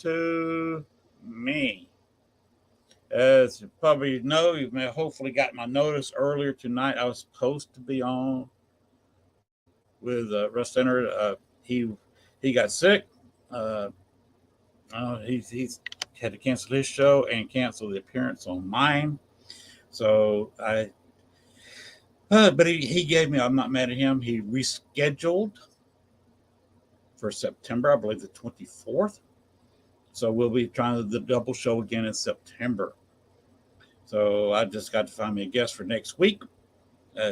to me. As you probably know, you may hopefully got my notice earlier tonight. I was supposed to be on with Russ Center. He got sick. Uh, he's had to cancel his show and cancel the appearance on mine. So but he gave me. I'm not mad at him. He rescheduled for September, I believe the 24th. So we'll be trying the double show again in September. So I just got to find me a guest for next week.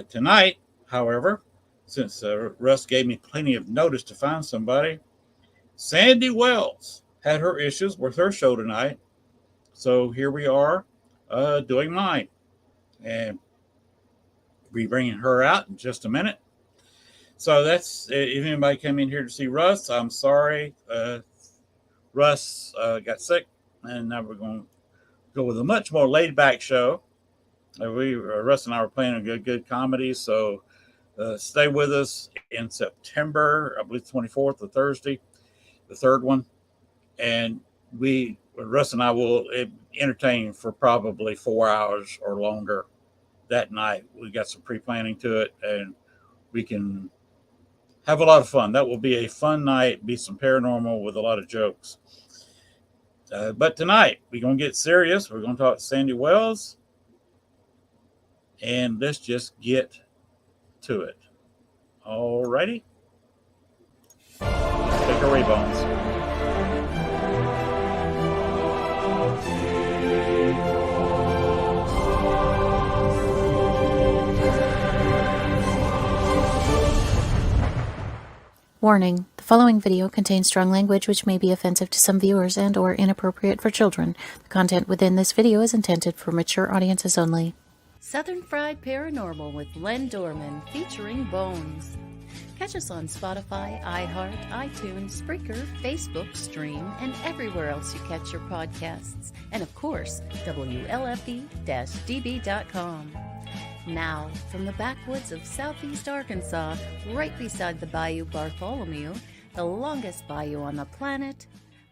Tonight, however, since Russ gave me plenty of notice to find somebody, Sandy Wells had her issues with her show tonight. So here we are doing mine. And be bringing her out in just a minute. So that's, if anybody came in here to see Russ, I'm sorry. Russ got sick, and now we're going to go with a much more laid back show. Russ and I were playing a good comedy, so stay with us in September, I believe 24th, or Thursday, the third one, and Russ and I will entertain for probably 4 hours or longer that night. We got some pre-planning to it, and we can have a lot of fun. That will be a fun night, be some paranormal with a lot of jokes. But tonight, we're going to get serious. We're going to talk to Sandy Wells, and let's just get to it. All righty. Let's take our bones. Warning, the following video contains strong language which may be offensive to some viewers and or inappropriate for children. The content within this video is intended for mature audiences only. Southern Fried Paranormal with Len Dorman featuring Bones. Catch us on Spotify, iHeart, iTunes, Spreaker, Facebook, Stream, and everywhere else you catch your podcasts. And of course, WLFE-DB.com. Now, from the backwoods of southeast Arkansas, right beside the Bayou Bartholomew, the longest bayou on the planet,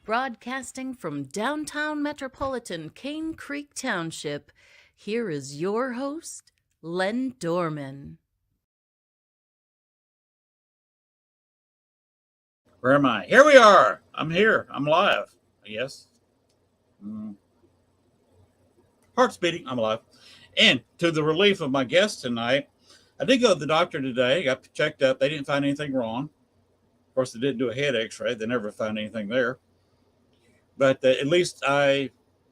broadcasting from downtown metropolitan Cane Creek Township, here is your host, Len Dorman. Where am I? Here we are. I'm here. I'm live, I guess. Heart's beating. I'm alive. And to the relief of my guest tonight, I did go to the doctor today, got checked up. They didn't find anything wrong. Of course, they didn't do a head x-ray. They never found anything there. But at least I've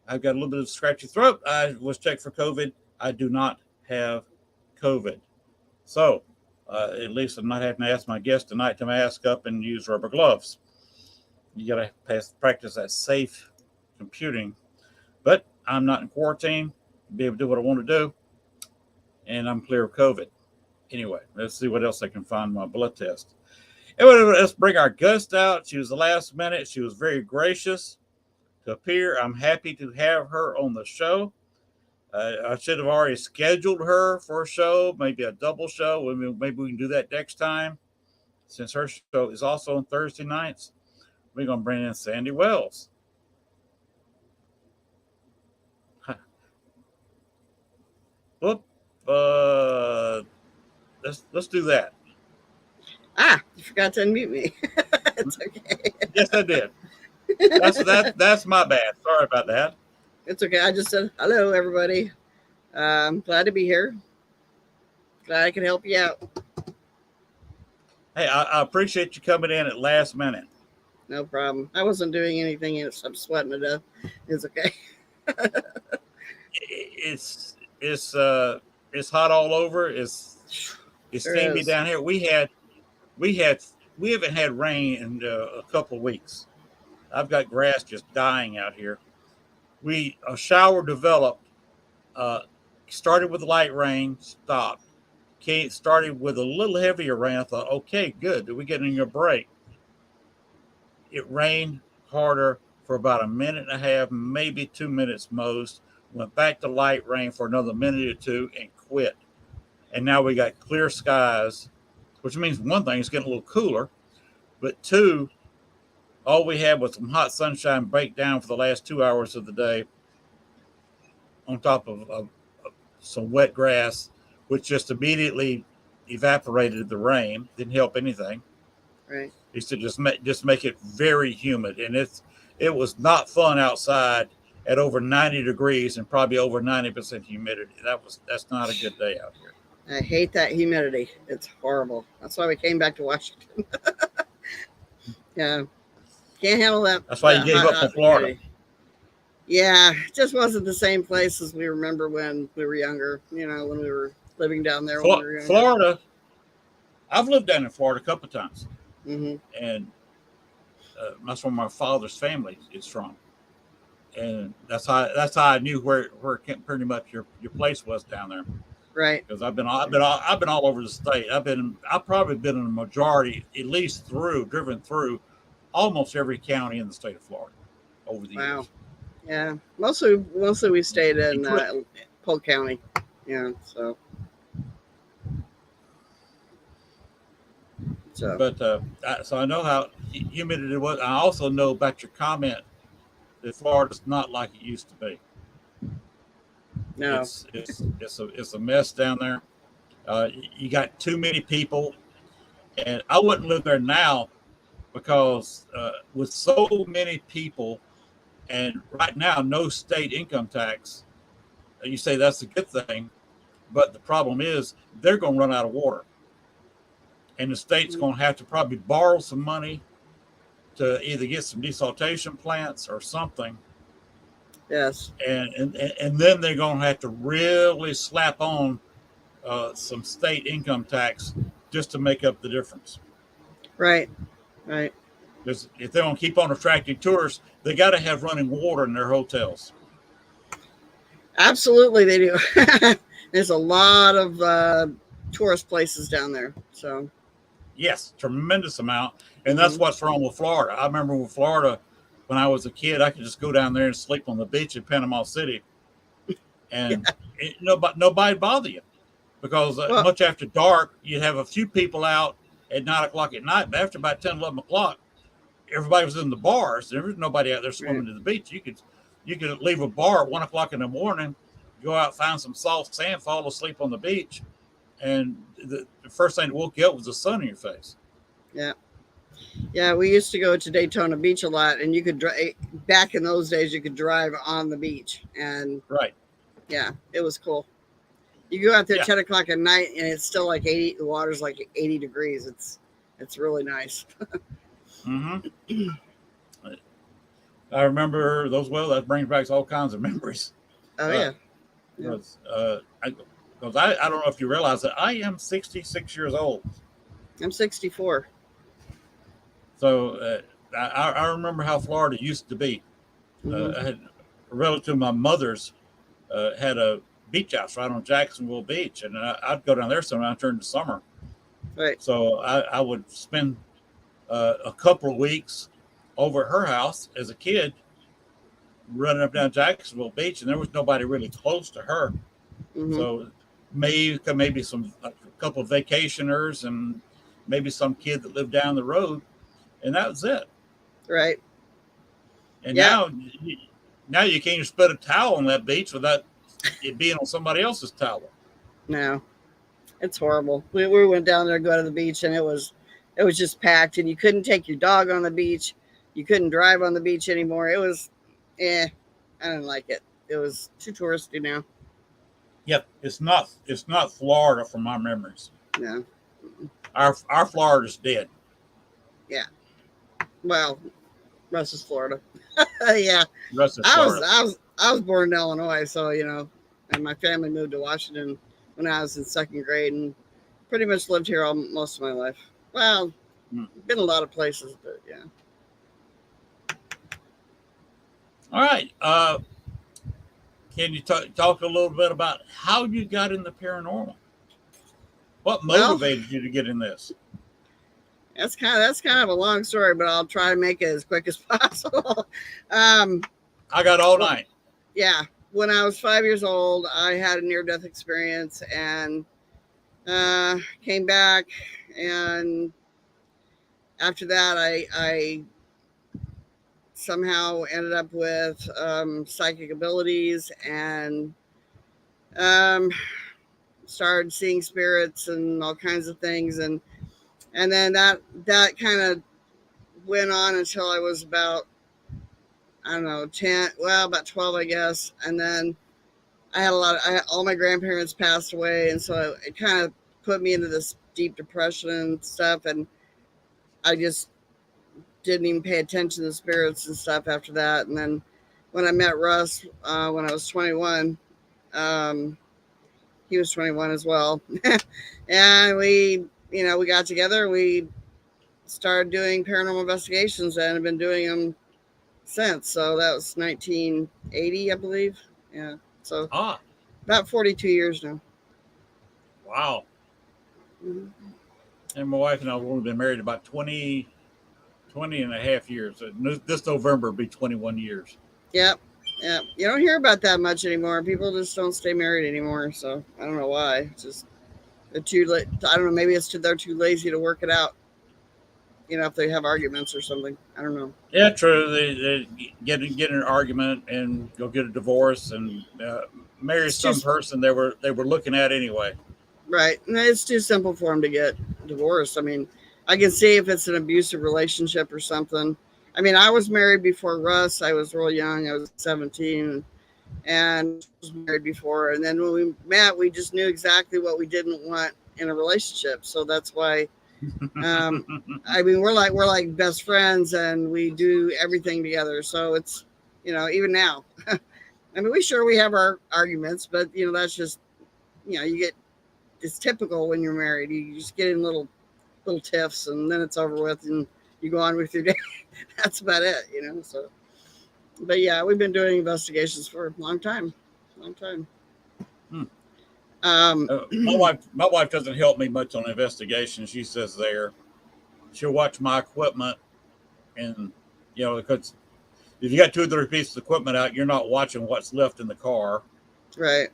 got a little bit of scratchy throat. I was checked for COVID. I do not have COVID. So at least I'm not having to ask my guest tonight to mask up and use rubber gloves. You got to practice that safe computing. But I'm not in quarantine. Be able to do what I want to do, and I'm clear of COVID. Anyway, let's see what else I can find in my blood test. Anyway, let's bring our guest out. She was the last minute. She was very gracious to appear. I'm happy to have her on the show. I should have already scheduled her for a show, maybe a double show. Maybe we can do that next time. Since her show is also on Thursday nights, we're going to bring in Sandy Wells. Whoop. Let's do that. You forgot to unmute me. It's okay. Yes, I did. That's my bad. Sorry about that. It's okay. I just said hello, everybody. I'm glad to be here. Glad I can help you out. Hey, I appreciate you coming in at last minute. No problem. I wasn't doing anything except sweating it up. It's okay. It's hot all over. It's steamy down here. We haven't had rain in a couple of weeks. I've got grass just dying out here. A shower developed, started with light rain, stopped. Started with a little heavier rain. I thought, okay, good. Did we get in your break? It rained harder for about a minute and a half, maybe 2 minutes most. Went back to light rain for another minute or two and quit. And now we got clear skies, which means one thing, it's getting a little cooler, but two, all we had was some hot sunshine break down for the last 2 hours of the day on top of some wet grass, which just immediately evaporated the rain. Didn't help anything. Right. He said just make it very humid, and it was not fun outside at over 90 degrees and probably over 90% humidity. That's not a good day out here. I hate that humidity. It's horrible. That's why we came back to Washington. Yeah. Can't handle that. That's why you gave up on Florida. Humidity. Yeah, it just wasn't the same place as we remember when we were younger, when we were living down there. When we were younger. Florida, I've lived down in Florida a couple of times. Mm-hmm. And that's where my father's family is from. And that's how I knew where pretty much your place was down there. Right. Because I've been all over the state. I've probably been in a majority, at least driven through almost every county in the state of Florida over the years. Yeah. Mostly we stayed in Polk County. Yeah. So. But so I know how humid it was. I also know about your comment that Florida's not like it used to be. No, it's a mess down there. You got too many people, and I wouldn't live there now because with so many people, and right now no state income tax. You say that's a good thing, but the problem is they're going to run out of water. And the state's going to have to probably borrow some money to either get some desaltation plants or something. Yes. And then they're going to have to really slap on some state income tax just to make up the difference. Right. Right. Because if they're going to keep on attracting tourists, they got to have running water in their hotels. Absolutely, they do. There's a lot of tourist places down there. So. Yes, tremendous amount. And that's what's wrong with Florida. I remember with Florida, when I was a kid, I could just go down there and sleep on the beach in Panama City. And nobody bother you. Because much after dark, you'd have a few people out at 9 o'clock at night. But after about 10, 11 o'clock, everybody was in the bars. There was nobody out there swimming to the beach. You could leave a bar at 1 o'clock in the morning, go out, find some soft sand, fall asleep on the beach. And the first thing that woke you up was the sun in your face. Yeah. Yeah, we used to go to Daytona Beach a lot, and you could drive. Back in those days, you could drive on the beach, and right. Yeah, it was cool. You go out there at 10 o'clock at night, and it's still like 80. The water's like 80 degrees. It's really nice. Mm-hmm. I remember those. Well, that brings back all kinds of memories. Oh yeah. Because I don't know if you realize that I am 66 years old. I'm 64. So I remember how Florida used to be. I had a relative of my mother's had a beach house right on Jacksonville Beach, and I'd go down there sometimes during the summer. Right. So I would spend a couple of weeks over at her house as a kid, running up down Jacksonville Beach, and there was nobody really close to her. Mm-hmm. So maybe a couple of vacationers and maybe some kid that lived down the road, and that was it. Right. And now you can't even spread a towel on that beach without it being on somebody else's towel. No, it's horrible. We went down there to go to the beach, and it was just packed, and you couldn't take your dog on the beach. You couldn't drive on the beach anymore. It was, I didn't like it. It was too touristy now. Yep, it's not Florida from my memories. No, our Florida's dead. Yeah, well, rest is Florida. Yeah, rest is Florida. I was born in Illinois, so and my family moved to Washington when I was in second grade, and pretty much lived here most of my life. Well, been a lot of places, but yeah. All right. Can you talk a little bit about how you got in the paranormal? What motivated you to get in this? That's kind of a long story, but I'll try to make it as quick as possible. I got all night. Yeah. When I was 5 years old, I had a near-death experience and came back. And after that, I somehow ended up with psychic abilities and um, started seeing spirits and all kinds of things, and then that kind of went on until I was about, I don't know, 10, well, about 12, I guess. And then I had all my grandparents passed away. And so it kind of put me into this deep depression and stuff. And I just didn't even pay attention to spirits and stuff after that. And then when I met Russ, when I was 21, um, he was 21 as well. And we got together, we started doing paranormal investigations and have been doing them since. So that was 1980, I believe. Yeah. So about 42 years now. Wow. Mm-hmm. And my wife and I have only been married about 20 and a half years. This November will be 21 years. Yep. Yeah. You don't hear about that much anymore. People just don't stay married anymore. So I don't know why. It's just they're too late. I don't know. Maybe they're too lazy to work it out. If they have arguments or something. I don't know. Yeah, true. They get in an argument and go get a divorce and marry some person they were looking at anyway. Right. And it's too simple for them to get divorced. I mean, I can see if it's an abusive relationship or something. I mean, I was married before Russ. I was real young. I was 17 and was married before. And then when we met, we just knew exactly what we didn't want in a relationship. So that's why, I mean, we're like best friends and we do everything together. So it's, even now, I mean, we have our arguments, but that's just, it's typical when you're married. You just get in little tiffs and then it's over with and you go on with your day. That's about it, so. But yeah, we've been doing investigations for a long time. My wife doesn't help me much on investigations. She says she'll watch my equipment, and because if you got 2 or 3 pieces of equipment out, you're not watching what's left in the car, right?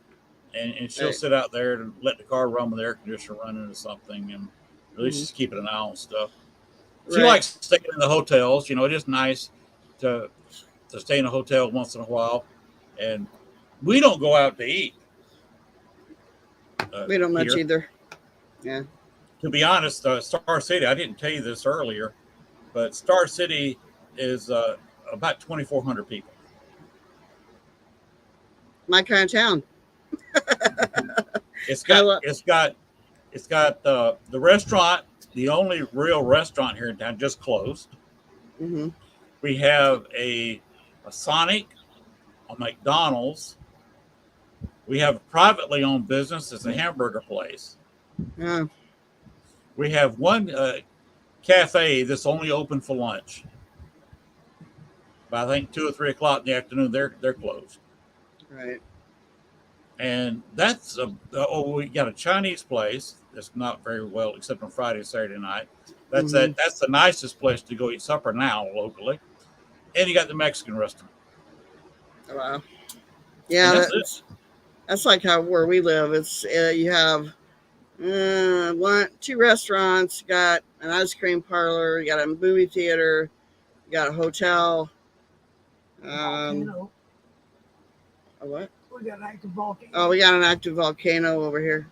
And she'll sit out there and let the car run with the air conditioner running or something, and at least she's keeping an eye on stuff. She likes staying in the hotels. It is nice to stay in a hotel once in a while, and we don't go out to eat. We don't much either. Yeah. To be honest, Star City, I didn't tell you this earlier, but Star City is about 2,400 people. My kind of town. It's got the restaurant. The only real restaurant here in town just closed. Mm-hmm. We have a Sonic, a McDonald's. We have a privately owned business. It's a hamburger place. Yeah. We have one cafe that's only open for lunch. But I think 2 or 3 o'clock in the afternoon, they're closed. Right. And that's we got a Chinese place that's not very well, except on Friday and Saturday night. That's that's the nicest place to go eat supper now locally. And you got the Mexican restaurant. Wow. Yeah, that's like where we live. It's you have 2 restaurants, you got an ice cream parlor, you got a movie theater, you got a hotel. Volcano. A what? We got an active volcano. Oh, we got an active volcano over here.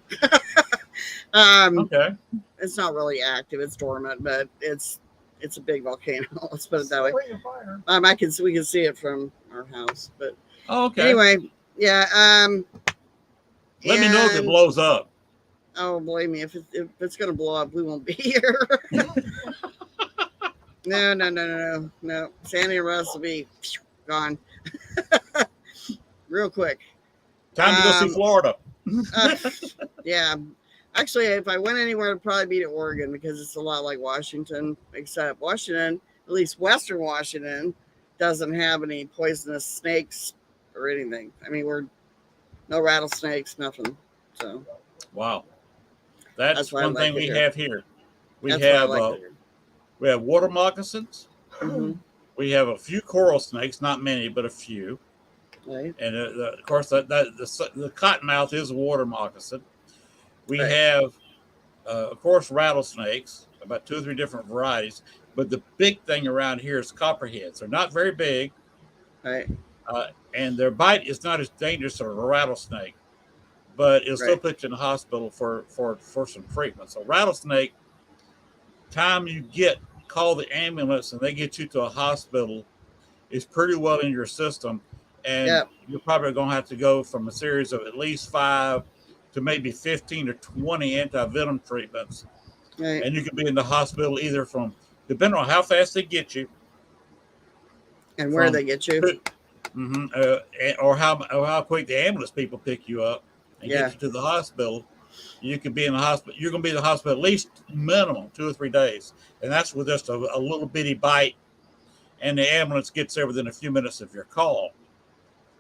Okay. It's not really active; it's dormant, but it's a big volcano. Let's put it that way. We can see it from our house, but anyway, yeah. Let me know if it blows up. Oh, believe me, if it's gonna blow up, we won't be here. No. Sandy and Russ will be gone real quick. Time to go see Florida. Yeah. Actually, if I went anywhere, it'd probably be to Oregon because it's a lot like Washington, except Washington, at least Western Washington, doesn't have any poisonous snakes or anything. I mean, no rattlesnakes, nothing. So. Wow. That's one thing we have here. We have water moccasins. Mm-hmm. We have a few coral snakes, not many, but a few. Right. And of course, the cottonmouth is a water moccasin. We have, of course, rattlesnakes, about 2 or 3 different varieties. But the big thing around here is copperheads. They're not very big, Right. and their bite is not as dangerous as a rattlesnake, but it'll still Right. put you in the hospital for some treatment. So rattlesnake, time you get call the ambulance and they get you to a hospital is pretty well in your system, and Yep. you're probably going to have to go from a series of at least 5 to maybe 15 or 20 anti-venom treatments, Right. and you could be in the hospital either from, depending on how fast they get you, And where from they get you. or how quick the ambulance people pick you up and Yeah. get you to the hospital. You could be in the hospital. You're going to be in the hospital at least minimum 2 or 3 days, and that's with just a little bitty bite, and the ambulance gets there within a few minutes of your call.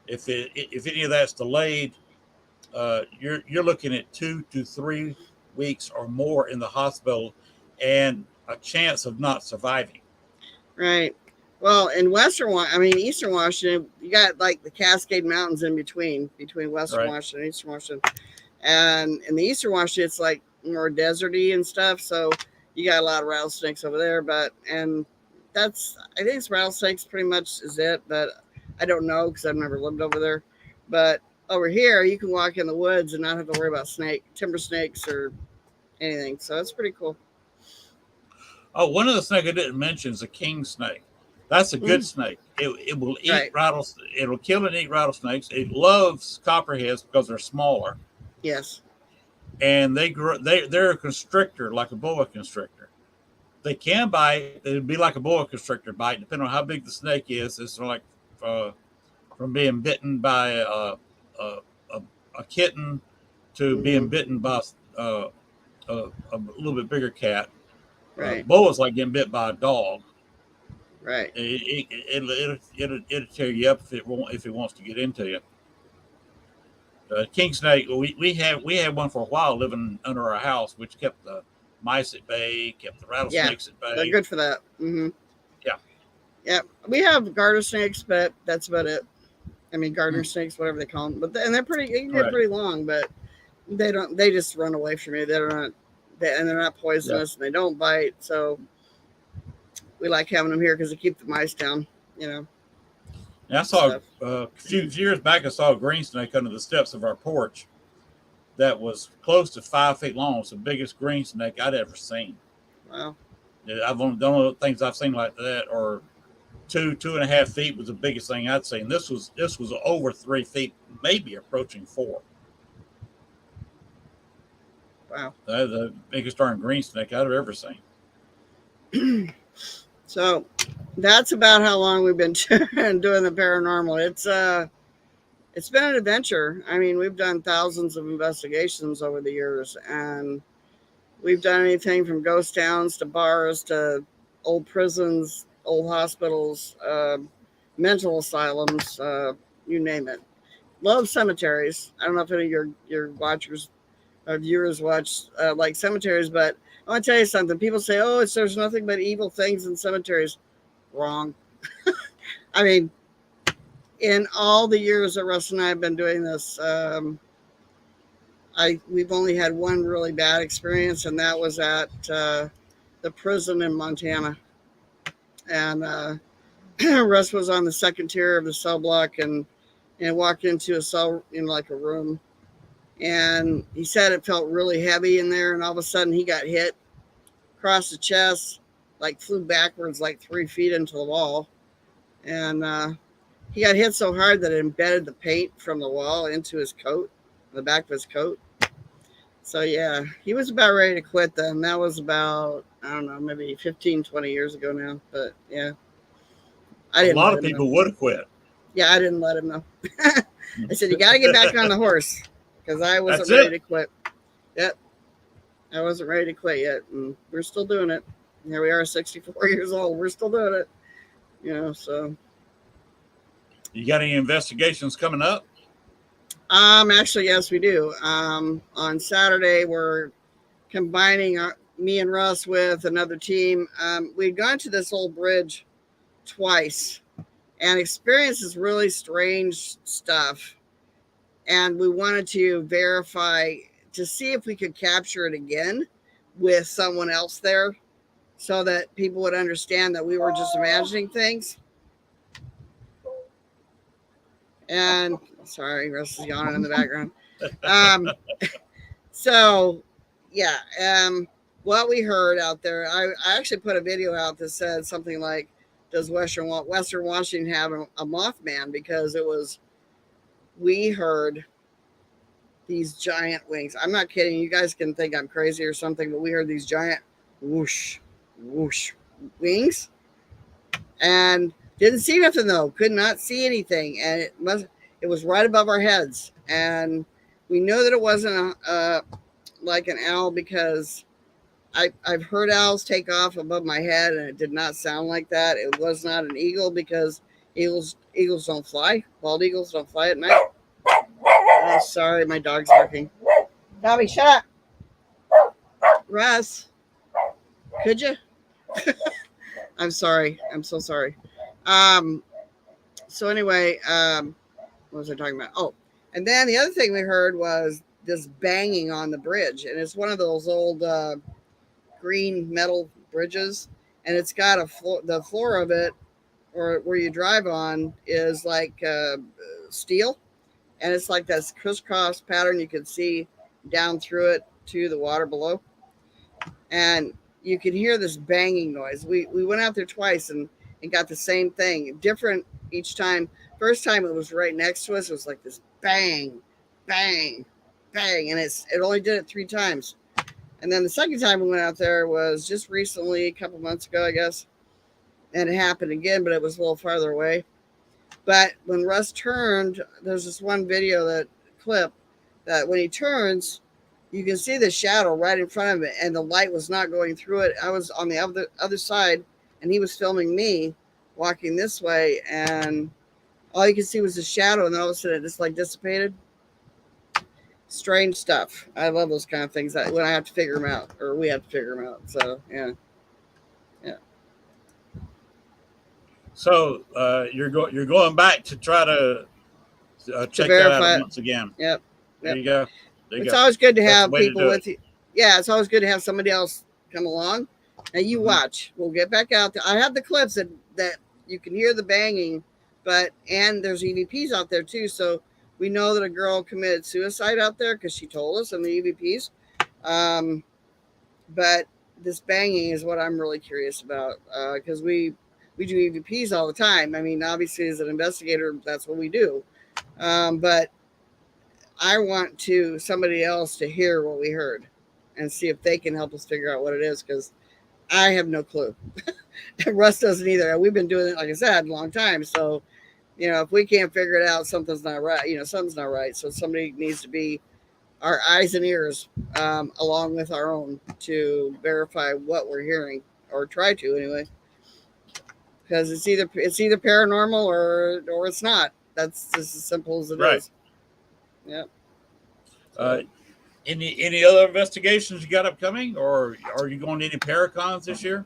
If any of that's delayed, you're looking at 2 to 3 weeks or more in the hospital, and a chance of not surviving. Right. Well, in Eastern Washington, you got like the Cascade Mountains in between Western Right. Washington and Eastern Washington. And in the Eastern Washington, it's like more deserty and stuff. So you got a lot of rattlesnakes over there. I think it's rattlesnakes pretty much is it. But I don't know because I've never lived over there. But over here, you can walk in the woods and not have to worry about timber snakes or anything. So that's pretty cool. Oh, one of the snake I didn't mention is a king snake. That's a good snake. It will eat Right. It'll kill and eat rattlesnakes. It loves copperheads because they're smaller, Yes. and they're a constrictor, like a boa constrictor. They can bite. It'd be like a boa constrictor bite, depending on how big the snake is. It's like from being bitten by a kitten to being bitten by a little bit bigger cat. Right. Boa's like getting bit by a dog. Right. It'll tear you up if it wants to get into you. King snake, we had one for a while living under our house, which kept the mice at bay, kept the rattlesnakes at bay. They're good for that. Mm-hmm. Yeah. Yeah. We have garter snakes, but that's about it. I mean, garter snakes, whatever they call them, and they're pretty long, but they just run away from you. And they're not poisonous, and they don't bite. So we like having them here because they keep the mice down, And I saw a few years back, I saw a green snake under the steps of our porch that was close to 5 feet long. It's the biggest green snake I'd ever seen. Wow. I've only done things I've seen like that, or 2.5 feet was the biggest thing I'd seen. This was over 3 feet, maybe approaching 4. Wow. The biggest darn green snake I've ever seen. So that's about how long we've been doing the paranormal. It's been an adventure. I mean, we've done thousands of investigations over the years, and we've done anything from ghost towns to bars to old prisons, old hospitals, mental asylums, you name it. Love cemeteries. I don't know if any of your watchers or viewers watch like cemeteries, but I want to tell you something. People say, "Oh, there's nothing but evil things in cemeteries." Wrong. I mean, in all the years that Russ and I have been doing this, we've only had one really bad experience, and that was at the prison in Montana. And Russ was on the second tier of the cell block and walked into a cell in like a room. And he said it felt really heavy in there, and all of a sudden he got hit across the chest, like flew backwards like 3 feet into the wall. And he got hit so hard that it embedded the paint from the wall into his coat, the back of his coat. So, yeah, he was about ready to quit then. That was about, I don't know, maybe 15, 20 years ago now. But, yeah. A lot of people would have quit. Yeah, I didn't let him know. I said, you got to get back on the horse, because I wasn't ready to quit. Yep. I wasn't ready to quit yet, and we're still doing it. Here we are, 64 years old. We're still doing it. So. You got any investigations coming up? Actually, yes, we do. On Saturday, we're combining me and Russ with another team. We'd gone to this old bridge twice and experienced this really strange stuff. And we wanted to verify to see if we could capture it again with someone else there. so that people would understand that we were just imagining things. And sorry, Russ is yawning in the background. Um, so yeah, what we heard out there, I actually put a video out that said something like, "Does Western Washington have a Mothman?" Because we heard these giant wings. I'm not kidding. You guys can think I'm crazy or something, but we heard these giant whoosh, whoosh wings, and didn't see nothing though. Could not see anything, and it was right above our heads, and we know that it wasn't like an owl because I've heard owls take off above my head, and it did not sound like that. It was not an eagle because eagles don't fly. Bald eagles don't fly at night. Oh, sorry, my dog's barking. Dobby, shut up. Russ, could you? I'm sorry. I'm so sorry. So anyway, what was I talking about? Oh, and then the other thing we heard was this banging on the bridge, and it's one of those old green metal bridges, and it's got the floor of it, or where you drive on, is like steel, and it's like this crisscross pattern. You can see down through it to the water below, and you can hear this banging noise. We went out there twice and got the same thing, different each time. First time it was right next to us. It was like this bang, bang, bang, and it only did it 3 times. And then the second time we went out there was just recently, a couple months ago, I guess, and it happened again, but it was a little farther away. But when Russ turned, there's this one clip that when he turns, you can see the shadow right in front of it, and the light was not going through it. I was on the other side, and he was filming me walking this way, and all you could see was the shadow, and then all of a sudden it just like dissipated. Strange stuff. I love those kind of things when I have to figure them out, or we have to figure them out. So yeah. So you're going back to try to check that out once again. Yep. There you go. It's always good to have people with you. Yeah, it's always good to have somebody else come along. Now you watch. We'll get back out there. I have the clips that you can hear the banging, and there's EVPs out there too. So we know that a girl committed suicide out there because she told us in the EVPs. But this banging is what I'm really curious about because we do EVPs all the time. I mean, obviously, as an investigator, that's what we do. But I want somebody else to hear what we heard and see if they can help us figure out what it is, because I have no clue. Russ doesn't either. We've been doing it, like I said, a long time. So, if we can't figure it out, something's not right. Something's not right. So somebody needs to be our eyes and ears along with our own to verify what we're hearing, or try to anyway. Because it's either paranormal or it's not. That's just as simple as it is. Yeah. Any other investigations you got upcoming, or are you going to any Paracons this year?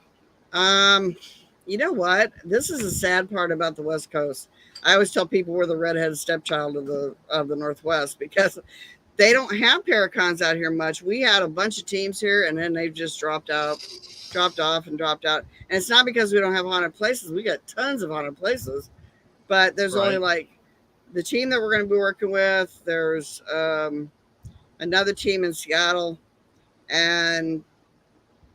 You know what? This is the sad part about the West Coast. I always tell people we're the redheaded stepchild of the Northwest, because they don't have Paracons out here much. We had a bunch of teams here, and then they've just dropped off. And it's not because we don't have haunted places. We got tons of haunted places, but there's only like the team that we're going to be working with. There's another team in Seattle, and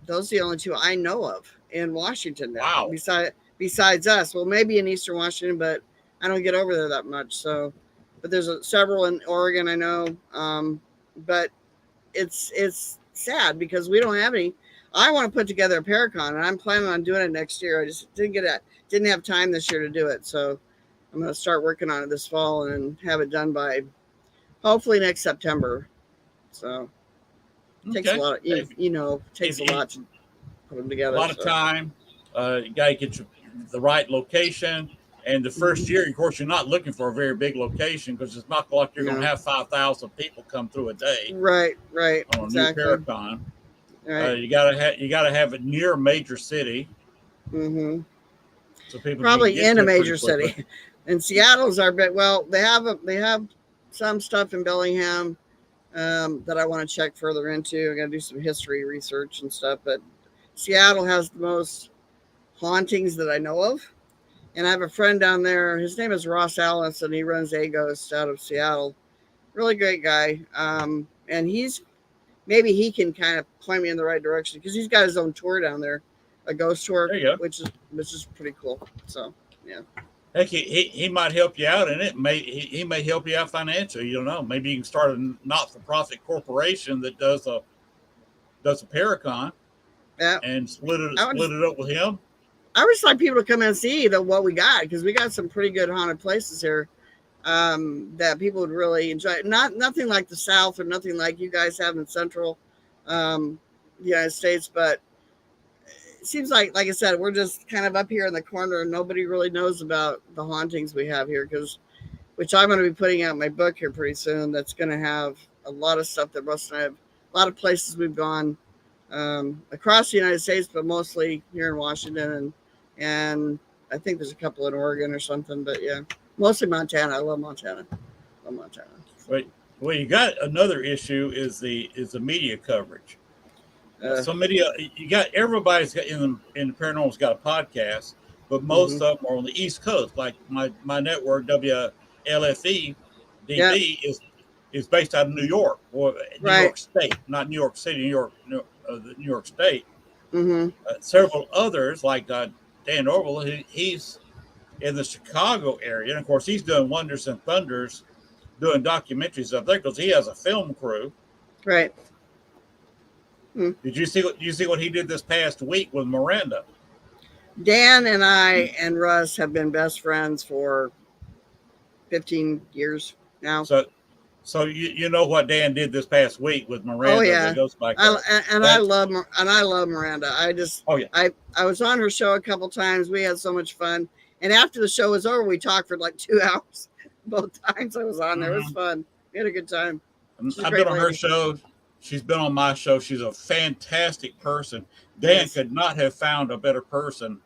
those are the only 2 I know of in Washington now. Wow. Besides us. Well, maybe in Eastern Washington, but I don't get over there that much. So, but there's several in Oregon, I know. But it's sad because we don't have any. I want to put together a Paracon, and I'm planning on doing it next year. I just didn't have time this year to do it. So I'm going to start working on it this fall and have it done by hopefully next September. So it takes a lot of, takes a lot to put them together. A lot of time. You got to get the right location. And the first year, of course, you're not looking for a very big location, because it's not like you're going to have 5,000 people come through a day. Right. On a new Paracon. Right. You gotta have it near a major city. Mm-hmm. So people probably in a major city. And Seattle's our bit. Well, they have some stuff in Bellingham that I want to check further into. I got to do some history research and stuff, but Seattle has the most hauntings that I know of. And I have a friend down there. His name is Ross Allis, and he runs A Ghost out of Seattle. Really great guy. And maybe he can kind of point me in the right direction because he's got his own tour down there, a ghost tour, There you go. which is pretty cool. So yeah. Heck, he might help you out in it. He may help you out financially. You don't know. Maybe you can start a not-for-profit corporation that does a Paracon Yeah. and split it up with him. I always like people to come and see what we got because we got some pretty good haunted places here that people would really enjoy. Nothing like the South or nothing like you guys have in Central United States, but it seems like I said, we're just kind of up here in the corner and nobody really knows about the hauntings we have here which I'm going to be putting out my book here pretty soon. That's going to have a lot of stuff that Russ and I have, a lot of places we've gone across the United States, but mostly here in Washington and I think there's a couple in Oregon or something, but yeah, mostly Montana. I love Montana. Well, you got another issue is the media coverage. So media, you got everybody's got in the paranormal's got a podcast, but most of them are on the East Coast. Like my network WLFE DB is based out of New York or New York State, not New York City, New York State. Several others like Dan Orville, he's in the Chicago area, and of course he's doing wonders and thunders, doing documentaries up there because he has a film crew. Right. Did you see what he did this past week with Miranda? Dan and I and Russ have been best friends for 15 years now. So you know what Dan did this past week with Miranda? Oh yeah, I love Miranda. I was on her show a couple times. We had so much fun, and after the show was over, we talked for like 2 hours. Both times I was on there, it was fun. We had a good time. I've been on her show. She's been on my show. She's a fantastic person. Dan could not have found a better person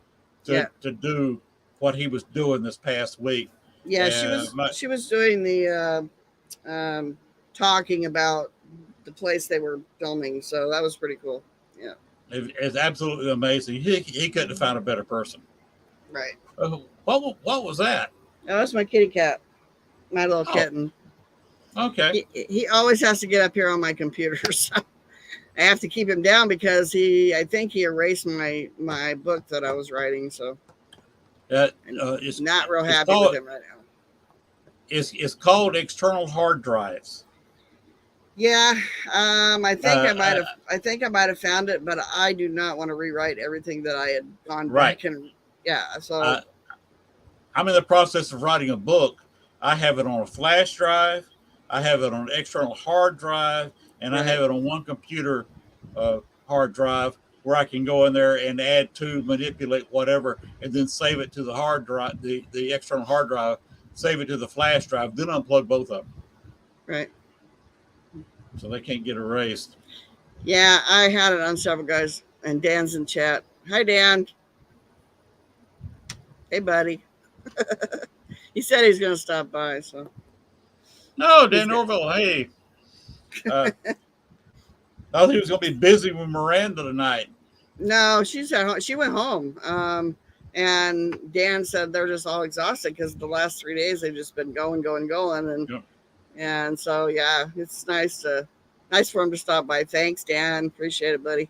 to do what he was doing this past week. Yeah, she was doing the talking about the place they were filming, so that was pretty cool. Yeah, it's absolutely amazing. He couldn't have found a better person. Right. What was that? Oh, that's my kitty cat, my little kitten. Okay. He always has to get up here on my computer, so I have to keep him down because I think he erased my book that I was writing. So it's not real happy with him right now. It's called external hard drives. Yeah, I think I might have found it, but I do not want to rewrite everything that I had gone back and So I'm in the process of writing a book. I have it on a flash drive. I have it on an external hard drive, and I have it on one computer hard drive where I can go in there and add to, manipulate whatever, and then save it to the hard drive, the external hard drive, save it to the flash drive, then unplug both of them. Right. So they can't get erased. Yeah, I had it on several guys, and Dan's in chat. Hi, Dan. Hey, buddy. He said he's going to stop by, so. No, Dan Orville, hey. I thought he was going to be busy with Miranda tonight. No, she's at home. She went home. And Dan said they're just all exhausted because the last 3 days they've just been going. And so, yeah, it's nice for him to stop by. Thanks, Dan. Appreciate it, buddy.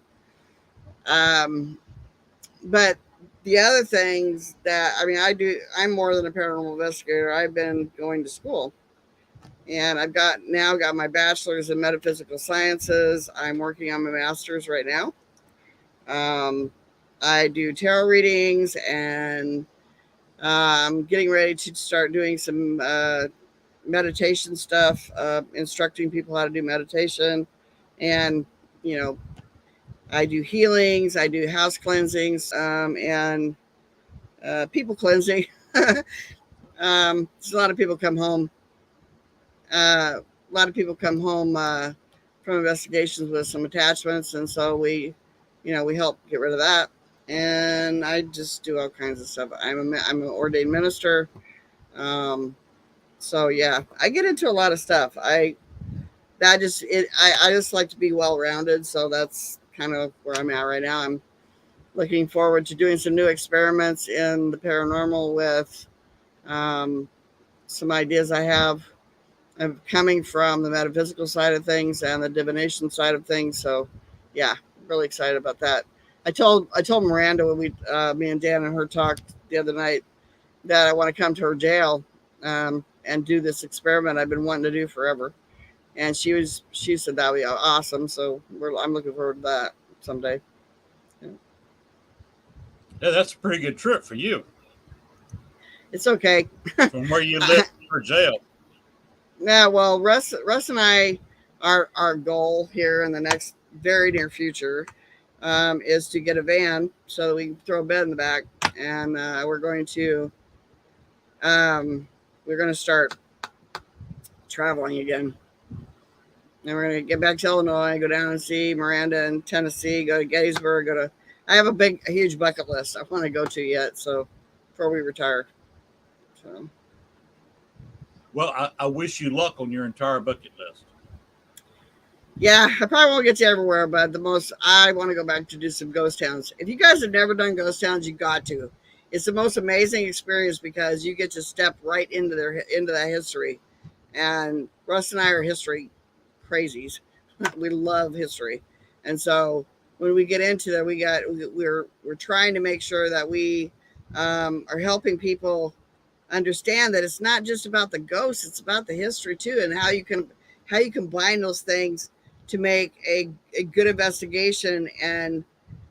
But the other things that, I'm more than a paranormal investigator. I've been going to school. And I've got my bachelor's in metaphysical sciences. I'm working on my master's right now. I do tarot readings, and I'm getting ready to start doing some meditation stuff, instructing people how to do meditation. And, I do healings, I do house cleansings, and people cleansing. There's a lot of people come home. From investigations with some attachments, and so we help get rid of that. And I just do all kinds of stuff. I'm an ordained minister, so yeah, I get into a lot of stuff. I just like to be well rounded, so that's kind of where I'm at right now. looking forward to doing some new experiments in the paranormal with some ideas I have of coming from the metaphysical side of things and the divination side of things. So, yeah, really excited about that. I told Miranda when me and Dan and her talked the other night that I want to come to her jail and do this experiment I've been wanting to do forever. And she said that would be awesome. So I'm looking forward to that someday. Yeah. Yeah, that's a pretty good trip for you It's okay. from where you live for jail. Yeah, well, Russ and I, our goal here in the next very near future, is to get a van so we can throw a bed in the back, and we're going to start traveling again. And we're going to get back to Illinois, go down and see Miranda in Tennessee, go to Gettysburg, I have a huge bucket list I want to go to yet, so before we retire. So. Well, I wish you luck on your entire bucket list. Yeah, I probably won't get to everywhere, but the most I want to go back to do some ghost towns. If you guys have never done ghost towns, you got to. It's the most amazing experience because you get to step right into that history. And Russ and I are history crazies. We love history, and so when we get into that, we're trying to make sure that we are helping people understand that it's not just about the ghosts; it's about the history too, and how you combine those things to make a good investigation and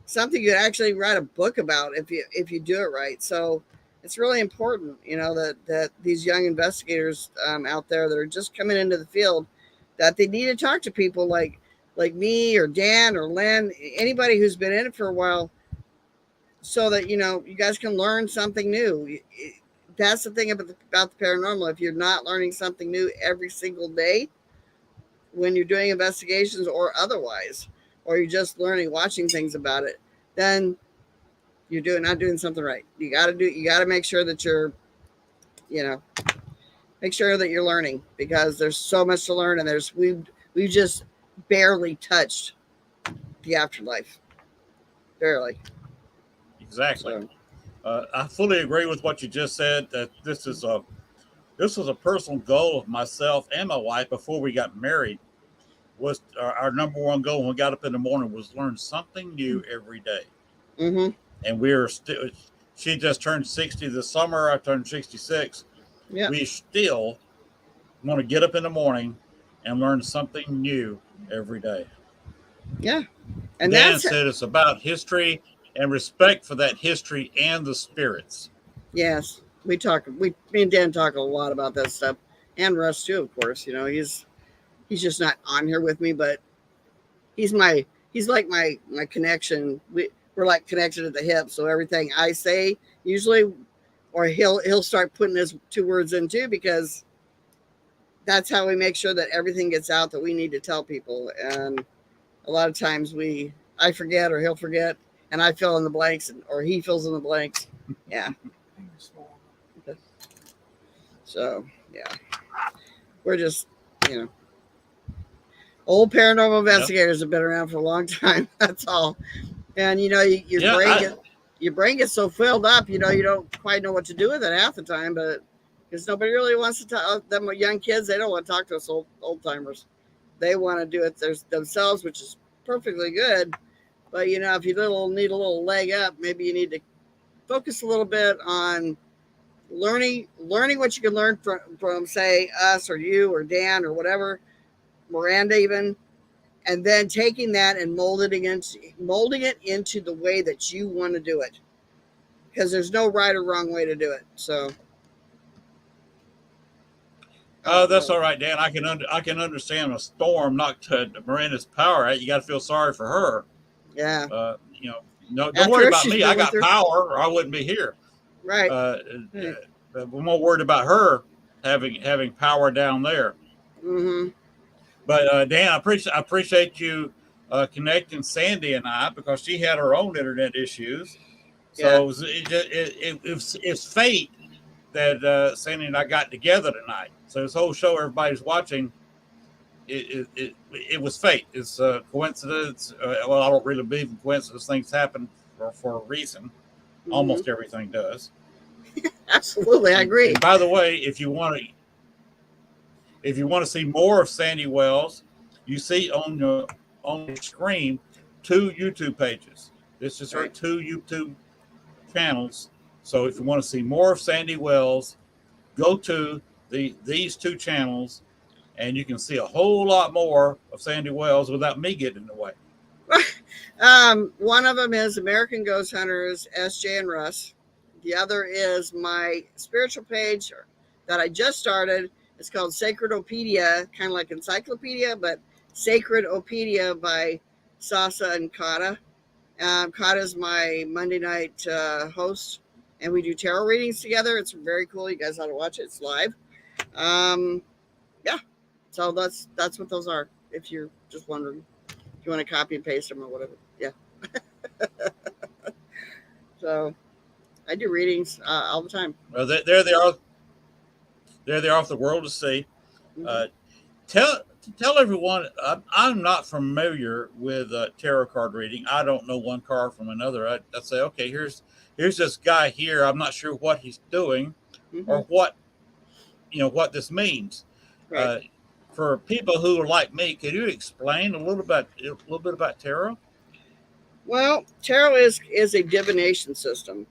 something you could actually write a book about if you do it right. So it's really important, that these young investigators out there that are just coming into the field, that they need to talk to people like me or Dan or Len, anybody who's been in it for a while, so that you guys can learn something new. That's the thing about the paranormal. If you're not learning something new every single day when you're doing investigations or otherwise, or you're just watching things about it, then you're not doing something right. You got to make sure that make sure that you're learning, because there's so much to learn, and we've just barely touched the afterlife. Barely. Exactly. So, I fully agree with what you just said, that this was a personal goal of myself and my wife before we got married. Was our number one goal when we got up in the morning was learn something new every day. mm-hmm. And we're still, she just turned 60 this summer. I turned 66. Yeah. We still want to get up in the morning and learn something new every day. Yeah. And Dan said it's about history and respect for that history and the spirits. Yes. Me and Dan talk a lot about that stuff, and Russ too, of course. He's just not on here with me, but he's like my connection. We're like connected at the hip. So everything I say usually, or he'll start putting his 2 words in too, because that's how we make sure that everything gets out that we need to tell people. And a lot of times I forget, or he'll forget, and I fill in the blanks, or he fills in the blanks. Yeah. So yeah, we're just, old paranormal investigators have been around for a long time. That's all. And your brain gets so filled up, you don't quite know what to do with it half the time. But because nobody really wants to talk, them young kids, they don't want to talk to us old timers. They want to do it themselves, which is perfectly good. But if you need a little leg up, maybe you need to focus a little bit on learning what you can learn from say us or you or Dan or whatever, Miranda even, and then taking that and molding it into the way that you want to do it, because there's no right or wrong way to do it. So That's all right, Dan. I can understand a storm knocked Miranda's power out. You got to feel sorry for her. Yeah. No, don't worry about me. I got power, or I wouldn't be here. Right. We're more worried about her having power down there. Mm-hmm. But Dan, I appreciate you connecting Sandy and I, because she had her own internet issues. So it's fate that Sandy and I got together tonight. So this whole show everybody's watching, it was fate. It's a coincidence. Well, I don't really believe in coincidence. Things happen for a reason. Mhm. Almost everything does. Absolutely, I agree. And by the way, if you want to see more of Sandy Wells, you see on your screen 2 YouTube pages. This is her Right. 2 YouTube channels. So if you want to see more of Sandy Wells, go to these 2 channels, and you can see a whole lot more of Sandy Wells without me getting in the way. One of them is American Ghost Hunters, SJ and Russ. The other is my spiritual page that I just started. It's called Sacredopedia, kind of like encyclopedia, but Sacredopedia by Sasa and Kata. Kata is my Monday night host, and we do tarot readings together. It's very cool. You guys ought to watch it. It's live. Yeah. So that's what those are. If you're just wondering, if you want to copy and paste them or whatever. Yeah. So I do readings all the time. Well, there they are. There they are for the world to see. Mhm. Tell everyone I'm not familiar with tarot card reading. I don't know one card from another. I say, okay, here's this guy here. I'm not sure what he's doing or Mhm. what this means. Right. For people who are like me, could you explain a little bit about tarot? Well, tarot is a divination system.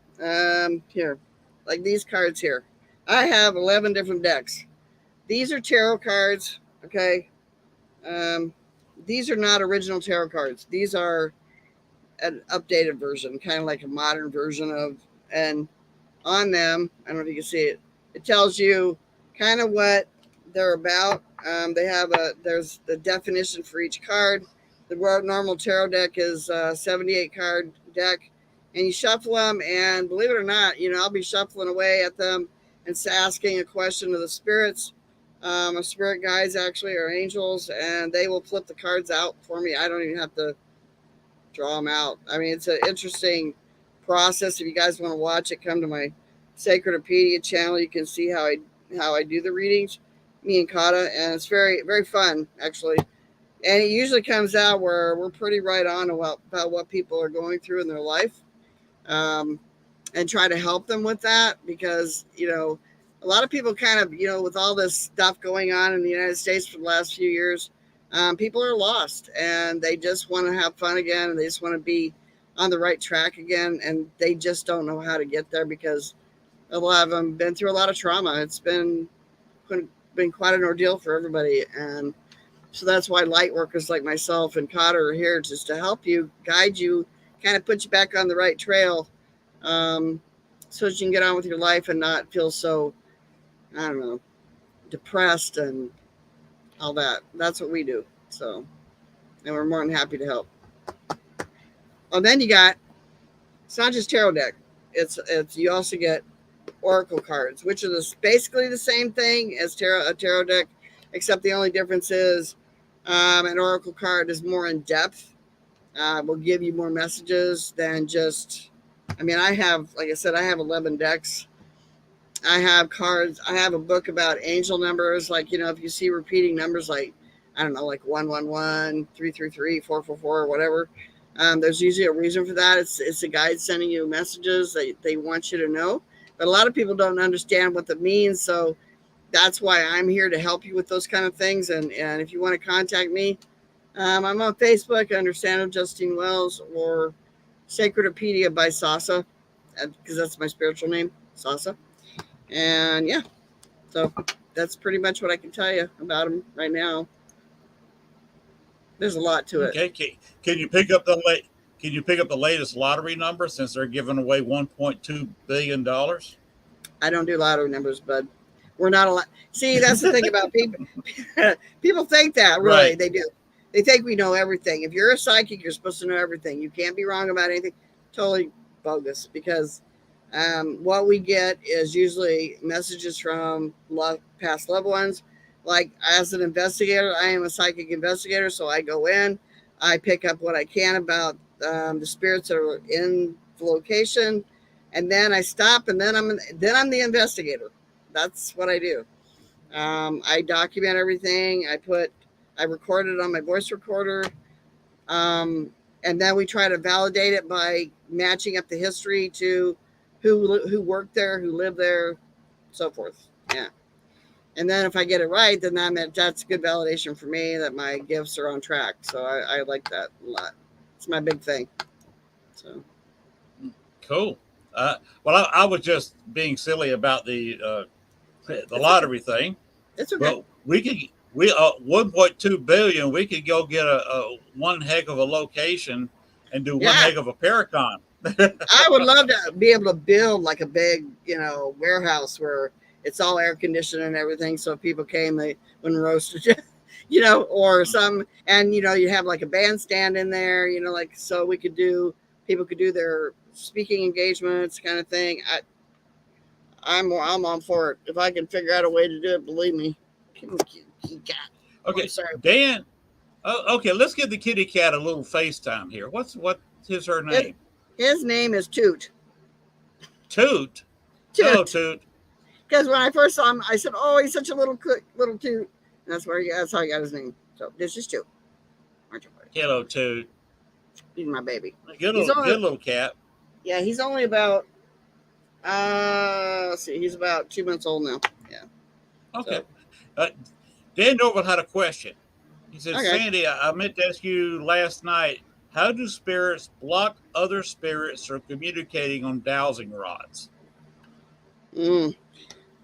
Here, like these cards here. I have 11 different decks. These are tarot cards. Okay. Um, these are not original tarot cards. These are an updated version, kind of like a modern version of. And on them, I don't know if you can see it. It tells you kind of what they're about. They have there's the definition for each card. The normal tarot deck is a 78 card deck, and you shuffle them. And believe it or not, I'll be shuffling away at them and asking a question to the spirits, spirit guides actually, or angels, and they will flip the cards out for me. I don't even have to draw them out. I mean, it's an interesting process. If you guys want to watch it, come to my Sacredopedia channel. You can see how I do the readings, me and Kata, and it's very very fun actually. And it usually comes out where we're pretty right on about what people are going through in their life, um, and try to help them with that because a lot of people kind of with all this stuff going on in the United States for the last few years. People are lost and they just want to have fun again and they just want to be on the right track again, and they just don't know how to get there because a lot of them been through a lot of trauma. It's been quite an ordeal for everybody, and so that's why light workers like myself and Cotter are here just to help you, guide you, kind of put you back on the right trail, so that you can get on with your life and not feel so, I don't know, depressed and all that. That's what we do. So, and we're more than happy to help. Oh, then it's not just tarot deck. It's you also get oracle cards, which are basically the same thing as a tarot deck, except the only difference is an oracle card is more in depth. Will give you more messages than just. I mean, like I said, I have 11 decks. I have cards. I have a book about angel numbers. Like, if you see repeating numbers like, I don't know, like 111, 333, 444, or whatever, there's usually a reason for that. It's a guide sending you messages that they want you to know. But a lot of people don't understand what that means. So that's why I'm here to help you with those kind of things. And if you want to contact me, I'm on Facebook under Santa Justine Wells or Sacredopedia by Sasa, because that's my spiritual name, Sasa. And yeah, so that's pretty much what I can tell you about them right now. There's a lot to it. Okay, can you pick up the latest lottery number since they're giving away $1.2 billion? I don't do lottery numbers, bud. We're not allowed. See, that's the thing about people. People think that, really. Right. They do. They think we know everything. If you're a psychic, you're supposed to know everything. You can't be wrong about anything. Totally bogus, because what we get is usually messages from past loved ones. Like, as an investigator, I am a psychic investigator, so I go in, I pick up what I can about the spirits that are in the location, and then I stop, and then I'm the investigator. That's what I do. I document everything. I record it on my voice recorder, um, and then we try to validate it by matching up the history to who worked there, who lived there, so forth. Yeah. And then if I get it right, then that's good validation for me that my gifts are on track. So I like that a lot. It's my big thing. So Cool. Well, I was just being silly about the lottery thing, it's okay. but we 1.2 billion. We could go get a one heck of a location and do one Yeah. heck of a Paracon. I would love to be able to build like a big, warehouse where it's all air conditioned and everything. So if people came, they wouldn't roast it, or some, and, you have like a bandstand in there, so people could do their speaking engagements kind of thing. I'm on for it. If I can figure out a way to do it, believe me. Okay, I'm sorry. Dan. Oh, okay, let's give the kitty cat a little FaceTime here. What is her name? His name is Toot. Toot. Toot. Oh, Toot. Because when I first saw him, I said, "Oh, he's such a little Toot." And that's how he got his name. So this is Toot. Hello, Toot. He's my baby. Good little cat. Yeah, he's only about let's see, he's about 2 months old now. Yeah. Okay. So. Dan Norville had a question. He said, Okay. Sandy, I meant to ask you last night, how do spirits block other spirits from communicating on dowsing rods?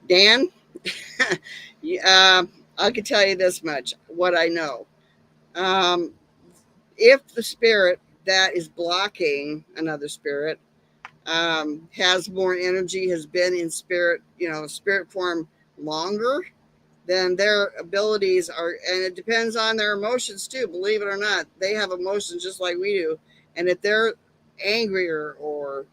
Dan, I can tell you this much, what I know. If the spirit that is blocking another spirit has more energy, has been in spirit, spirit form longer, then their abilities are, and it depends on their emotions too, believe it or not. They have emotions just like we do. And if they're angrier or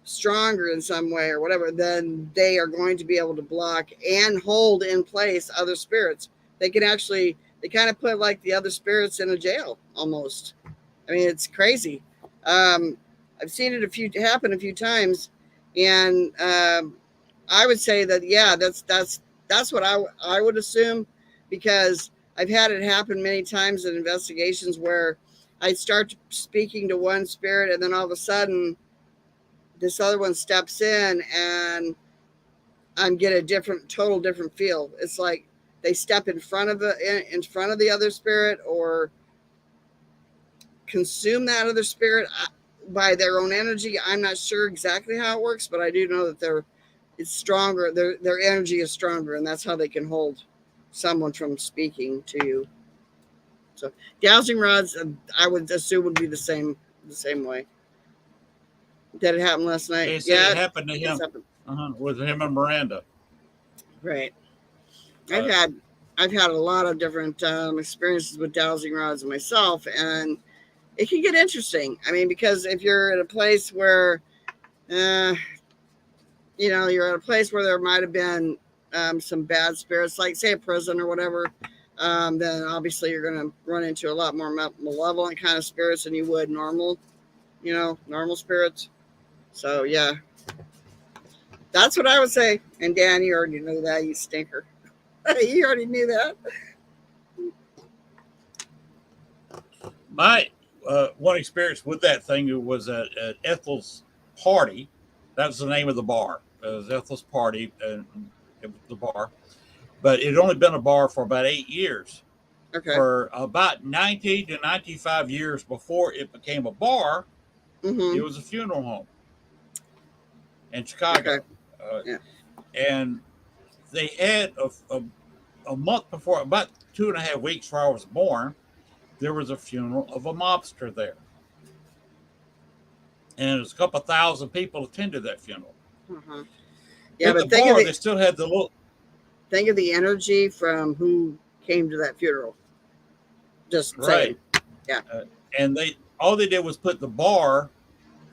stronger in some way or whatever, then they are going to be able to block and hold in place other spirits. They kind of put like the other spirits in a jail almost. I mean, it's crazy. I've seen it happen a few times, and I would say that, yeah, that's what I would assume, because I've had it happen many times in investigations where I start speaking to one spirit, and then all of a sudden this other one steps in, and I'm get a total different feel. It's like they step in front of the other spirit, or consume that other spirit by their own energy. I'm not sure exactly how it works, but I do know that it's stronger. Their energy is stronger, and that's how they can hold someone from speaking to you. So dowsing rods, I would assume, would be the same way. Did it happen last night? They said it happened to him. With him and Miranda. Right. I've had a lot of different experiences with dowsing rods myself, and it can get interesting. I mean, because if you're at a place where, you're at a place where there might have been some bad spirits, like say a prison or whatever, then obviously you're going to run into a lot more malevolent kind of spirits than you would normal spirits. So yeah, that's what I would say. And Dan, you already knew that, you stinker. You already knew that. My one experience with that thing was at Ethel's party. That was the name of the bar. It was Ethel's party, and it was the bar. But it had only been a bar for about 8 years. Okay. For about 90 to 95 years before it became a bar, it was a funeral home in Chicago. Okay. And they had a month before, about 2.5 weeks before I was born, there was a funeral of a mobster there. And it was a couple thousand people attended that funeral. Yeah, but they still had the little. Think of the energy from who came to that funeral. Just saying. Yeah. And all they did was put the bar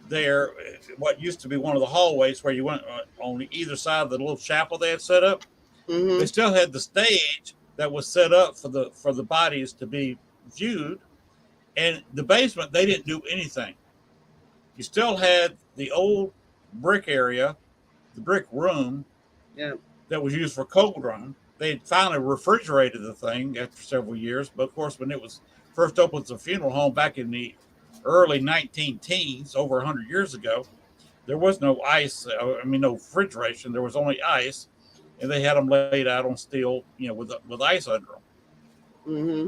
there, what used to be one of the hallways where you went on either side of the little chapel they had set up. They still had the stage that was set up for the bodies to be viewed, and the basement they didn't do anything. You still had the old brick area, the brick room, that was used for cold run. They had finally refrigerated the thing after several years, but of course when it was first opened as a funeral home back in the early 19 teens, over 100 years ago, there was no ice. No refrigeration. There was only ice, and they had them laid out on steel, with ice under them. Mm-hmm.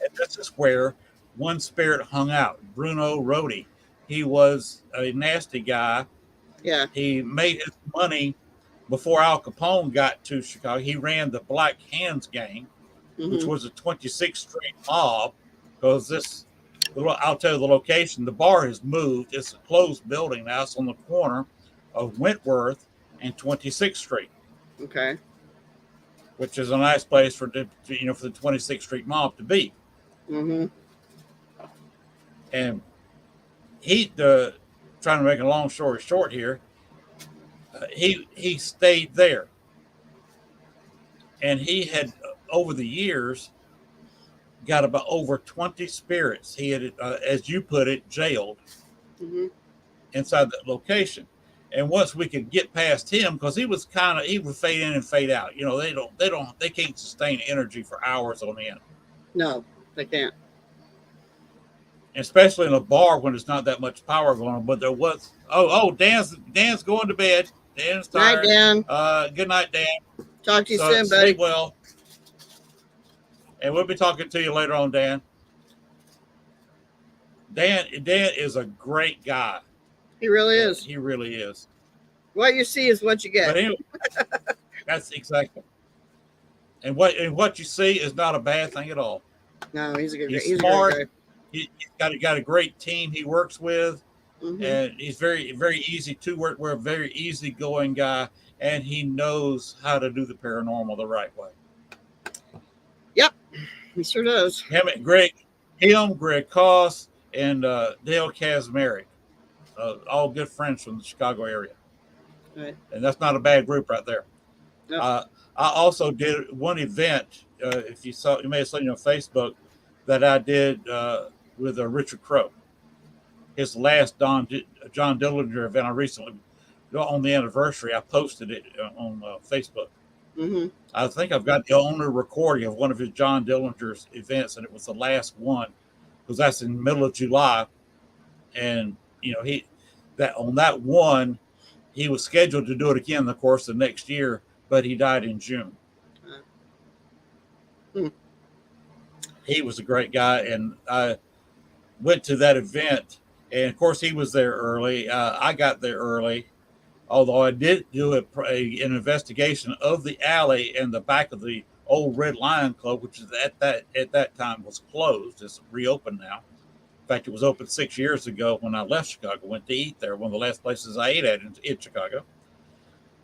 And this is where one spirit hung out, Bruno Rodi. He was a nasty guy. Yeah. He made his money before Al Capone got to Chicago. He ran the Black Hands gang, which Mm-hmm. was a 26th Street mob. Because I'll tell you the location. The bar has moved. It's a closed building now. It's on the corner of Wentworth and 26th Street, Okay. which is a nice place for the 26th Street mob to be. Mm-hmm. And trying to make a long story short here, he stayed there, and he had over the years got about over 20 spirits he had, as you put it, jailed Mm-hmm. inside that location. And once we could get past him, because he would fade in and fade out. They can't sustain energy for hours on end, No, they can't. especially in a bar when there's not that much power going on. But there was Dan's going to bed. Dan's Night, tired. Dan. Good night, Dan. Talk to you So soon, buddy. sleep well. And we'll be talking to you later on, Dan. Dan is a great guy. He really is. He really is. What you see is what you get. But anyway, that's exactly. And what you see is not a bad thing at all. No, he's He's a smart. great He's got a great team he works with, guy. Mm-hmm. and he's very, very easy to work. We're a very easygoing guy, and he knows how to do the paranormal the right way. He sure does. Greg Koss, and Dale Kazmarek, all good friends from the Chicago area. Right. And that's not a bad group right there. Yep. I also did one event. If you may have seen on Facebook, that I did with Richard Crow. His last John Dillinger event. I recently, on the anniversary, I posted it on Facebook. Mm-hmm. I think I've got the owner recording of one of his John Dillinger's events, and it was the last one, because that's in the middle of July. And on that one, he was scheduled to do it again, of course, the next year, but he died in June. He was a great guy, and I went to that event, and of course he was there early. I got there early, although I did do an investigation of the alley and the back of the old Red Lion Club, which is at that time was closed. It's reopened now. In fact, it was open 6 years ago when I left Chicago. Went to eat there, one of the last places I ate at in Chicago.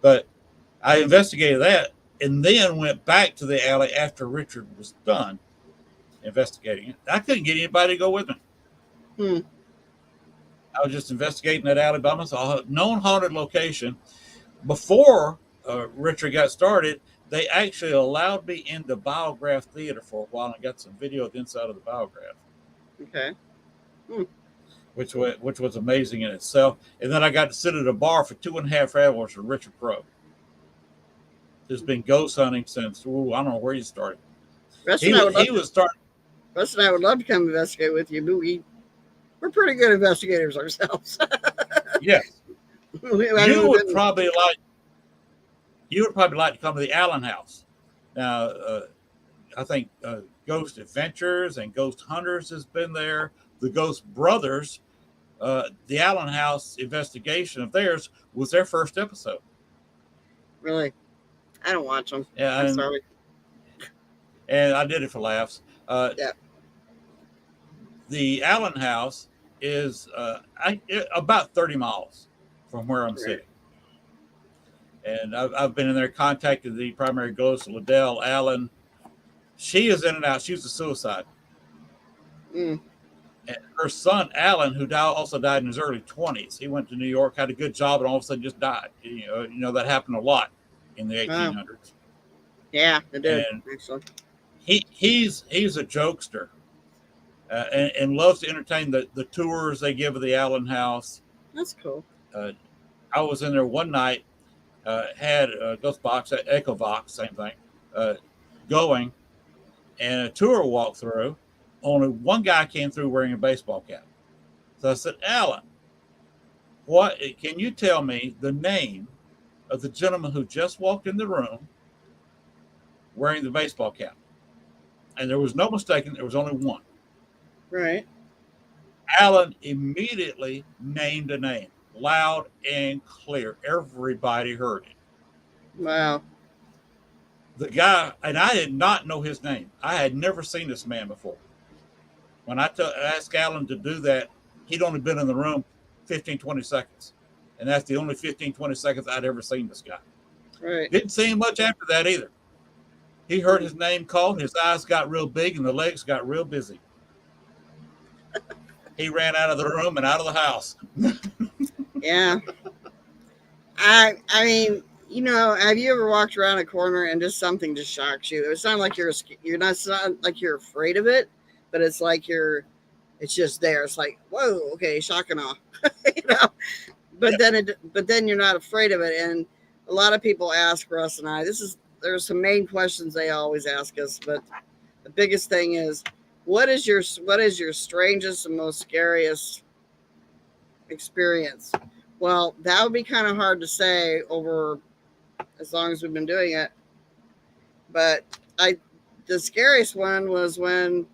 But I investigated that, and then went back to the alley after Richard was done investigating it. I couldn't get anybody to go with me. I was just investigating that alley by myself. A known haunted location. Before Richard got started, they actually allowed me in the Biograph Theater for a while, and I got some video of the inside of the Biograph. Okay. Which was amazing in itself. And then I got to sit at a bar for 2.5 hours with Richard Crow. There's been ghost hunting since, I don't know where he started. Russ and I would love to come investigate with you, but we're pretty good investigators ourselves. Yes. You would probably like to come to the Allen House. Now, I think Ghost Adventures and Ghost Hunters has been there. The Ghost Brothers, the Allen House investigation of theirs was their first episode. Really? I don't watch them. Yeah, I'm sorry. And I did it for laughs. Yeah. The Allen House is about 30 miles from where I'm sitting. And I've been in there, contacted the primary ghost, Liddell Allen. She is in and out. She was a suicide. And her son, Alan, who also died in his early 20s, he went to New York, had a good job, and all of a sudden just died. That happened a lot in the 1800s. Yeah, it did, and actually. He's a jokester and loves to entertain the tours they give of the Allen House. That's cool. I was in there one night, had a ghost box, Echo Box, same thing, going, and a tour walked through. Only one guy came through wearing a baseball cap. So I said, Alan, what can you tell me the name of the gentleman who just walked in the room wearing the baseball cap? And there was no mistaking, there was only one. Right. Alan immediately named a name, loud and clear. Everybody heard it. Wow. The guy, and I did not know his name. I had never seen this man before. When I asked Alan to do that, he'd only been in the room 15, 20 seconds. And that's the only 15, 20 seconds I'd ever seen this guy. Right. Didn't see him much after that either. He heard his name called, his eyes got real big, and the legs got real busy. He ran out of the room and out of the house. Yeah. I mean, you know, have you ever walked around a corner and just something just shocks you? It's not like you're not, it's not like you're afraid of it, but it's like it's just there. It's like, whoa, okay, shock and awe, you know. But then you're not afraid of it. And a lot of people ask Russ and I. There's some main questions they always ask us, but the biggest thing is, what is your strangest and most scariest experience? Well, that would be kind of hard to say over as long as we've been doing it. But the scariest one was when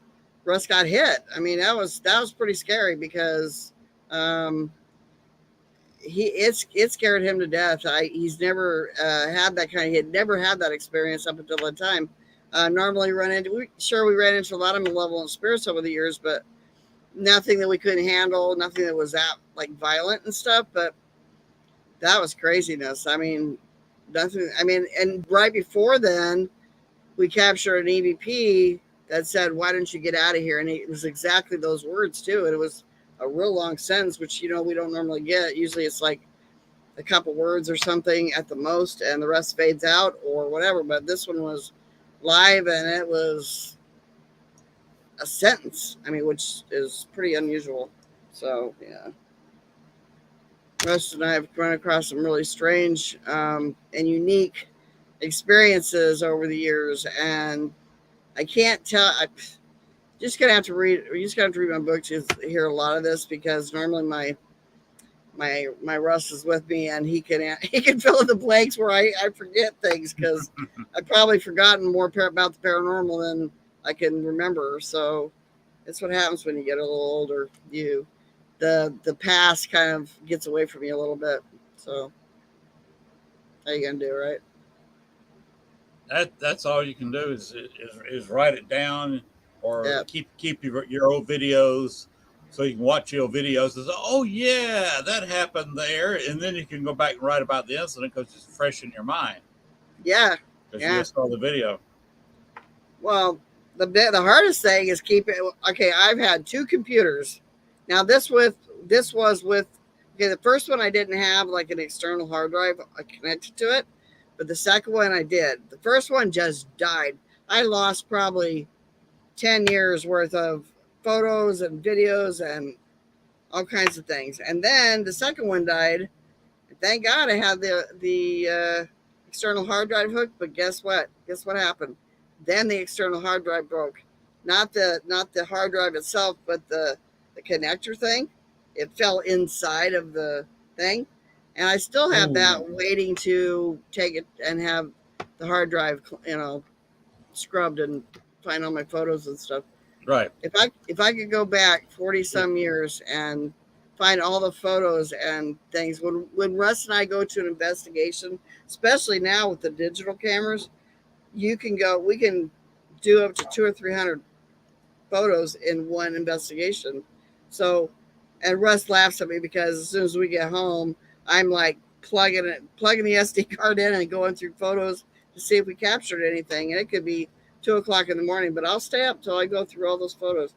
Russ got hit. I mean, that was pretty scary because it scared him to death. He's never had that kind of, he had never had that experience up until that time. Normally we ran into a lot of malevolent spirits over the years, but nothing that we couldn't handle, nothing that was that like violent and stuff. But that was craziness. I mean, nothing. I mean, and right before then, we captured an EVP that said, "Why don't you get out of here?" And it was exactly those words too. And it was a real long sentence, which, you know, we don't normally get. Usually it's like a couple words or something at the most, and the rest fades out or whatever. But this one was live, and it was a sentence. I mean, which is pretty unusual. So, yeah. Russ and I have run across some really strange and unique experiences over the years, and I can't tell. I just gonna have to read. You just gonna have to read my book to hear a lot of this, because normally my Russ is with me, and he can fill in the blanks where I forget things, because I've probably forgotten more about the paranormal than I can remember. So that's what happens when you get a little older. The past kind of gets away from you a little bit. So how you gonna do, right? That's all you can do is write it down, or Yep. keep your old videos, so you can watch your videos and say, "Oh yeah, that happened there," and then you can go back and write about the incident because it's fresh in your mind. Yeah. Because Yeah. you just saw the video. Well, the hardest thing is keep it. Okay, I've had two computers. Now this was with, okay, the first one I didn't have like an external hard drive connected to it, but the second one I did. The first one just died. I lost probably 10 years worth of photos and videos and all kinds of things. And then the second one died. Thank God I had the external hard drive hooked, but guess what? Guess what happened? Then the external hard drive broke. Not the hard drive itself, but the connector thing. It fell inside of the thing. And I still have that waiting to take it and have the hard drive, you know, scrubbed and find all my photos and stuff. Right. If I could go back 40 some years and find all the photos and things, when Russ and I go to an investigation, especially now with the digital cameras, we can do up to 200 or 300 photos in one investigation. So, and Russ laughs at me because as soon as we get home, I'm like plugging the SD card in and going through photos to see if we captured anything. And it could be 2:00 in the morning, but I'll stay up till I go through all those photos.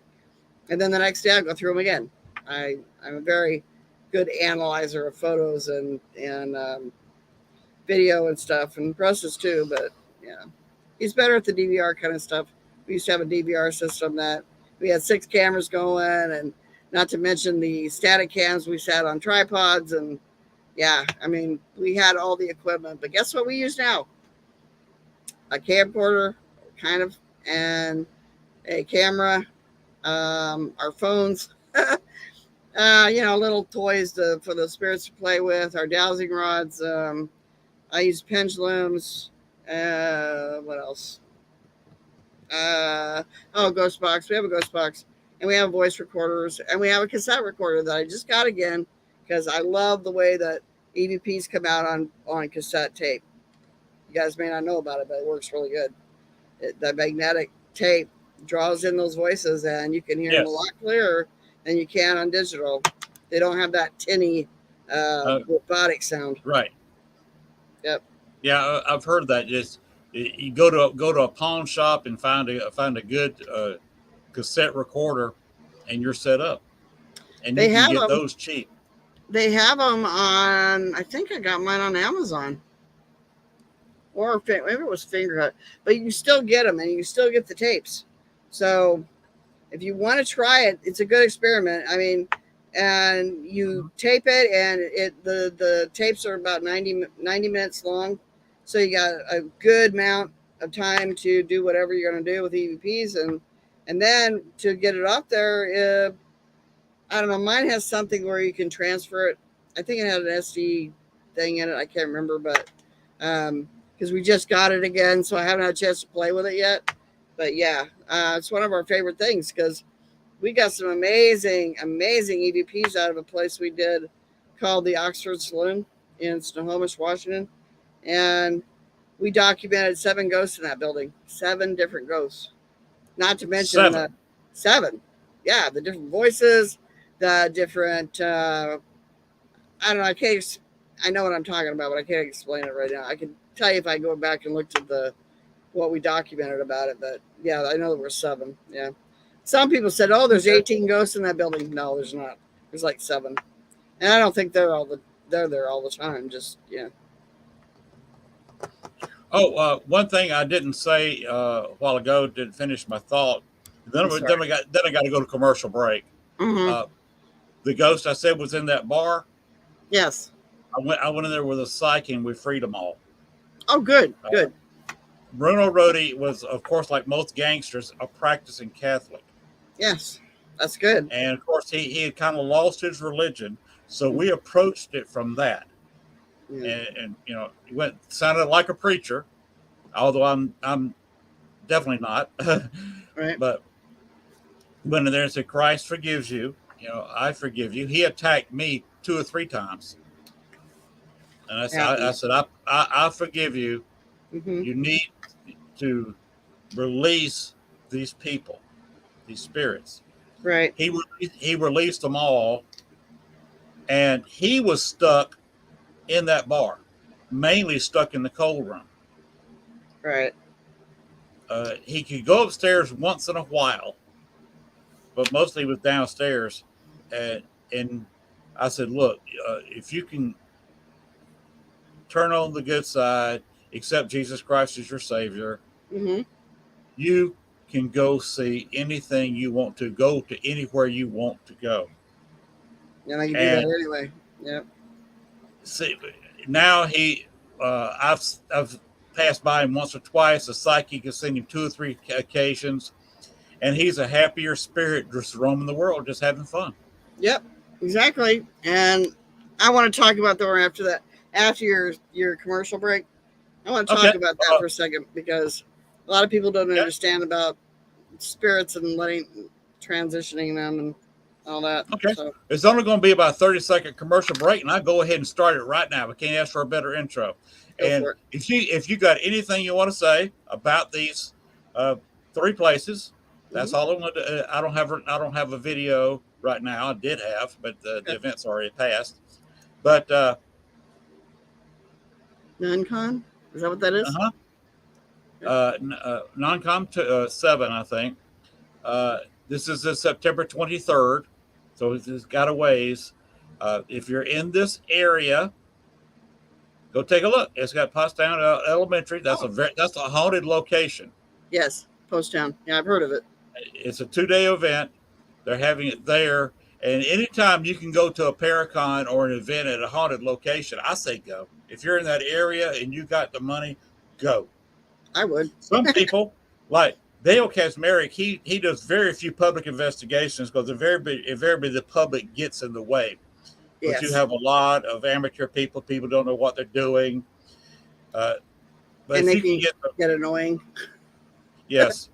And then the next day I'll go through them again. I'm a very good analyzer of photos and video and stuff, and Russ is too, but yeah, he's better at the DVR kind of stuff. We used to have a DVR system that we had 6 cameras going, and not to mention the static cams we sat on tripods. And yeah, I mean, we had all the equipment, but guess what we use now? A camcorder, kind of, and a camera, our phones, Little toys for the spirits to play with, our dowsing rods. I use pendulums. What else? Ghost box. We have a ghost box, and we have voice recorders, and we have a cassette recorder that I just got again because I love the way that EVPs come out on cassette tape. You guys may not know about it, but it works really good. The magnetic tape draws in those voices, and you can hear them a lot clearer than you can on digital. They don't have that tinny robotic sound. Right. Yep. Yeah, I've heard that. Just you go to a pawn shop and find a good cassette recorder, and you're set up. And you can get those cheap. They have them on. I think I got mine on Amazon, or maybe it was Fingerhut. But you can still get them, and you can still get the tapes. So if you want to try it, it's a good experiment. I mean, and you tape it, and the tapes are about 90 minutes long. So you got a good amount of time to do whatever you're going to do with EVPs, and then to get it up there, I don't know. Mine has something where you can transfer it. I think it had an SD thing in it. I can't remember, but because we just got it again, so I haven't had a chance to play with it yet. But yeah, it's one of our favorite things because we got some amazing EVPs out of a place we did called the Oxford Saloon in Snohomish, Washington. And we documented 7 ghosts in that building, 7 different ghosts. Not to mention 7. Yeah, the different voices, the different, I don't know, I know what I'm talking about, but I can't explain it right now. I can tell you if I go back and looked at what we documented about it, but yeah, I know there were 7. Yeah. Some people said, "Oh, there's 18 ghosts in that building." No, there's not. There's like 7, and I don't think they're there all the time. Just yeah. Oh, one thing I didn't say a while ago, didn't finish my thought. Then I got to go to commercial break. Mm-hmm. The ghost I said was in that bar. Yes. I went in there with a psyche and we freed them all. Oh, good. Bruno Rodi was, of course, like most gangsters, a practicing Catholic. Yes, that's good. And of course, he had kind of lost his religion, so we approached it from that. Yeah. And he sounded like a preacher, although I'm definitely not. Right. But went in there and said, "Christ forgives you. I forgive you." He attacked me 2 or 3 times, and I said, I forgive you. Mm-hmm. You need to release these people, these spirits. Right. He released them all, and he was stuck in that bar, mainly stuck in the cold room. Right. He could go upstairs once in a while, but mostly was downstairs. And I said, "Look, if you can turn on the good side, accept Jesus Christ as your Savior, mm-hmm. you can go see anything you want to, go to anywhere you want to go." And I can do that anyway. Yep. See, now I've passed by him once or twice. A psychic has seen him 2 or 3 occasions, and he's a happier spirit just roaming the world, just having fun. Yep, exactly. And I want to talk about after that, after your commercial break. I want to talk about that for a second because a lot of people don't understand about spirits and transitioning them and all that. Okay. So it's only going to be about a 30-second commercial break, and I'll go ahead and start it right now. We can't ask for a better intro. And if you got anything you want to say about these 3 places, that's all I want to. I don't have a video right now. I did have, but the event's already passed. But non-con, is that what that is? Non-com 7, I think. This is September 23rd, so it's got a ways. If you're in this area, go take a look. It's got Pottstown Elementary. That's a haunted location. Yes, Pottstown. Yeah, I've heard of it. It's a 2-day event. They're having it there, and anytime you can go to a Paracon or an event at a haunted location, I say go. If you're in that area and you got the money, go. I would. Some people, like Dale Kaczmarek, he does very few public investigations because invariably the public gets in the way. But you Yes. have a lot of amateur people. People don't know what they're doing. But And if they you can get annoying. yes,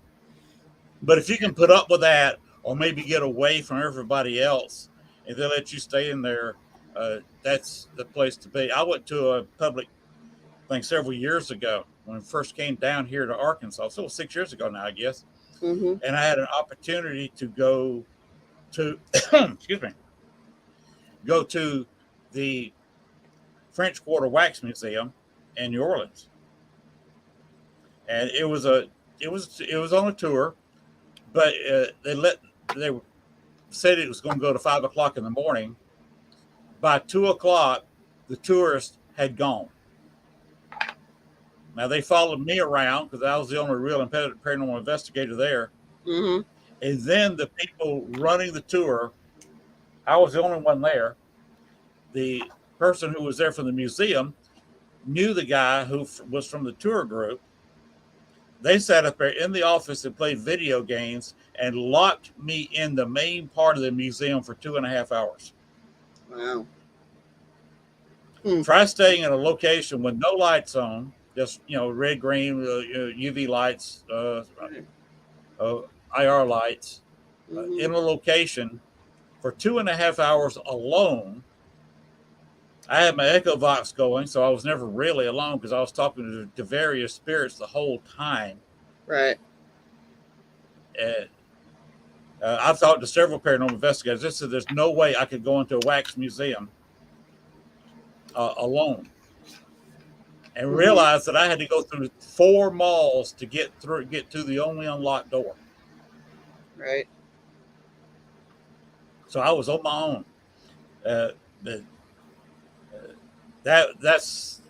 but if you can put up with that, or maybe get away from everybody else, and they let you stay in there, that's the place to be. I went to a public thing several years ago when I first came down here to Arkansas. So it was 6 years ago now, I guess. Mm-hmm. And I had an opportunity to go to, excuse me, go to the French Quarter Wax Museum in New Orleans, and it was on a tour, but they said it was going to go to 5 o'clock in the morning. By 2 o'clock, the tourists had gone. Now they followed me around because I was the only real paranormal investigator there. Mm-hmm. And then the people running the tour, I was the only one there. The person who was there from the museum knew the guy who was from the tour group. They sat up there in the office and played video games and locked me in the main part of the museum for 2.5 hours. Wow. Try staying in a location with no lights on, just red, green, UV lights, IR lights, Mm-hmm. in a location for 2.5 hours alone. I had my Echo Vox going, so I was never really alone because I was talking to various spirits the whole time. Right. And I've talked to several paranormal investigators. They said there's no way I could go into a wax museum alone, and realized that I had to go through 4 malls to get to the only unlocked door. Right. So I was on my own. That's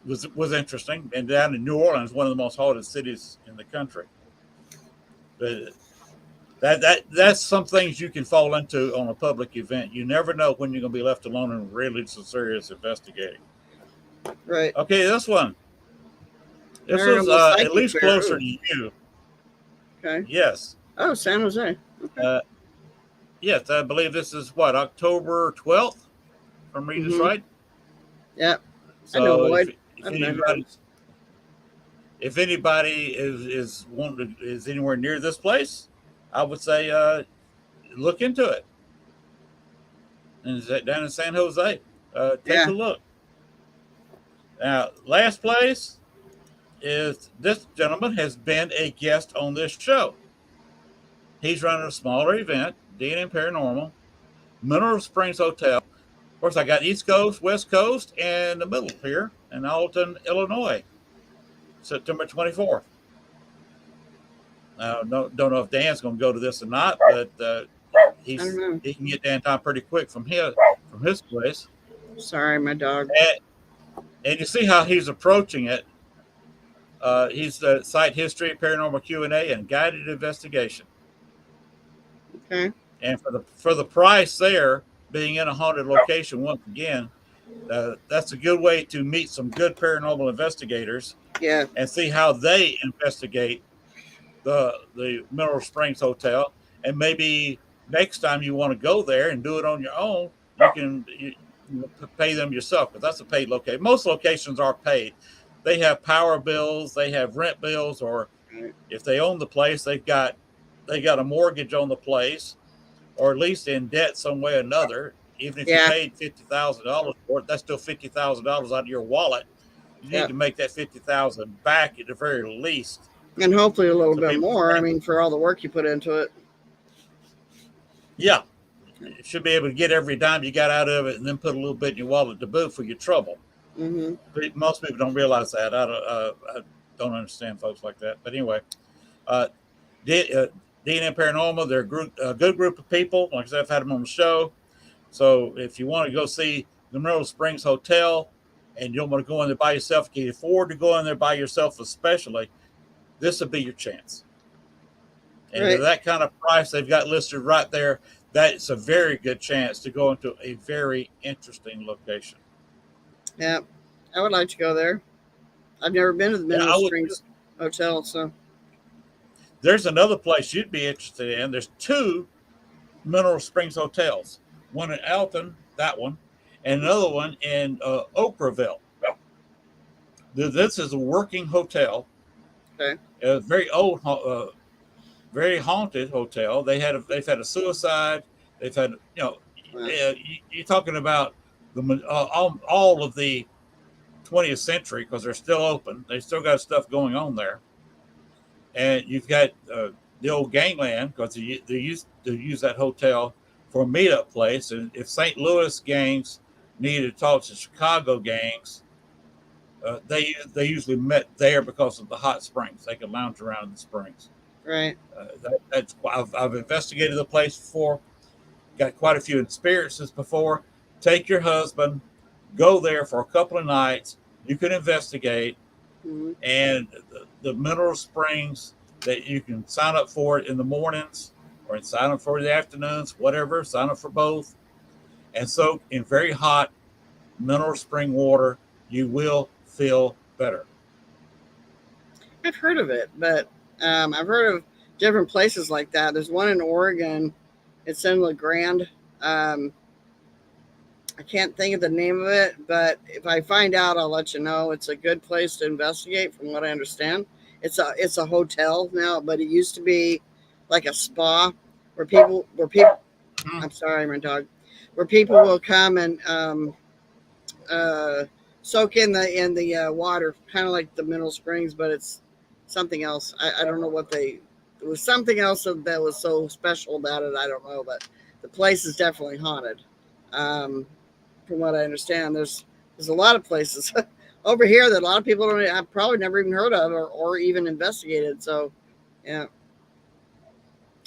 was interesting. And down in New Orleans, one of the most haunted cities in the country. But that's some things you can fall into on a public event. You never know when you're going to be left alone and really some serious investigating. Right. Okay, this one. This was at least closer to you. Okay. Yes. Oh, San Jose. Okay. Yes, I believe this is what, October 12th, if I'm reading this right. Yep. So I know Lloyd. if anybody is anywhere near this place, I would say look into it. And is that down in San Jose? Take a look. Now, last place is this gentleman has been a guest on this show. He's running a smaller event, D&M Paranormal, Mineral Springs Hotel. Of course, I got East Coast, West Coast, and the middle here in Alton, Illinois, September 24th. Don't know if Dan's going to go to this or not, but he can get there in time pretty quick from his place. Sorry, my dog. And you see how he's approaching it. He's the site history, paranormal Q&A, and guided investigation. Okay. And for the price there, being in a haunted location once again, that's a good way to meet some good paranormal investigators. Yeah. And see how they investigate the Mineral Springs Hotel. And maybe next time you want to go there and do it on your own, you can pay them yourself, because that's a paid location. Most locations are paid. They have power bills, they have rent bills, or if they own the place, they got a mortgage on the place, or at least in debt some way or another. Even if you paid $50,000 for it, that's still $50,000 out of your wallet. You need to make that $50,000 back at the very least, and hopefully a little bit more. I mean, for all the work you put into it. Yeah, you should be able to get every dime you got out of it, and then put a little bit in your wallet to boot for your trouble. Mm-hmm. But most people don't realize that. I don't understand folks like that. But anyway, D&M Paranormal, they're a good group of people. Like I said, I've had them on the show. So if you want to go see the Mineral Springs Hotel and you don't want to go in there by yourself, can you afford to go in there by yourself especially, this would be your chance. And at that kind of price they've got listed right there, that's a very good chance to go into a very interesting location. Yeah, I would like to go there. I've never been to the Mineral Springs Hotel, so. There's another place you'd be interested in. There's two Mineral Springs hotels. One in Alton, that one, and another one in Oakville. This is a working hotel. Okay. A very old, very haunted hotel. They've had a suicide. They've had Wow. you're talking about all of the 20th century because they're still open. They still got stuff going on there, and you've got the old gangland because they used to use that hotel for a meetup place. And if St. Louis gangs needed to talk to Chicago gangs, they usually met there because of the hot springs. They could lounge around in the springs. Right. I've investigated the place before. Got quite a few experiences before. Take your husband, go there for a couple of nights. You can investigate, Mm-hmm. and the Mineral Springs that you can sign up for it in the mornings or sign up for the afternoons, whatever. Sign up for both, and soak in very hot mineral spring water. You will feel better. I've heard of it, but I've heard of different places like that. There's one in Oregon. It's in La Grande. I can't think of the name of it, but if I find out, I'll let you know. It's a good place to investigate, from what I understand. It's a hotel now, but it used to be like a spa where people. I'm sorry, my dog. Where people will come and soak in the water, kind of like the Mineral Springs, but it's something else. I don't know what they. It was something else that was so special about it. I don't know, but the place is definitely haunted. From what I understand, there's a lot of places over here that a lot of people don't have probably never even heard of or even investigated. So, yeah.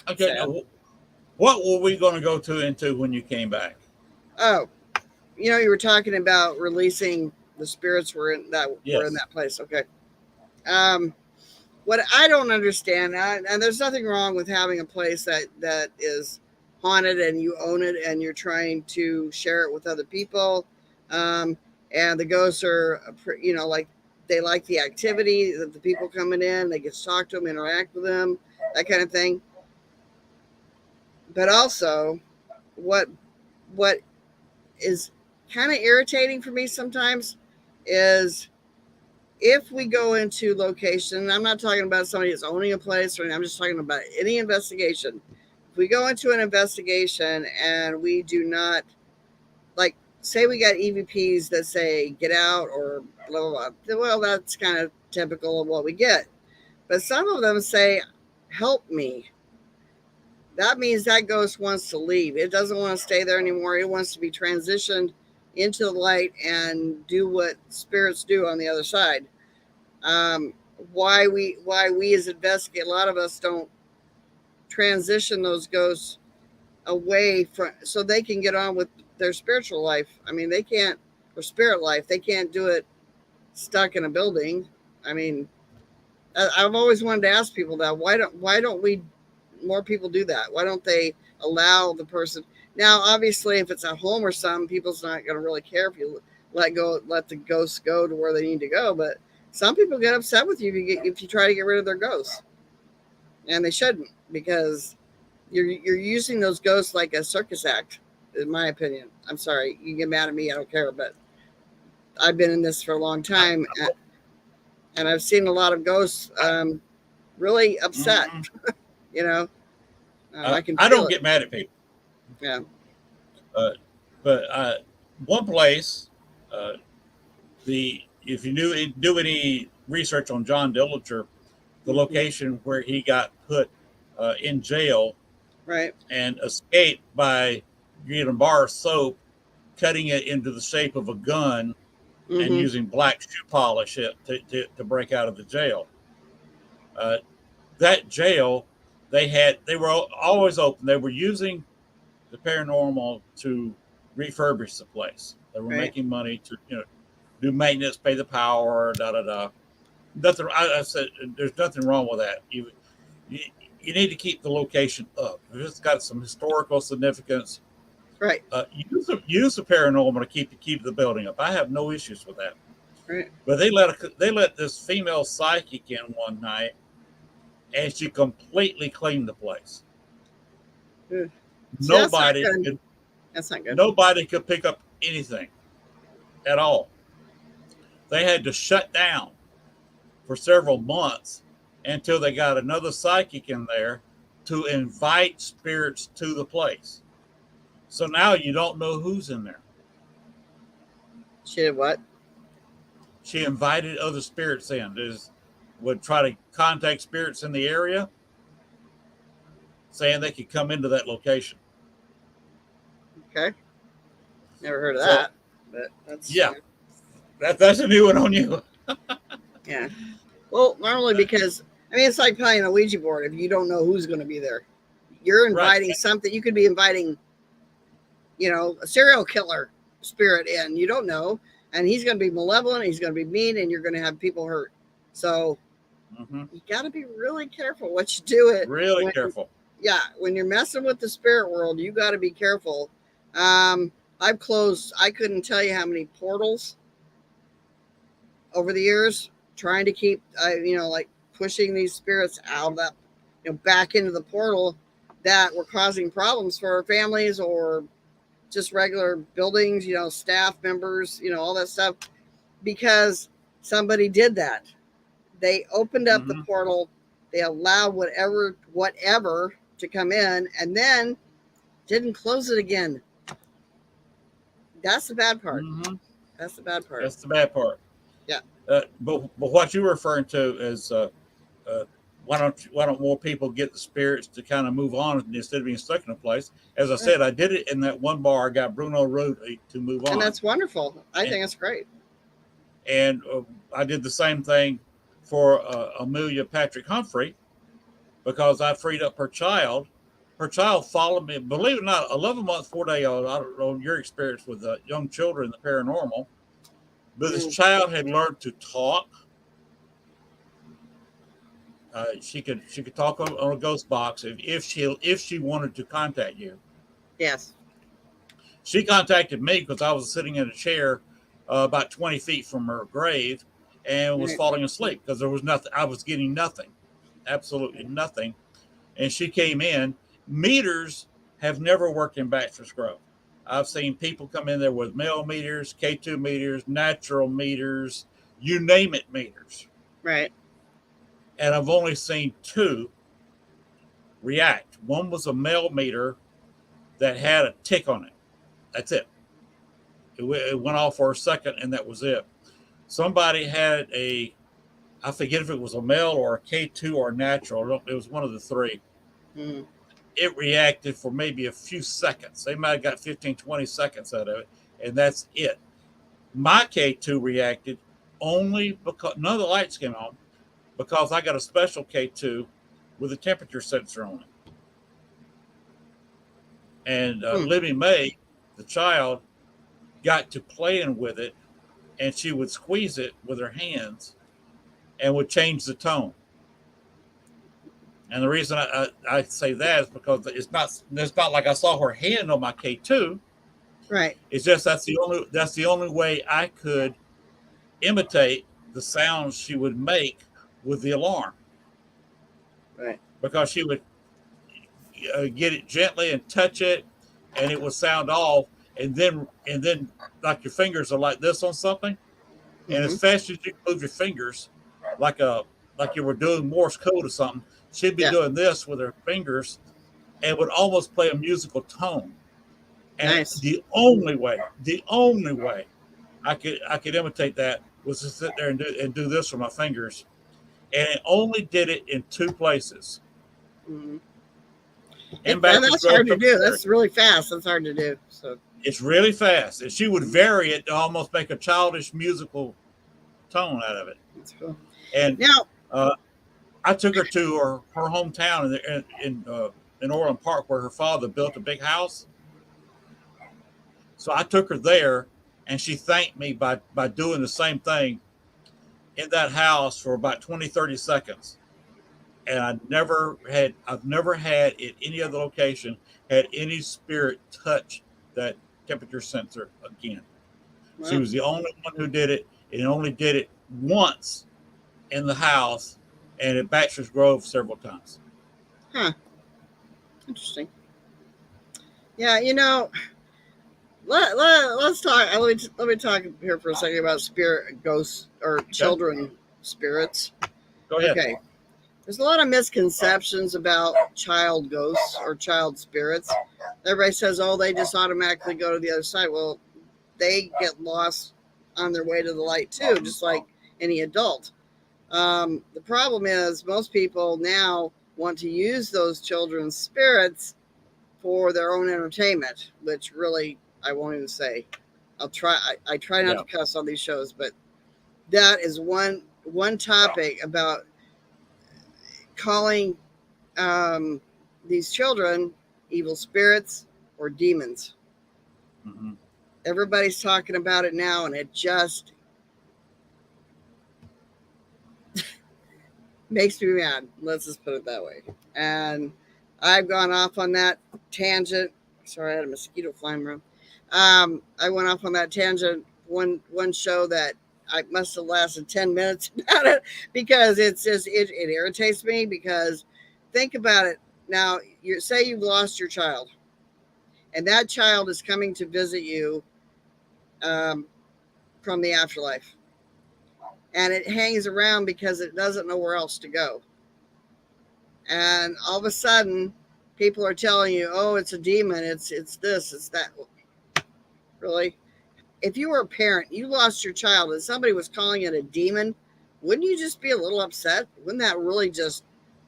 Okay, now, what were we going to go into when you came back? Oh, you were talking about releasing the spirits were in that place. Okay. What I don't understand, and there's nothing wrong with having a place that is haunted and you own it and you're trying to share it with other people, and the ghosts are, like they like the activity that the people coming in, they get to talk to them, interact with them, that kind of thing. But also, what is kind of irritating for me sometimes is if we go into location, I'm not talking about somebody that's owning a place, or I'm just talking about any investigation. If we go into an investigation and we do not, like, say we got EVPs that say get out or blah, blah, blah. Well, that's kind of typical of what we get. But some of them say, help me. That means that ghost wants to leave. It doesn't want to stay there anymore. It wants to be transitioned into the light and do what spirits do on the other side. Why we as investigators, a lot of us don't transition those ghosts away from so they can get on with their spiritual life. I mean, they can't, or spirit life, they can't do it stuck in a building. I mean, I've always wanted to ask people that why don't we more people do that? Why don't they allow the person? Now, obviously, if it's at home or something, people's not going to really care if you let the ghosts go to where they need to go. But some people get upset with you if you try to get rid of their ghosts, and they shouldn't, because you're using those ghosts like a circus act, in my opinion. I'm sorry, you can get mad at me, I don't care, but I've been in this for a long time, and I've seen a lot of ghosts really upset. I don't get mad at people. Yeah. But one place, if you do any research on John Dillinger, the location where he got put in jail, right, and escaped by getting a bar of soap, cutting it into the shape of a gun, and using black shoe polish to break out of the jail. That jail, they were always open. They were using the paranormal to refurbish the place. They were making money to do maintenance, pay the power, Nothing. I said there's nothing wrong with that. You need to keep the location up. If it's got some historical significance, right? Use the paranormal to keep the building up. I have no issues with that. Right. But they let this female psychic in one night, and she completely cleaned the place. Ugh. See, that's not Nobody good. could, That's not good. nobody could pick up anything at all. They had to shut down for several months until they got another psychic in there to invite spirits to the place. So now you don't know who's in there. She did what? She invited other spirits in. Would try to contact spirits in the area, saying they could come into that location. Okay. Never heard of So that. But that's yeah, that's a new one on you. yeah. Well, normally because I mean it's like playing a Ouija board. If you don't know who's going to be there, you're Right. inviting something. You could be inviting, a serial killer spirit in. You don't know, and he's going to be malevolent. He's going to be mean, and you're going to have people hurt. So Mm-hmm. you got to be really careful what you do. It Really careful. Yeah, when you're messing with the spirit world, you got to be careful. I've closed. I couldn't tell you how many portals over the years trying to keep, like pushing these spirits out of that, back into the portal that were causing problems for our families or just regular buildings, staff members, all that stuff, because somebody did that. They opened up the Mm-hmm. portal, they allowed whatever to come in, and then didn't close it again. That's the bad part. Mm-hmm. That's the bad part. That's the bad part. Yeah. But what you're referring to is why don't more people get the spirits to kind of move on instead of being stuck in a place? As I said, I did it in that one bar. I got Bruno Road to move on, And that's wonderful. I think it's great. and I did the same thing for Amelia Patrick Humphrey because I freed up her child. Her child followed me. Believe it or not, 11 months, 4 days. I don't know your experience with young children in the paranormal, but this child had learned to talk. She could talk on a ghost box if she wanted to contact you. Yes. She contacted me because I was sitting in a chair about 20 feet from her grave and was falling asleep because there was nothing. I was getting nothing, absolutely nothing. And she came in. Meters have never worked in Bachelor's Grove. I've seen people come in there with male meters, K2 meters, natural meters, you name it meters. Right. And I've only seen 2 react. One was a male meter that had a tick on it. That's it. It went off for a second, and that was it. Somebody had I forget if it was a male or a K2 or natural. It was one of the 3. Mm. It reacted for maybe a few seconds. They might have got 15, 20 seconds out of it, and that's it. My K2 reacted only because none of the lights came on because I got a special K2 with a temperature sensor on it. And Libby May, the child, got to playing with it, and she would squeeze it with her hands and would change the tone. And the reason I say that is because it's not like I saw her hand on my K2. Right. It's just that's the only way I could imitate the sounds she would make with the alarm. Right. Because she would get it gently and touch it, and it would sound off, and then like your fingers are like this on something, and as fast as you move your fingers, like you were doing Morse code or something, she'd be doing this with her fingers, and would almost play a musical tone. And nice. the only way I could imitate that was to sit there and do this with my fingers, and it only did it in 2 places. Mm-hmm. And that's hard to do. That's really fast. That's hard to do. So it's really fast, and she would vary it to almost make a childish musical tone out of it. That's cool. And now, I took her to her hometown in Orland Park, where her father built a big house. So I took her there, and she thanked me by doing the same thing in that house for about 20, 30 seconds. And I've never had at any other location had any spirit touch that temperature sensor again. Wow. She was the only one who did it, and only did it once in the house, and at Bachelor's Grove several times. Huh. Interesting. Yeah, you know, let's talk. Let me talk here for a second about spirit ghosts or children spirits. Go ahead. Okay. There's a lot of misconceptions about child ghosts or child spirits. Everybody says, oh, they just automatically go to the other side. Well, they get lost on their way to the light too, just like any adult. The problem is most people now want to use those children's spirits for their own entertainment, which really I won't even say. I'll try. I try not to cuss on these shows, but that is one topic about calling these children evil spirits or demons. Mm-hmm. Everybody's talking about it now, and it just makes me mad. Let's just put it that way. And I've gone off on that tangent. Sorry, I had a mosquito flying around. I went off on that tangent one show that I must have lasted 10 minutes about it because it's just it irritates me because think about it. Now, you say you've lost your child, and that child is coming to visit you from the afterlife. And it hangs around because it doesn't know where else to go. And all of a sudden, people are telling you, oh, it's a demon, it's this, it's that. Really? If you were a parent, you lost your child, and somebody was calling it a demon, wouldn't you just be a little upset? Wouldn't that really just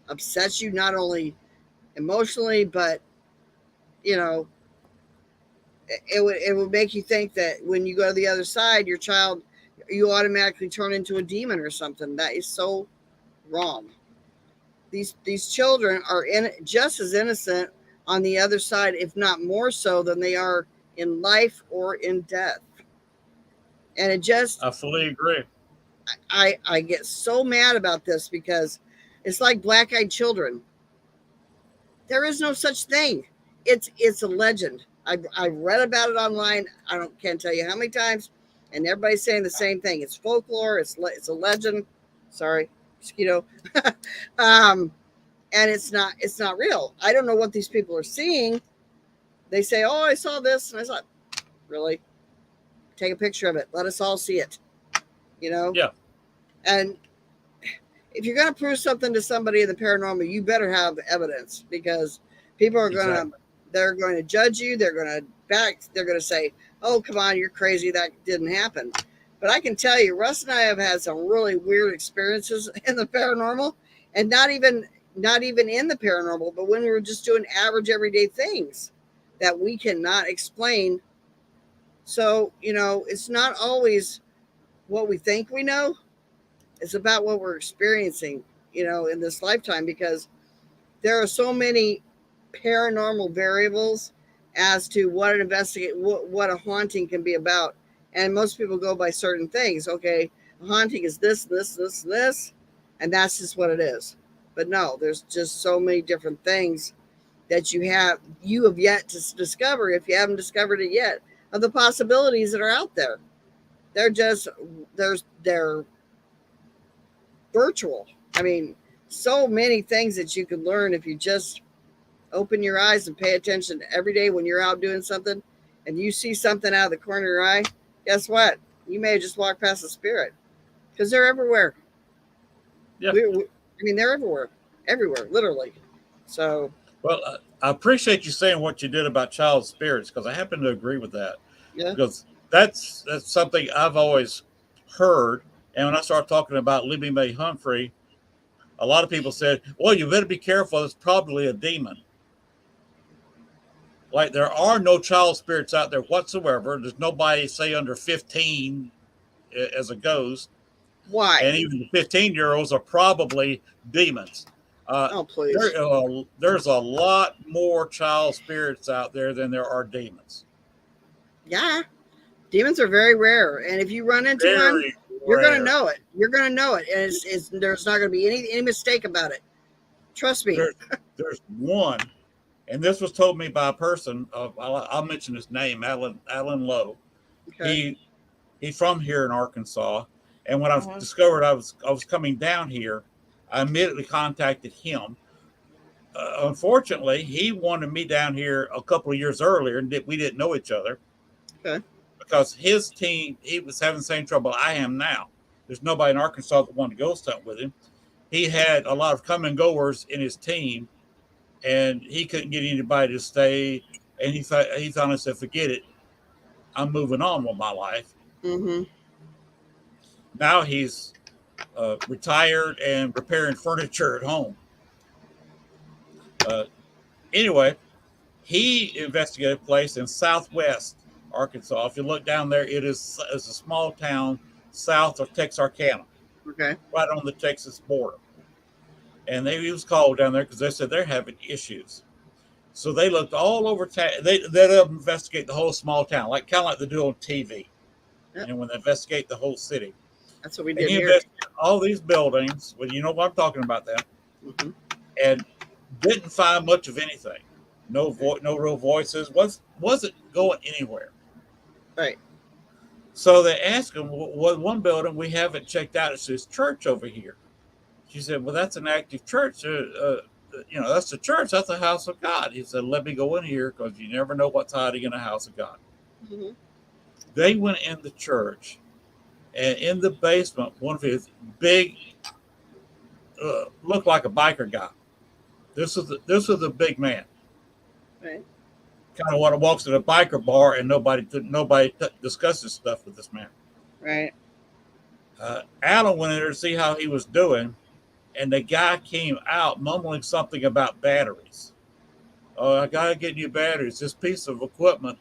upset you, not only emotionally, but, you know, it would make you think that when you go to the other side, your child, you automatically turn into a demon or something. That is so wrong. These children are just as innocent on the other side, if not more so than they are in life or in death. And it just, I fully agree. I get so mad about this because it's like black-eyed children. There is no such thing. It's a legend. I read about it online. Can't tell you how many times, and everybody's saying the same thing. It's folklore. It's a legend. Sorry, mosquito. And it's not real. I don't know what these people are seeing. They say, "Oh, I saw this," and I thought, "Really? Take a picture of it. Let us all see it." You know? Yeah. And if you're going to prove something to somebody in the paranormal, you better have evidence because people are going to, they're going to judge you. They're going to say, oh, come on, you're crazy. That didn't happen. But I can tell you, Russ and I have had some really weird experiences in the paranormal, and not even in the paranormal, but when we were just doing average everyday things that we cannot explain. So, it's not always what we think we know. It's about what we're experiencing, in this lifetime, because there are so many paranormal variables as to what what a haunting can be about. And most people go by certain things. Okay, a haunting is this, and that's just what it is. But no, there's just so many different things that you have yet to discover, if you haven't discovered it yet, of the possibilities that are out there. They're virtual. I mean, so many things that you can learn if you just open your eyes and pay attention every day when you're out doing something and you see something out of the corner of your eye. Guess what? You may have just walked past a spirit because they're everywhere. Yeah. They're everywhere, literally. So, well, I appreciate you saying what you did about child spirits because I happen to agree with that. Yeah. Because that's something I've always heard. And when I started talking about Libby Mae Humphrey, a lot of people said, well, you better be careful. It's probably a demon. Like, there are no child spirits out there whatsoever. There's nobody, say, under 15 as a ghost. Why? And even the 15-year-olds are probably demons. Oh, please. There's a lot more child spirits out there than there are demons. Yeah. Demons are very rare. And if you run into one, you're going to know it. You're going to know it. And there's not going to be any mistake about it. Trust me. There's one, and this was told me by a person. I'll mention his name, Alan Lowe. Okay. He's from here in Arkansas. And when I discovered I was coming down here, I immediately contacted him. Unfortunately, he wanted me down here a couple of years earlier, and we didn't know each other. Okay. Because his team, he was having the same trouble I am now. There's nobody in Arkansas that wanted to go stunt with him. He had a lot of come and goers in his team, and he couldn't get anybody to stay. And he finally said, "Forget it, I'm moving on with my life." Mm-hmm. Now he's retired and repairing furniture at home. Anyway, he investigated a place in Southwest Arkansas. If you look down there, it's a small town south of Texarkana, Okay. right on the Texas border. And he was called down there because they said they're having issues. So they looked all over. They let them investigate the whole small town, like kind of like they do on TV. Yep. And when they investigate the whole city, That's what we and did he here. investigated all these buildings. Well, you know what I'm talking about, them, Mm-hmm. and didn't find much of anything. No real voices. Wasn't going anywhere. Right. So they asked him, "Well, one building we haven't checked out is this church over here." She said, "Well, that's an active church. That's the church. That's the house of God." He said, "Let me go in here because you never know what's hiding in a house of God." Mm-hmm. They went in the church, and in the basement, one of his big, looked like a biker guy. This was a big man. Right. Kind of what walks in a biker bar, and nobody discusses stuff with this man. Right. Alan went in there to see how he was doing, and the guy came out mumbling something about batteries. "Oh, I gotta get new batteries. This piece of equipment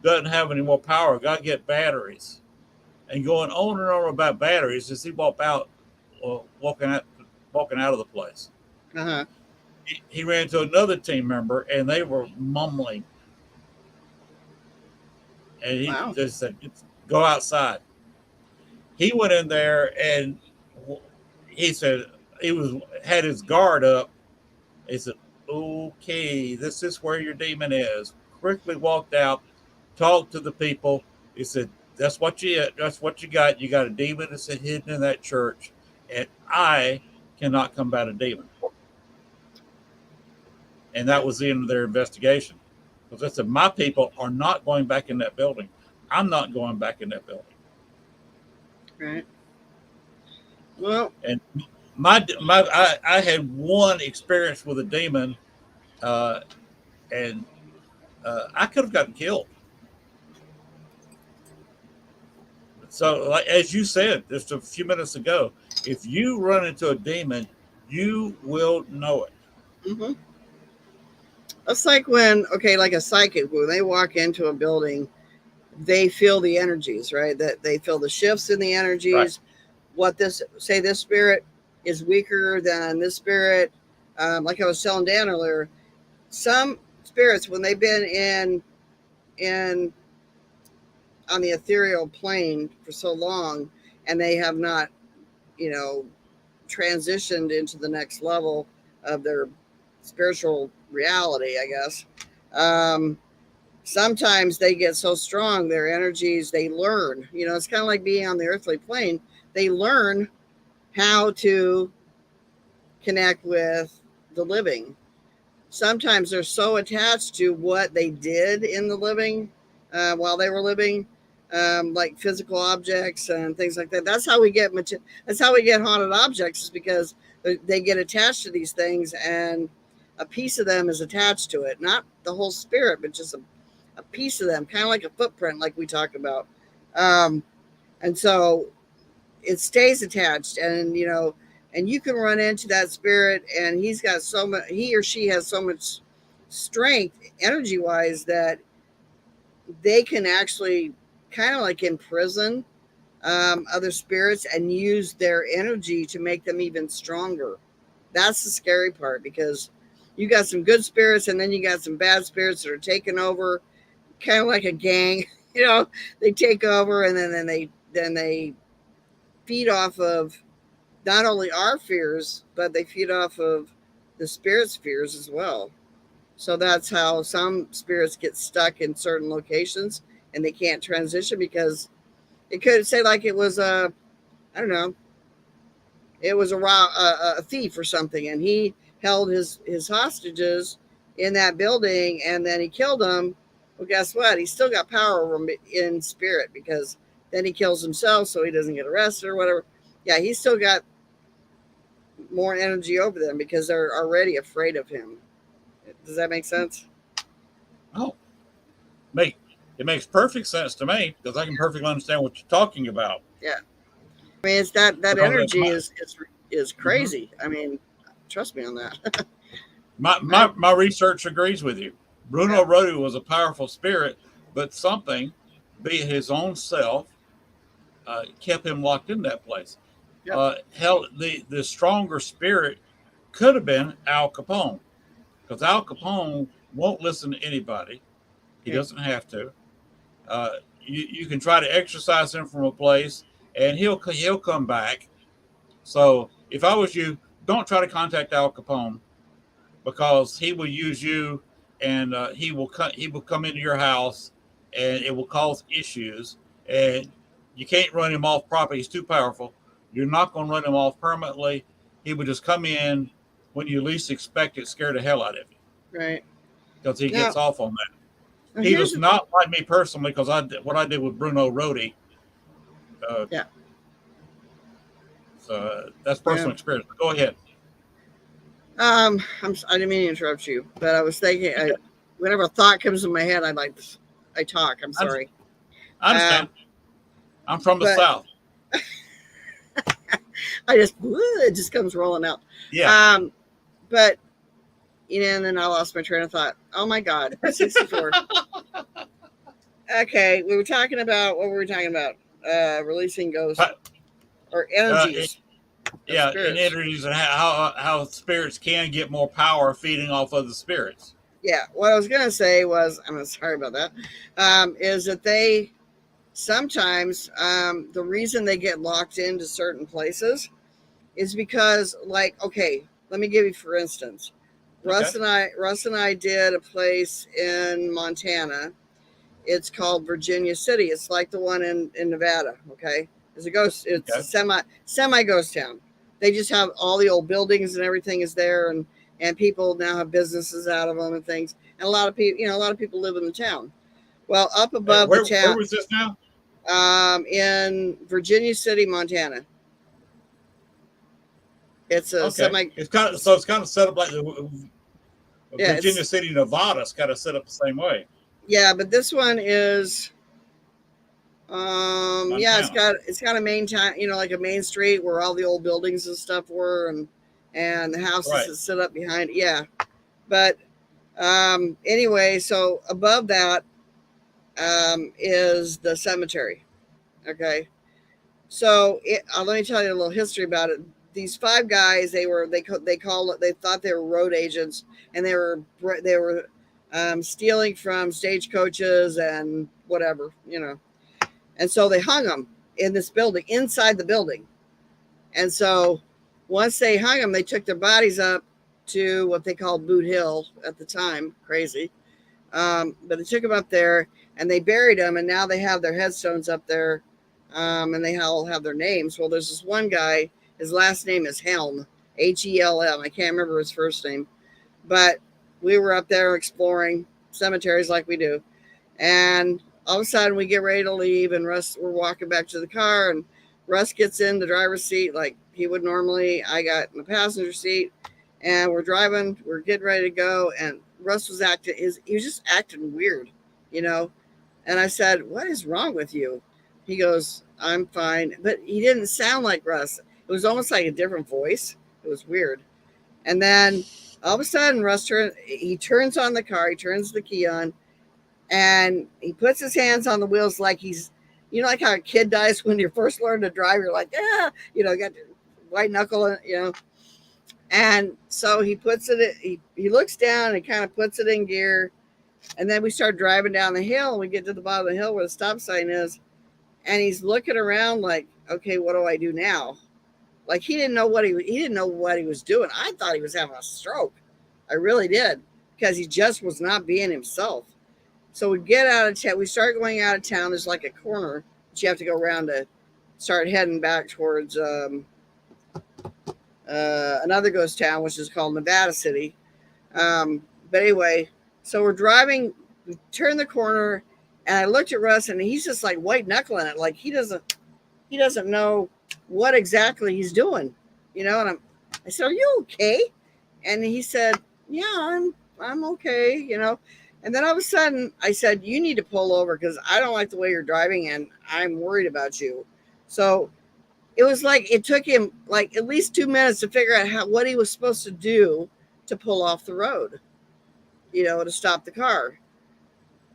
doesn't have any more power. I gotta get batteries." And going on and on about batteries as he walking out of the place. Uh-huh. He ran into another team member, and they were mumbling. And he Wow. just said, "Go outside." He went in there, and he said had his guard up. He said, "Okay, this is where your demon is." Quickly walked out, talked to the people. He said, That's what you got. You got a demon that's hidden in that church, and I cannot combat a demon." And that was the end of their investigation. Because I said, "My people are not going back in that building. I'm not going back in that building." Right. Well. And I had one experience with a demon, and I could have gotten killed. So, like as you said just a few minutes ago, if you run into a demon, you will know it. Mm-hmm. It's like like a psychic, when they walk into a building, they feel the energies, right? That they feel the shifts in the energies. Right. What this spirit is weaker than this spirit. Like I was telling Dan earlier, some spirits, when they've been in on the ethereal plane for so long, and they have not, transitioned into the next level of their spiritual reality, I guess. Sometimes they get so strong, their energies, they learn. It's kind of like being on the earthly plane. They learn how to connect with the living. Sometimes they're so attached to what they did in the living while they were living, like physical objects and things like that. That's how we get haunted objects, is because they get attached to these things, and a piece of them is attached to it. Not the whole spirit, but just a piece of them, kind of like a footprint, like we talked about. And so it stays attached, and you can run into that spirit, and he or she has so much strength energy wise that they can actually kind of like imprison other spirits and use their energy to make them even stronger. That's the scary part, because you got some good spirits, and then you got some bad spirits that are taking over, kind of like a gang. They take over, and then they feed off of not only our fears, but they feed off of the spirit's fears as well. So that's how some spirits get stuck in certain locations, and they can't transition, because it could say, like, it was I don't know, It was a thief or something, and he held his hostages in that building, and then he killed them. Well, guess what? He still got power over 'em in spirit, because then he kills himself so he doesn't get arrested or whatever. Yeah, he's still got more energy over them because they're already afraid of him. Does that make sense? Oh, it makes perfect sense to me because I can perfectly understand what you're talking about. Yeah. I mean, it's that Because energy is crazy. I mean, trust me on that. my research agrees with you. Bruno Rodi was a powerful spirit, but something, be it his own self, kept him locked in that place. Yep. Hell, the stronger spirit could have been Al Capone, because Al Capone won't listen to anybody. He doesn't have to. You can try to exorcise him from a place, and he'll come back. So if I was you, don't try to contact Al Capone, because he will use you, and he will come into your house, and it will cause issues. And you can't run him off properly. He's too powerful. You're not going to run him off permanently. He would just come in when you least expect it, scare the hell out of you, Right. because he Now, gets off on that. He here's does not like me personally, because what I did with Bruno Rodi. Yeah. So that's personal experience. Go ahead. I didn't mean to interrupt you, but I was thinking, whenever a thought comes in my head, I talk. I'm sorry. I understand. I'm from the but- South. it just comes rolling out. Yeah. But and then I lost my train of thought. Oh my God, 64. Okay, we were talking about what were we talking about? Releasing ghosts or energies. Yeah, spirits. and energies, and how spirits can get more power feeding off other spirits. Yeah, what I was gonna say was, I'm sorry about that. Is that they sometimes the reason they get locked into certain places is because, like, okay, let me give you for instance. Russ and I did a place in Montana. It's called Virginia City. It's like the one in Nevada. Okay, it's a ghost. It's a semi ghost town. They just have all the old buildings and everything is there, and people now have businesses out of them and things. And a lot of people live in the town. Well, up above the town. Where was this now? In Virginia City, Montana. It's a semi. It's kind of set up like Virginia City, Nevada. It's kind of set up the same way. Yeah, but this one is. It's got a main town, like a main street where all the old buildings and stuff were, and the houses that sit up behind it. Yeah, but anyway, so above that is the cemetery. Okay, so let me tell you a little history about it. These 5 guys, they thought they were road agents, and they were stealing from stagecoaches and whatever, and so they hung them in this building, inside the building. And so once they hung them, they took their bodies up to what they called Boot Hill at the time. Crazy. But they took them up there and they buried them. And now they have their headstones up there. And they all have their names. Well, there's this one guy, his last name is Helm, Hellm. I can't remember his first name. But we were up there exploring cemeteries like we do. And all of a sudden we get ready to leave, and we're walking back to the car, and Russ gets in the driver's seat like he would normally. I got in the passenger seat, and we're driving. We're getting ready to go, and Russ was he was just acting weird, And I said, "What is wrong with you?" He goes, "I'm fine," but he didn't sound like Russ. It was almost like a different voice. It was weird. And then all of a sudden, Russ turns on the car. He turns the key on. And he puts his hands on the wheels like he's, like how a kid does when you first learn to drive. You're like, got the white knuckle, And so he puts it, he looks down and kind of puts it in gear. And then we start driving down the hill, and we get to the bottom of the hill where the stop sign is. And he's looking around like, okay, what do I do now? Like he didn't know what he was doing. I thought he was having a stroke. I really did, because he just was not being himself. So we get out of town. We start going out of town. There's like a corner that you have to go around to start heading back towards another ghost town, which is called Nevada City. But anyway, so we're driving, we turn the corner, and I looked at Russ, and he's just like white knuckling it, like he doesn't know what exactly he's doing, you know. And I said, "Are you okay?" And he said, "Yeah, I'm okay," you know. And then all of a sudden, I said, "You need to pull over because I don't like the way you're driving, and I'm worried about you." So it was like it took him like at least 2 minutes to figure out what he was supposed to do to pull off the road, you know, to stop the car.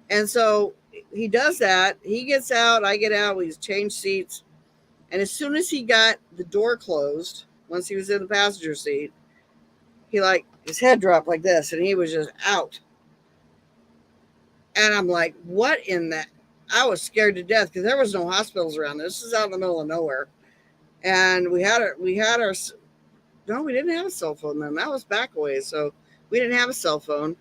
And so he does that. He gets out. I get out. We change seats. And as soon as he got the door closed, once he was in the passenger seat, he like his head dropped like this, and he was just out. And I'm like, what in that? I was scared to death because there was no hospitals around. This is out in the middle of nowhere. And we had our no, we didn't have a cell phone then. That was back away. So we didn't have a cell phone.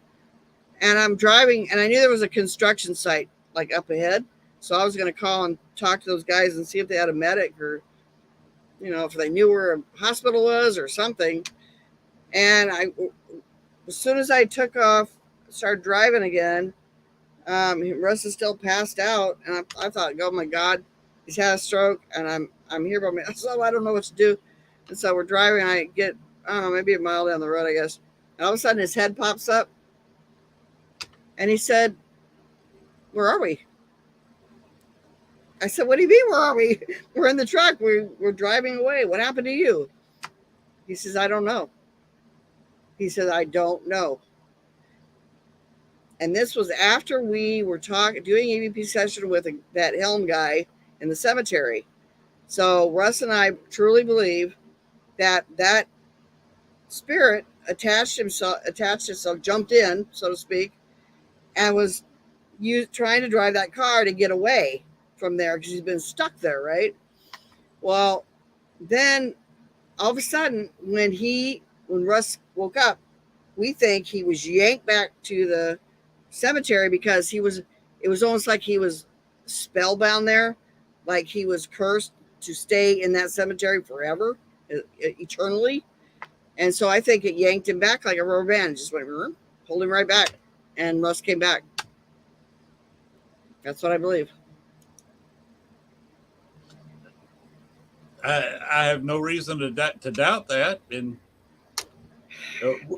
And I'm driving, and I knew there was a construction site like up ahead. So I was going to call and talk to those guys and see if they had a medic or, you know, if they knew where a hospital was or something. And as soon as I took off, started driving again, Russ is still passed out. And I thought, oh my God, he's had a stroke, and I'm here by myself. I don't know what to do. And so we're driving, and I get, I don't know, maybe a mile down the road, I guess. And all of a sudden his head pops up. And he said, "Where are we?" I said, "What do you mean, where are we? We're in the truck. We're driving away. What happened to you?" He says, "I don't know." He said, "I don't know." And this was after we were doing EVP session with that Helm guy in the cemetery. So Russ and I truly believe that spirit attached itself, jumped in, so to speak, and was trying to drive that car to get away from there because he's been stuck there, right? Well, then all of a sudden, when Russ woke up, we think he was yanked back to the cemetery because it was almost like he was spellbound there, like he was cursed to stay in that cemetery forever, eternally. And so I think it yanked him back like a rubber band, just went, pulled him right back, and Russ came back. That's what I believe. I have no reason to doubt that. And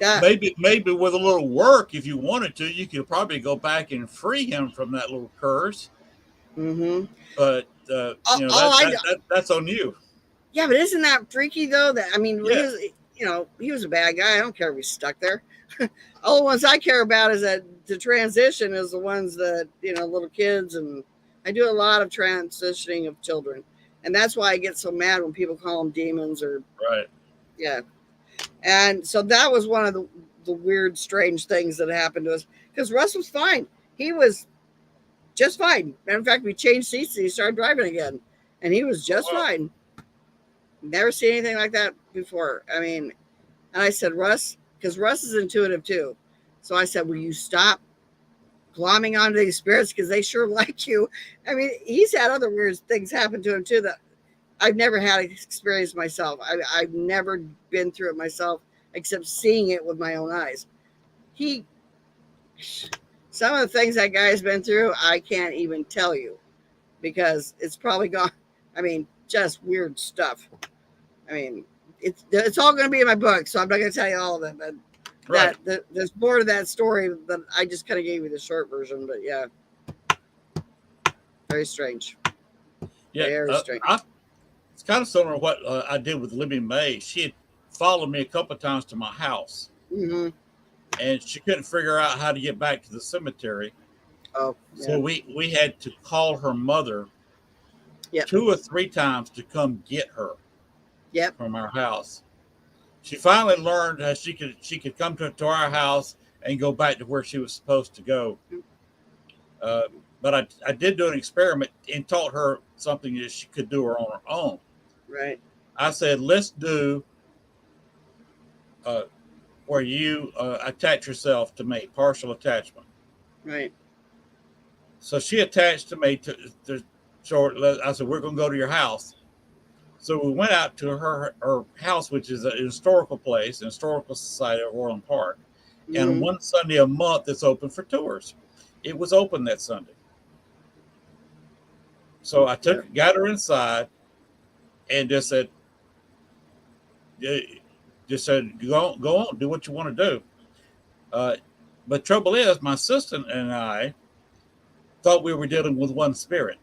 That- maybe with a little work, if you wanted to, you could probably go back and free him from that little curse. Mm-hmm. But you know, that's on you. Yeah, but isn't that freaky though? That I mean, Yeah. he was a bad guy. I don't care if he's stuck there. All the ones I care about is that the transition is the ones that, you know, little kids, and I do a lot of transitioning of children, and that's why I get so mad when people call them demons or Right. yeah. And so that was one of the weird, strange things that happened to us because Russ was fine. He was just fine. Matter of fact, we changed seats and he started driving again, and he was just fine. Never seen anything like that before. I mean, and I said, Russ, because Russ is intuitive too. So I said, will you stop glomming onto these spirits because they sure like you? I mean, he's had other weird things happen to him too that I've never had experience myself. I've never been through it myself except seeing it with my own eyes. Some of the things that guy's been through, I can't even tell you because it's probably gone. I mean, just weird stuff. I mean, it's all going to be in my book, so I'm not going to tell you all of it. But Right. there's more to that story that I just kind of gave you the short version. But yeah, very strange. Yeah. Very strange. It's kind of similar to what I did with Libby May. She had followed me a couple of times to my house, Mm-hmm. and she couldn't figure out how to get back to the cemetery. Oh, yeah. So we had to call her mother Yep. 2 or 3 times to come get her Yep. from our house. She finally learned that she could come to our house and go back to where she was supposed to go. But I did do an experiment and taught her something that she could do her on her own. Right. I said, let's do where you attach yourself to me, partial attachment. Right. So she attached to me to short. I said, we're going to go to your house. So we went out to her house, which is a historical place, an historical society of Orland Park. And Mhm. one Sunday a month, it's open for tours. It was open that Sunday. So I got her inside, and just said, go on, do what you want to do. But trouble is, my sister and I thought we were dealing with one spirit.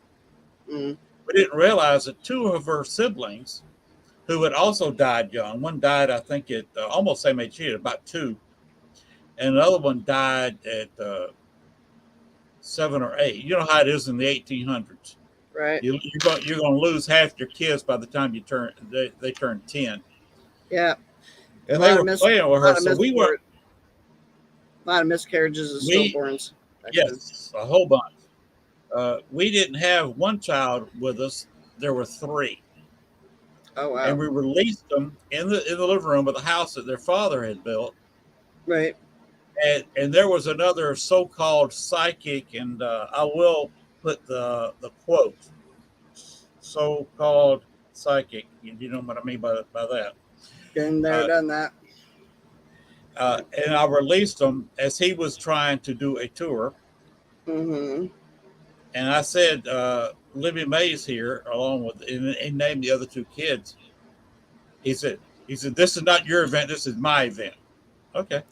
Mhm. We didn't realize that two of her siblings, who had also died young, one died, I think, at almost same age she had, about 2, and another one died at 7 or 8. You know how it is in the 1800s. Right. You're going to lose half your kids by the time they turn 10. Yeah. And they were playing with her, lot of so we weren't. A lot of miscarriages and stillborns back then. Yes, a whole bunch. We didn't have one child with us. There were 3. Oh wow. And we released them in the living room of the house that their father had built. Right. And there was another so-called psychic, and I will put the quote, so-called psychic. You know what I mean by that. Been there, done that. And I released him as he was trying to do a tour. Mm-hmm. And I said, Libby May's here, along with, and he named the other 2 kids. He said, this is not your event. This is my event. Okay.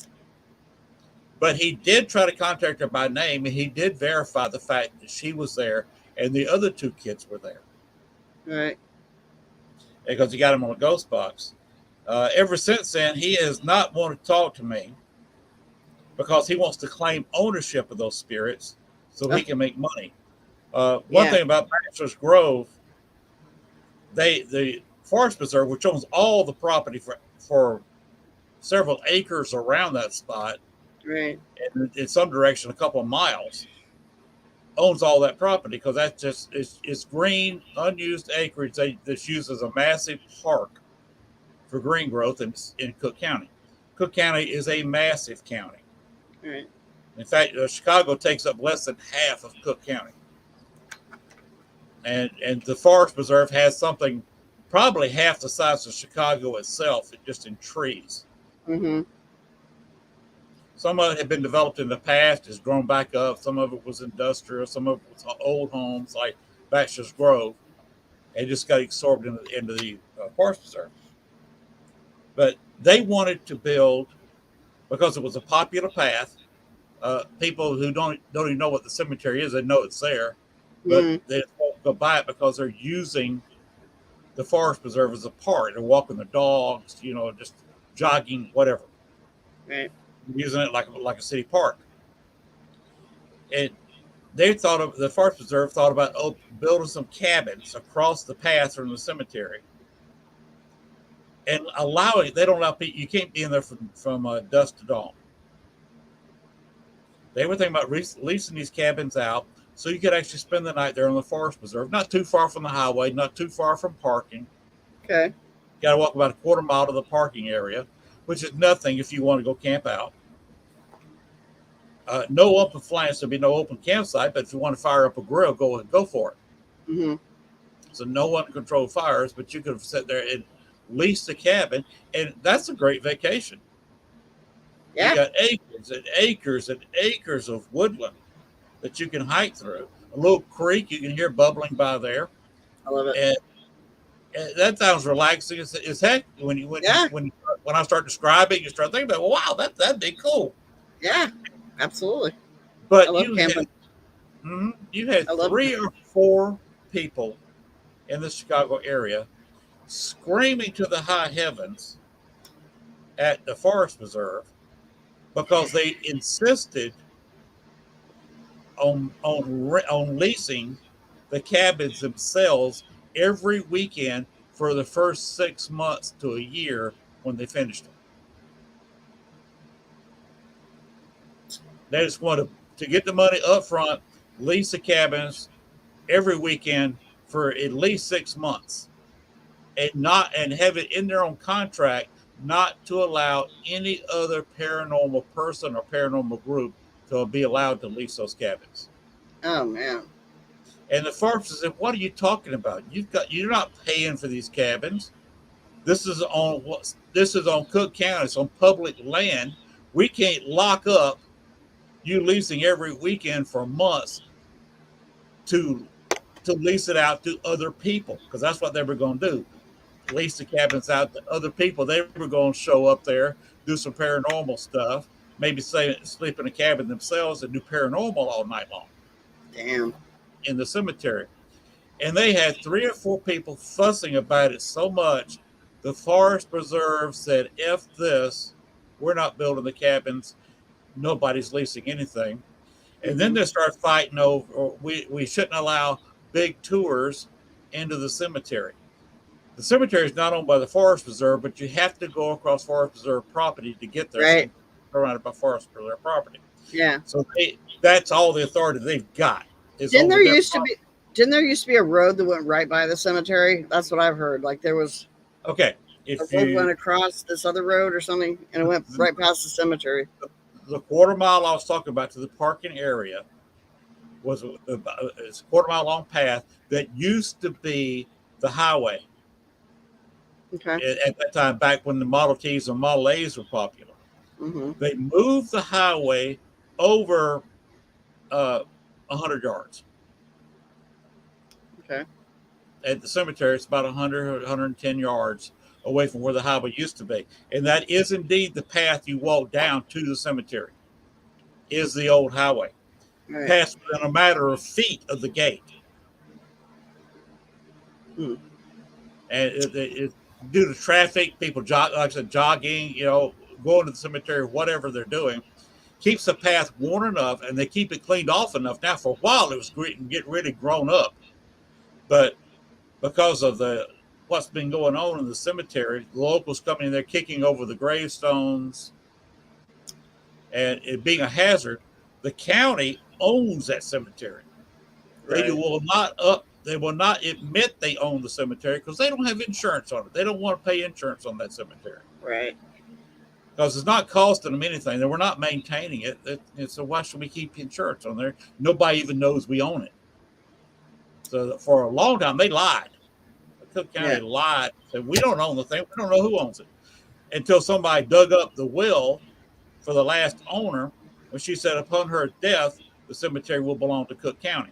But he did try to contact her by name, and he did verify the fact that she was there and the other 2 kids were there. Right. Because he got him on a ghost box. Ever since then, he has not wanted to talk to me because he wants to claim ownership of those spirits so he can make money. One thing about Bachelor's Grove, the Forest Preserve, which owns all the property for several acres around that spot, right, and in some direction, a couple of miles, owns all that property because that's just it's green, unused acreage that's used as a massive park for green growth in Cook County. Cook County is a massive county. right. In fact, Chicago takes up less than half of Cook County. And the Forest Preserve has something probably half the size of Chicago itself, just in trees. Mm-hmm. Some of it had been developed in the past, has grown back up. Some of it was industrial. Some of it was old homes like Bachelor's Grove. It just got absorbed into the Forest Preserve. But they wanted to build, because it was a popular path. People who don't even know what the cemetery is, they know it's there, but they won't go by it because they're using the Forest Preserve as a park. They're walking the dogs, just jogging, whatever. Right. Using it like a city park. And the Forest Preserve thought about building some cabins across the path from the cemetery. And they don't allow people, you can't be in there from dusk to dawn. They were thinking about leasing these cabins out so you could actually spend the night there on the Forest Preserve, not too far from the highway, not too far from parking. Okay. You got to walk about a quarter mile to the parking area, which is nothing if you want to go camp out. No open flanks, there'll be no open campsite, but if you want to fire up a grill, go for it. Mm-hmm. So no uncontrolled fires, but you could have sat there and leased a cabin, and that's a great vacation. Yeah. You got acres and acres and acres of woodland that you can hike through. A little creek you can hear bubbling by there. I love it. And that sounds relaxing as heck. When I start describing, you start thinking about, wow, that'd be cool. Yeah, absolutely. But I love camping. You had 3 or 4 people in the Chicago area screaming to the high heavens at the Forest Preserve because they insisted on leasing the cabins themselves every weekend for the first 6 months to a year when they finished them. They just wanted to get the money up front, lease the cabins every weekend for at least 6 months, and have it in their own contract not to allow any other paranormal person or paranormal group to be allowed to lease those cabins. Oh man. And the forester said, "What are you talking about? You're not paying for these cabins. This is on Cook County. It's on public land. We can't lock up you leasing every weekend for months to lease it out to other people, because that's what they were going to do. Lease the cabins out to other people. They were going to show up there, do some paranormal stuff, maybe sleep in a cabin themselves and do paranormal all night long Damn. in the cemetery." And they had 3 or 4 people fussing about it so much. The Forest Preserve said, "F this, we're not building the cabins. Nobody's leasing anything." And then they start fighting over we shouldn't allow big tours into the cemetery. The cemetery is not owned by the Forest Preserve, but you have to go across Forest Preserve property to get there. Right. Surrounded by Forest Preserve property. Yeah. So that's all the authority they've got. Didn't there used to be a road that went right by the cemetery? That's what I've heard. Like there was okay. a road went across this other road or something, and it went right past the cemetery. The quarter mile I was talking about to the parking area it's a quarter mile long path that used to be the highway. Okay. At that time, back when the Model Ts and Model A's were popular. Mm-hmm. They moved the highway over 100 yards. Okay. At the cemetery, it's about 100, 110 yards away from where the highway used to be. And that is indeed the path you walk down to the cemetery, is the old highway. Right. Passed within a matter of feet of the gate. Hmm. And it due to traffic, people like I said, jogging, going to the cemetery, whatever they're doing, keeps the path worn enough, and they keep it cleaned off enough. Now, for a while, it was get really grown up, but because of what's been going on in the cemetery, the locals coming in there, kicking over the gravestones, and it being a hazard, the county owns that cemetery. Right. They will not admit they own the cemetery because they don't have insurance on it. They don't want to pay insurance on that cemetery. Right. Because it's not costing them anything. They were not maintaining it. So why should we keep insurance on there? Nobody even knows we own it. So for a long time, they lied. Cook County lied. Said, we don't own the thing. We don't know who owns it. Until somebody dug up the will for the last owner, when she said upon her death, the cemetery will belong to Cook County.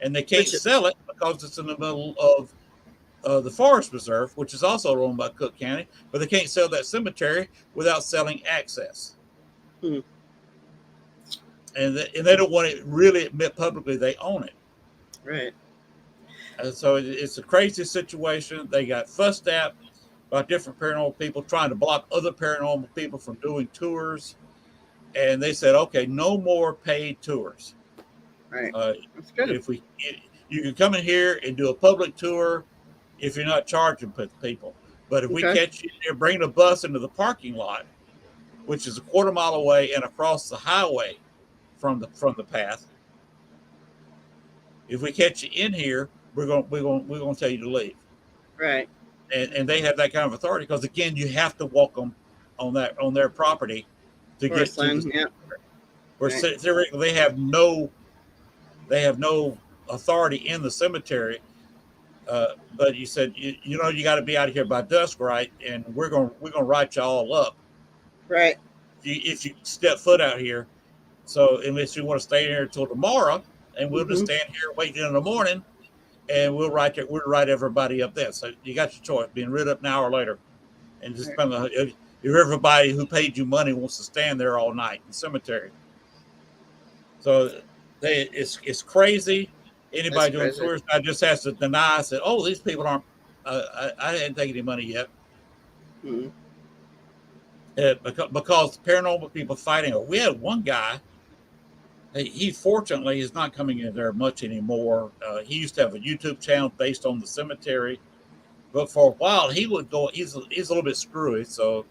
And they can't sell it because it's in the middle of the Forest Preserve, which is also owned by Cook County, but they can't sell that cemetery without selling access. Hmm. And they don't want to really admit publicly they own it. Right. And so it's a crazy situation. They got fussed at by different paranormal people trying to block other paranormal people from doing tours. And they said, okay, no more paid tours. Right. That's good. You can come in here and do a public tour if you're not charging people. But if we catch you there, bring a bus into the parking lot, which is a quarter mile away and across the highway from the path. If we catch you in here, we're going to tell you to leave. Right. And they have that kind of authority because again, you have to walk on their property to get to the where theoretically they have no authority in the cemetery. But you said you got to be out of here by dusk, right? And we're gonna write you all up, right? If you step foot out here. So unless you want to stay here until tomorrow, and we'll just stand here waiting in the morning, and we'll write everybody up there. So you got your choice: being rid up now or later, and just if everybody who paid you money wants to stand there all night in the cemetery. So it's crazy. Anybody doing tours, I just has to deny. I said, "Oh, these people aren't. I didn't take any money yet." Mm-hmm. Because paranormal people fighting. We had one guy. He fortunately is not coming in there much anymore. He used to have a YouTube channel based on the cemetery, but for a while he would go. He's a little bit screwy, so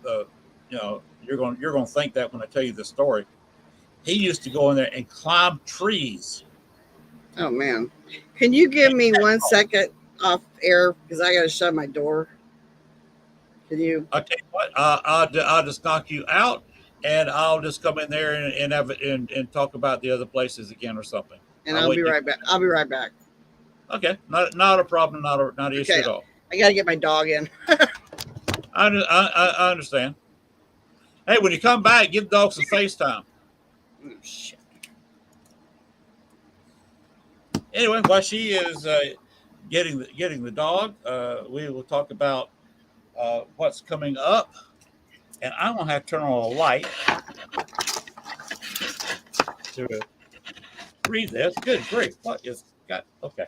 you're going to think that when I tell you the story. He used to go in there and climb trees. Oh man, can you give me 1 second off air because I got to shut my door? Can you? I'll tell you what. I'll just knock you out, and I'll just come in there and have it and talk about the other places again or something. and I'll be right back. I'll be right back. Okay, not a problem, not an issue Okay. at all. I got to get my dog in. I understand. Hey, when you come back, give the dog some FaceTime. Oh, shit. Anyway, while she is getting the dog, we will talk about what's coming up, and I'm gonna have to turn on a light to read this. Good grief! What is got? Okay.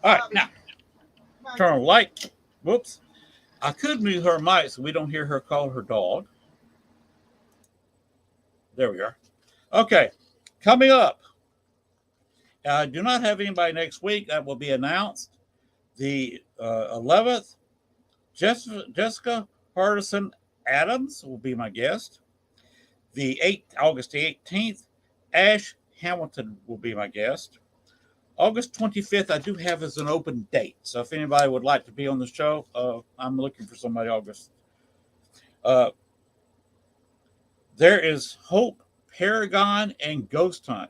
All right, now turn on the light. Whoops! I could mute her mic so we don't hear her call her dog. There we are. Okay, coming up. I do not have anybody next week. That will be announced. The 11th, Jessica Hardison Adams will be my guest. August the 18th, Ash Hamilton will be my guest. August 25th, I do have as an open date. So if anybody would like to be on the show, I'm looking for somebody August. There is Hope, Paragon, and Ghost Hunt.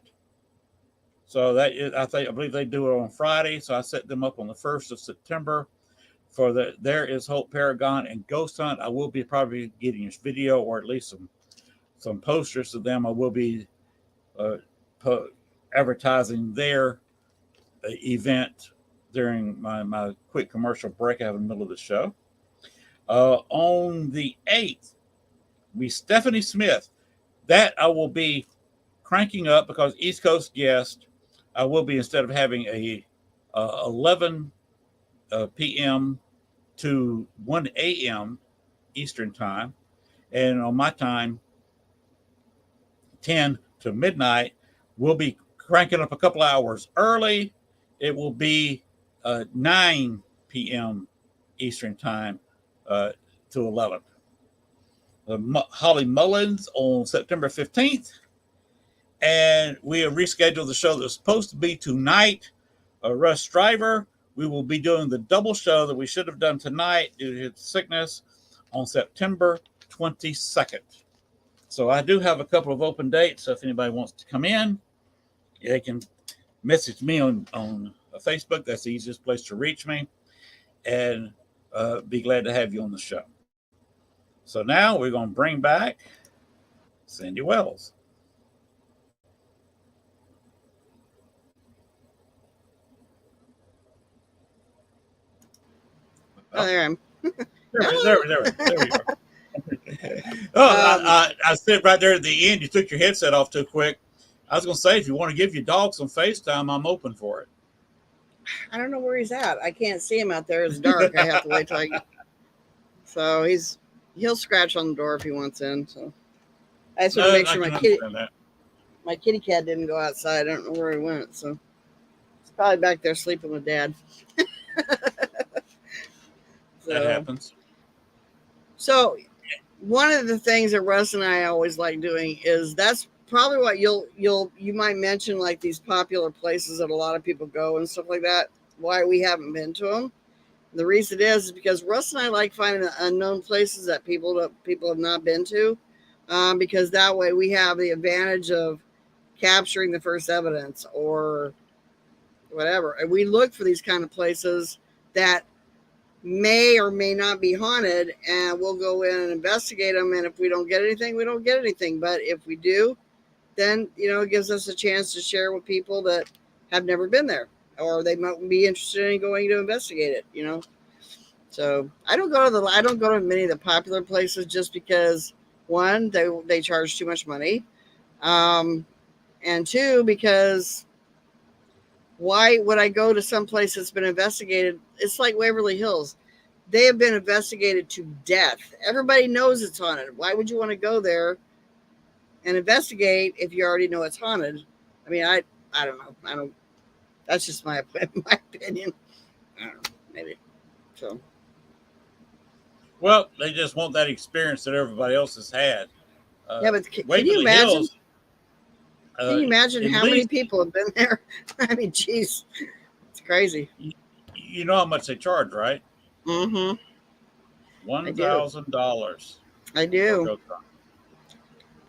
So that is, I believe they do it on Friday. So I set them up on the 1st of September for There is Hope, Paragon, and Ghost Hunt. I will be probably getting a video or at least some posters of them. I will be advertising their event during my quick commercial break I have in the middle of the show. On the 8th, Stephanie Smith. That I will be cranking up because East Coast guest. I will be, instead of having a 11 p.m. to 1 a.m. Eastern time, and on my time, 10 to midnight, we'll be cranking up a couple hours early. It will be 9 p.m. Eastern time to 11. Holly Mullins on September 15th. And we have rescheduled the show that was supposed to be tonight. Russ Stryver, we will be doing the double show that we should have done tonight due to his sickness on September 22nd. So I do have a couple of open dates. So if anybody wants to come in, they can message me on Facebook. That's the easiest place to reach me. And be glad to have you on the show. So now we're going to bring back Cindy Wells. Oh, there I am. There we are. I said right there at the end, you took your headset off too quick. I was going to say, if you want to give your dog some FaceTime, I'm open for it. I don't know where he's at. I can't see him out there. It's dark. I have to wait till I get. So he'll scratch on the door if he wants in. So I just want to make sure my kitty cat didn't go outside. I don't know where he went. So he's probably back there sleeping with Dad. That happens. So one of the things that Russ and I always like doing is that's probably what you might mention, like these popular places that a lot of people go and stuff like that. Why we haven't been to them. The reason is because Russ and I like finding the unknown places that people have not been to, because that way we have the advantage of capturing the first evidence or whatever. And we look for these kind of places that may or may not be haunted, and we'll go in and investigate them. And if we don't get anything, we don't get anything. But if we do, then it gives us a chance to share with people that have never been there, or they might be interested in going to investigate it. So I don't go to many of the popular places just because, one, they charge too much money, and two, because why would I go to some place that's been investigated? It's like Waverly Hills. They have been investigated to death. Everybody knows it's haunted. Why would you want to go there and investigate if you already know it's haunted? I mean, I don't know. That's just my opinion. I don't know. Maybe. So. Well, they just want that experience that everybody else has had. Yeah, but can you imagine? Hills, can you imagine how many people have been there? I mean, geez, it's crazy. You know how much they charge, right? Mm-hmm. $1,000. I do.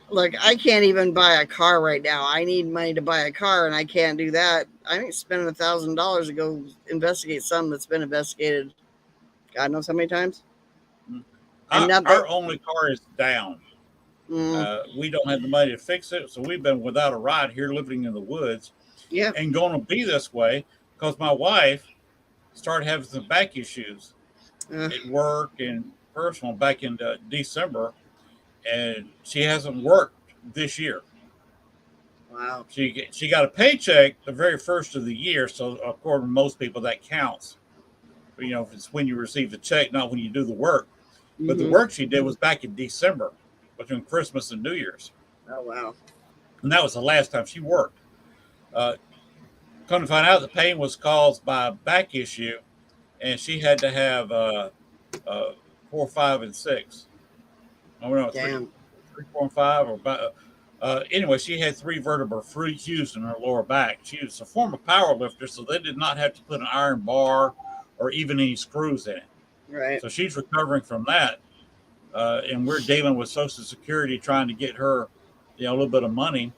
Look, I can't even buy a car right now. I need money to buy a car, and I can't do that. I ain't spending $1,000 to go investigate something that's been investigated God knows how many times. And nothing. Our only car is down. Mm, We don't have the money to fix it, so we've been without a ride here, living in the woods, yeah. and going to be this way because my wife started having some back issues Uh, at work and personal back in December, and she hasn't worked this year. wow. She got a paycheck the very first of the year, so according to most people that counts. You know, if it's when you receive the check, not when you do the work. But the Mm-hmm. work she did was back in December, between Christmas and New Year's, Oh wow. and that was the last time she worked. Uh, Come to find out, the pain was caused by a back issue, and she had to have 4, 5, and 6. Oh no, Damn. 3, 4, and 5, or about. Anyway, she had 3 vertebrae fused in her lower back. She was a former power lifter, so they did not have to put an iron bar or even any screws in it. Right. So she's recovering from that, and we're dealing with Social Security trying to get her, a little bit of money.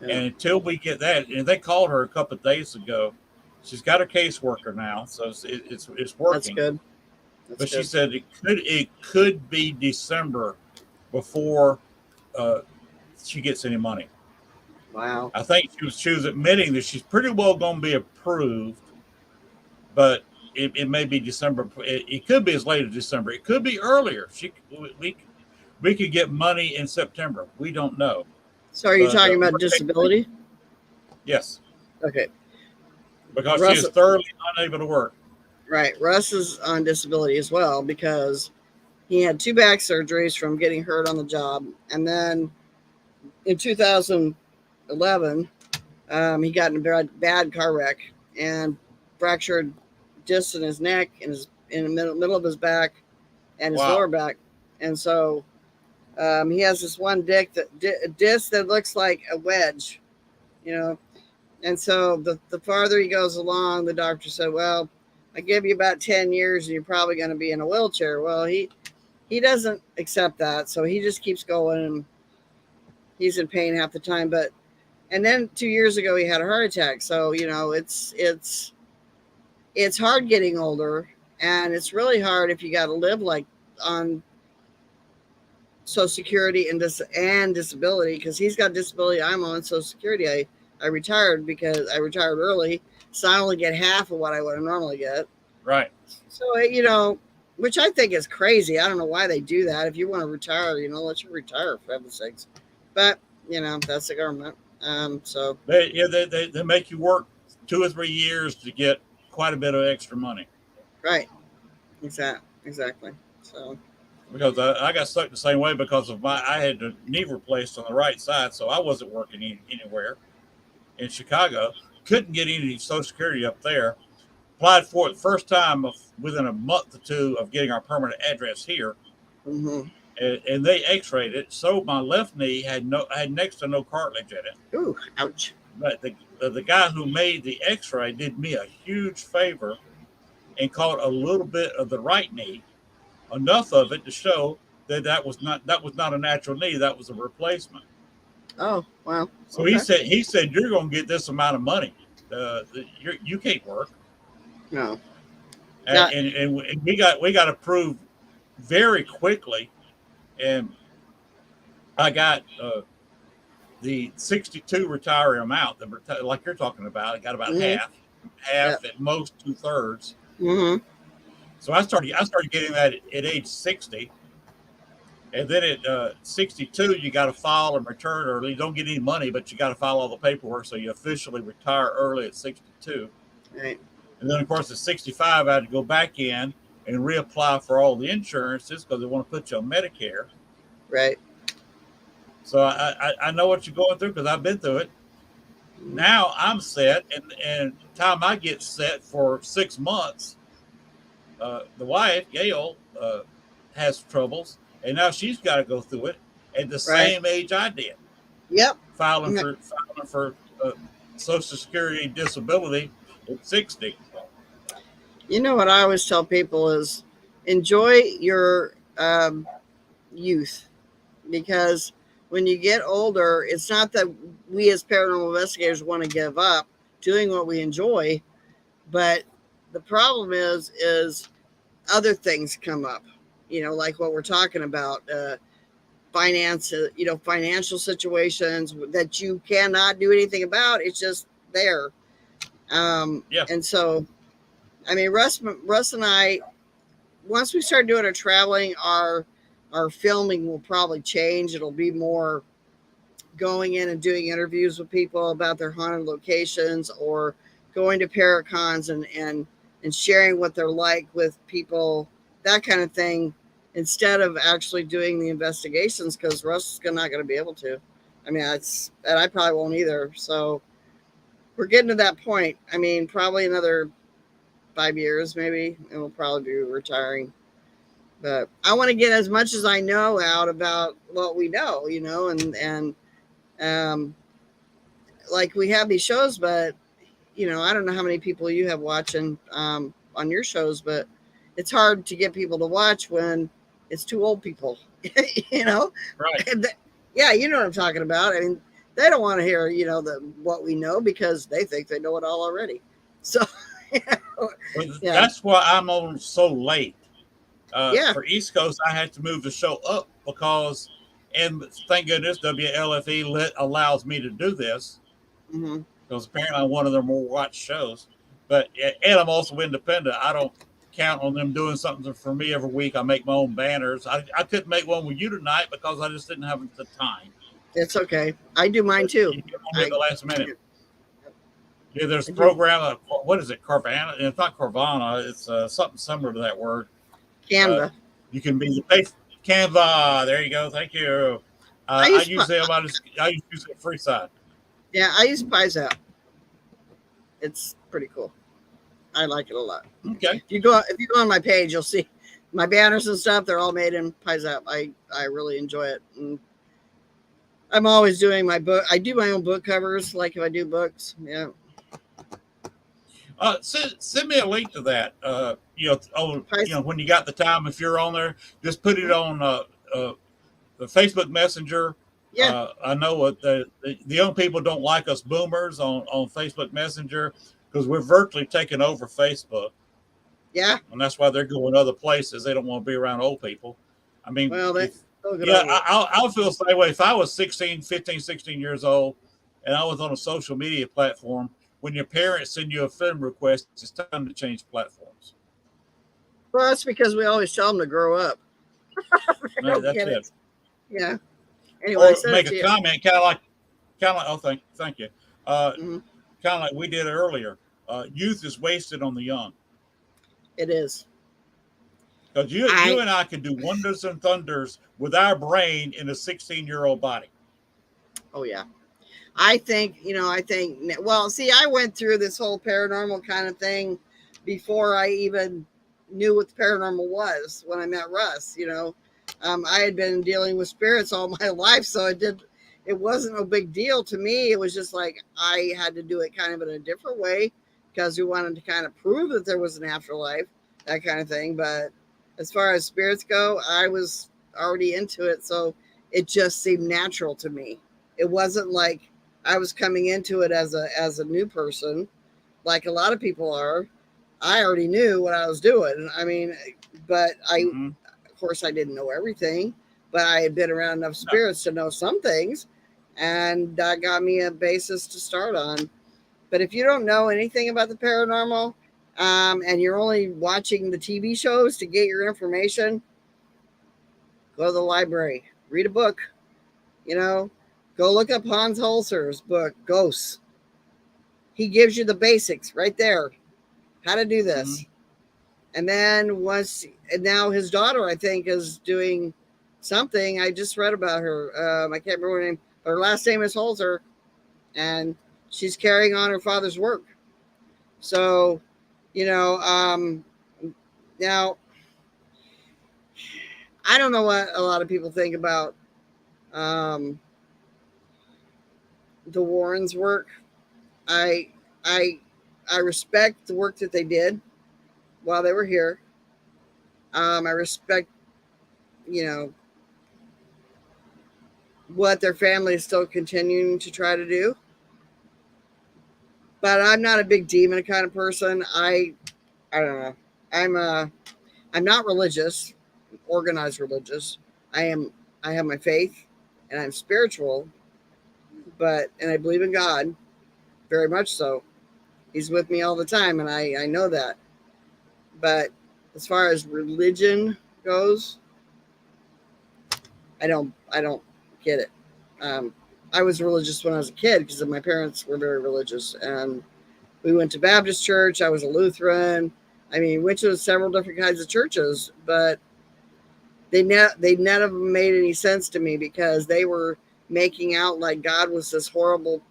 Yeah. And until we get that, and they called her a couple of days ago. She's got her caseworker now, so it's That's working. good. That's But she good. said it could be December before uh, she gets any money. Wow. I think she was admitting that she's pretty well going to be approved, but it may be December. It could be as late as December. It could be earlier. We could get money in September. We don't know. So are you But talking about disability? yes, Okay. because she Russ, is thoroughly unable to work. right. Russ is on disability as well because he had 2 back surgeries from getting hurt on the job, and then in 2011, he got in a bad car wreck and fractured discs in his neck and in the middle of his back and his lower Wow. back, and so he has this one disc that looks like a wedge, you know. And so the farther he goes along, the doctor said, "Well, I give you about 10 years, and you're probably going to be in a wheelchair." Well, he doesn't accept that, so he just keeps going, and he's in pain half the time. But and then 2 years ago, he had a heart attack. So it's hard getting older, and it's really hard if you got to live like on Social Security and disability, because he's got disability. I'm on Social Security. I retired because I retired early, so I only get half of what I would normally get. Right. So which I think is crazy. I don't know why they do that. If you want to retire, let you retire for heaven's sakes. But that's the government. So They make you work 2 or 3 years to get quite a bit of extra money. right, exactly. So Because I got stuck the same way because of I had the knee replaced on the right side, so I wasn't working anywhere in Chicago. Couldn't get any Social Security up there. Applied for it the first time within a month or 2 of getting our permanent address here, mm-hmm. and they X-rayed it. So my left knee had next to no cartilage in it. Ooh, ouch. But the guy who made the X-ray did me a huge favor and caught a little bit of the right knee, enough of it to show that was not a natural knee. That was a replacement. Oh wow. So Okay. he said you're going to get this amount of money. You can't work. No. And we got approved very quickly, and I got the 62 retiree amount that like you're talking about. I got about Mm-hmm. half at most 2/3. Mm-hmm. So I started getting that at age 60, and then at 62 you got to file and return early. You don't get any money, but you got to file all the paperwork, so you officially retire early at 62. Right. And then, of course, at 65, I had to go back in and reapply for all the insurances because they want to put you on Medicare. Right. So I know what you're going through because I've been through it. Now I'm set, and time I get set for 6 months, the wife, Gail, has troubles, and now she's got to go through it at the same age I did, Yep. filing for Social Security disability at 60. What I always tell people is enjoy your youth, because when you get older, it's not that we as paranormal investigators want to give up doing what we enjoy, but the problem is other things come up, like what we're talking about, finance, financial situations that you cannot do anything about. It's just there. Yeah. And so, I mean, Russ and I, once we start doing our traveling, our filming will probably change. It'll be more going in and doing interviews with people about their haunted locations, or going to paracons and sharing what they're like with people, that kind of thing, instead of actually doing the investigations, because Russ is not going to be able to. I mean, and I probably won't either. So we're getting to that point. I mean, probably another 5 years maybe, and we'll probably be retiring. But I want to get as much as I know out about what we know, and like we have these shows, but I don't know how many people you have watching on your shows, but it's hard to get people to watch when it's too old people, Right. Yeah, you know what I'm talking about. I mean, they don't want to hear, what we know, because they think they know it all already. So, yeah, That's why I'm on so late. yeah, For East Coast, I had to move the show up because, and thank goodness WLFE allows me to do this, mm-hmm. because apparently I'm one of their more watched shows. But and I'm also independent. I don't count on them doing something for me every week. I make my own banners. I couldn't make one with you tonight because I just didn't have the time. It's okay. I do mine too. You get on me at the last minute. Yeah, there's a I do. program. What is it? Carvana? It's not Carvana. It's something similar to that word. Canva. You can be the face Canva. There you go. Thank you. I use them. I use the free side. Yeah, I use Pies app. It's pretty cool. I like it a lot. Okay. If you go on my page, you'll see my banners and stuff. They're all made in Pies app. I really enjoy it. And I'm always doing my book. I do my own book covers, like if I do books. Yeah. Send me a link to that. When you got the time, if you're on there, just put it on the Facebook Messenger. Yeah. I know what the young people don't like us boomers on Facebook Messenger, because we're virtually taking over Facebook. Yeah. And that's why they're going other places. They don't want to be around old people. I mean, well, I'll feel the same way. If I was 15, 16 years old and I was on a social media platform, when your parents send you a friend request, it's time to change platforms. Well, that's because we always tell them to grow up. No, that's it. Yeah. Anyway, or make a comment, kind of like, oh, thank you. Mm-hmm. Kind of like we did earlier. Youth is wasted on the young. It is. Because you and I can do wonders and thunders with our brain in a 16-year-old body. Oh, yeah. I think, well, see, I went through this whole paranormal kind of thing before I even knew what the paranormal was when I met Russ. I had been dealing with spirits all my life, so it wasn't a big deal to me. It was just like I had to do it kind of in a different way, because we wanted to kind of prove that there was an afterlife, that kind of thing. But as far as spirits go, I was already into it, so it just seemed natural to me. It wasn't like I was coming into it as a new person, like a lot of people are. I already knew what I was doing. I mean, but of course, I didn't know everything, but I had been around enough spirits to know some things, and that got me a basis to start on. But if you don't know anything about the paranormal, and you're only watching the TV shows to get your information, go to the library, read a book, go look up Hans Holzer's book, Ghosts. He gives you the basics right there, how to do this. Mm-hmm. And then now his daughter, I think, is doing something. I just read about her. I can't remember her name, but her last name is Holzer, and she's carrying on her father's work. So, now I don't know what a lot of people think about the Warrens' work. I respect the work that they did while they were here. I respect, what their family is still continuing to try to do. But I'm not a big demon kind of person. I don't know. I'm not religious, organized religious. I am I have my faith and I'm spiritual, and I believe in God very much so. He's with me all the time and I know that. But as far as religion goes, I don't get it. Um, I was religious when I was a kid because my parents were very religious, and we went to Baptist church. I was a Lutheran. I mean, went to several different kinds of churches, but they none of them made any sense to me because they were making out like God was this horrible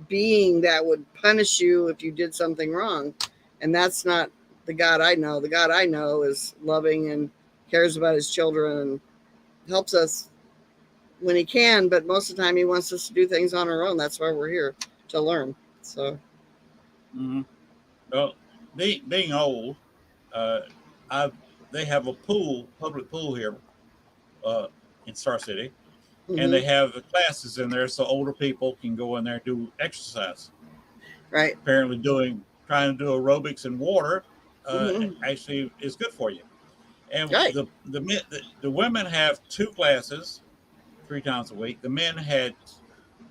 being that would punish you if you did something wrong, and that's not the God I know. The God I know is loving and cares about his children and helps us when he can, but most of the time he wants us to do things on our own. That's why we're here, to learn. So Mm-hmm. Well, being old, uh, I they have a public pool here uh, in Star City, and mm-hmm. they have the classes in there so older people can go in there and do exercise. Right. Apparently, trying to do aerobics in water Mm-hmm. actually is good for you. And Right. the women have 2 classes 3 times a week. The men had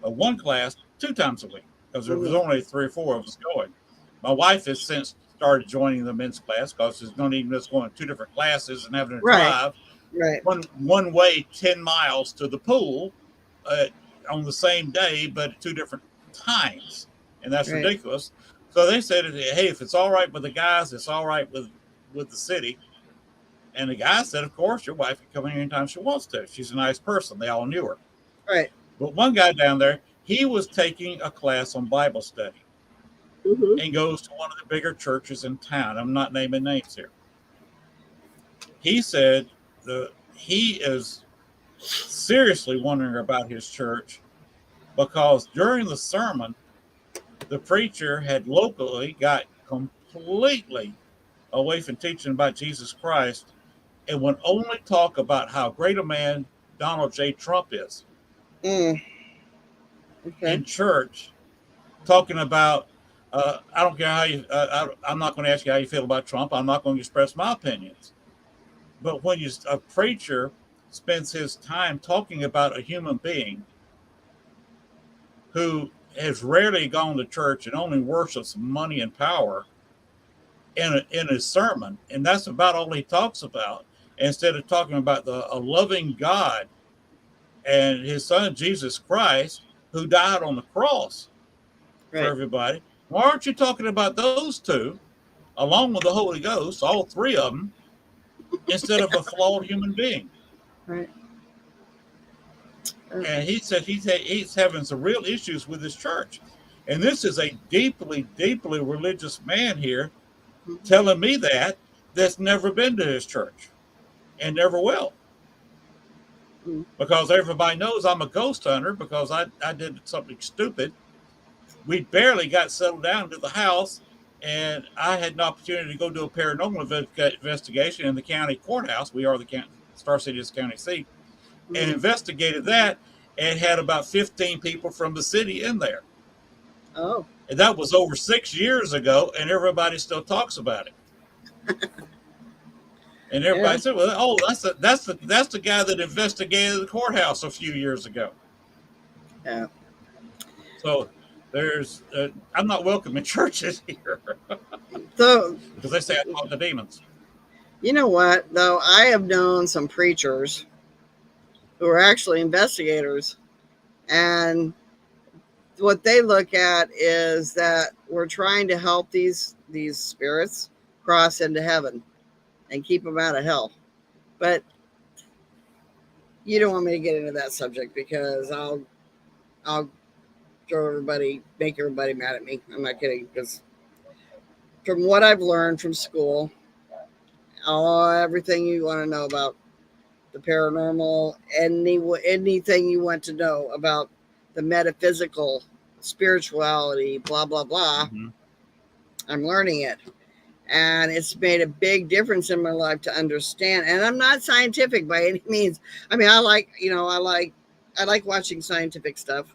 one class 2 times a week because there was Mm-hmm. only 3 or 4 of us going. My wife has since started joining the men's class because there's no need of us going to 2 different classes and having to Right. drive Right. one way 10 miles to the pool uh, on the same day, but at 2 different times, and that's Right. ridiculous. So they said, "Hey, if it's all right with the guys, it's all right with the city." And the guy said, "Of course, your wife can come in anytime she wants to. She's a nice person." They all knew her. Right. But one guy down there, he was taking a class on Bible study Mm-hmm. and goes to one of the bigger churches in town. I'm not naming names here. He said he is seriously wondering about his church because during the sermon, the preacher had locally got completely away from teaching about Jesus Christ and would only talk about how great a man Donald J. Trump is Mm. Okay. in church, talking about. I don't care how you. I'm not going to ask you how you feel about Trump. I'm not going to express my opinions. But when a preacher spends his time talking about a human being who has rarely gone to church and only worships money and power in his sermon, and that's about all he talks about, instead of talking about a loving God and his son Jesus Christ who died on the cross for Right. everybody. Why aren't you talking about those two along with the Holy Ghost, all 3 of them, instead of a flawed human being? Right. And he said he's having some real issues with his church. And this is a deeply, deeply religious man here telling me that's never been to his church and never will. Mm-hmm. Because everybody knows I'm a ghost hunter because I did something stupid. We barely got settled down to the house, and I had an opportunity to go do a paranormal investigation in the county courthouse. We are Star City's county seat, and Mm-hmm. investigated that and had about 15 people from the city in there. Oh. And that was over 6 years ago, and everybody still talks about it. And Yeah. everybody said, "Well, oh, that's the guy that investigated the courthouse a few years ago." Yeah. So I'm not welcome in churches here So because they say I talk to demons. you know what though, I have known some preachers who are actually investigators, and what they look at is that we're trying to help these spirits cross into heaven and keep them out of hell. But you don't want me to get into that subject because I'll make everybody mad at me. I'm not kidding, because from what I've learned from school, everything you want to know about the paranormal, anything you want to know about the metaphysical, spirituality, blah blah blah, Mm-hmm. I'm learning it. And it's made a big difference in my life to understand. And I'm not scientific by any means. I mean, I like watching scientific stuff.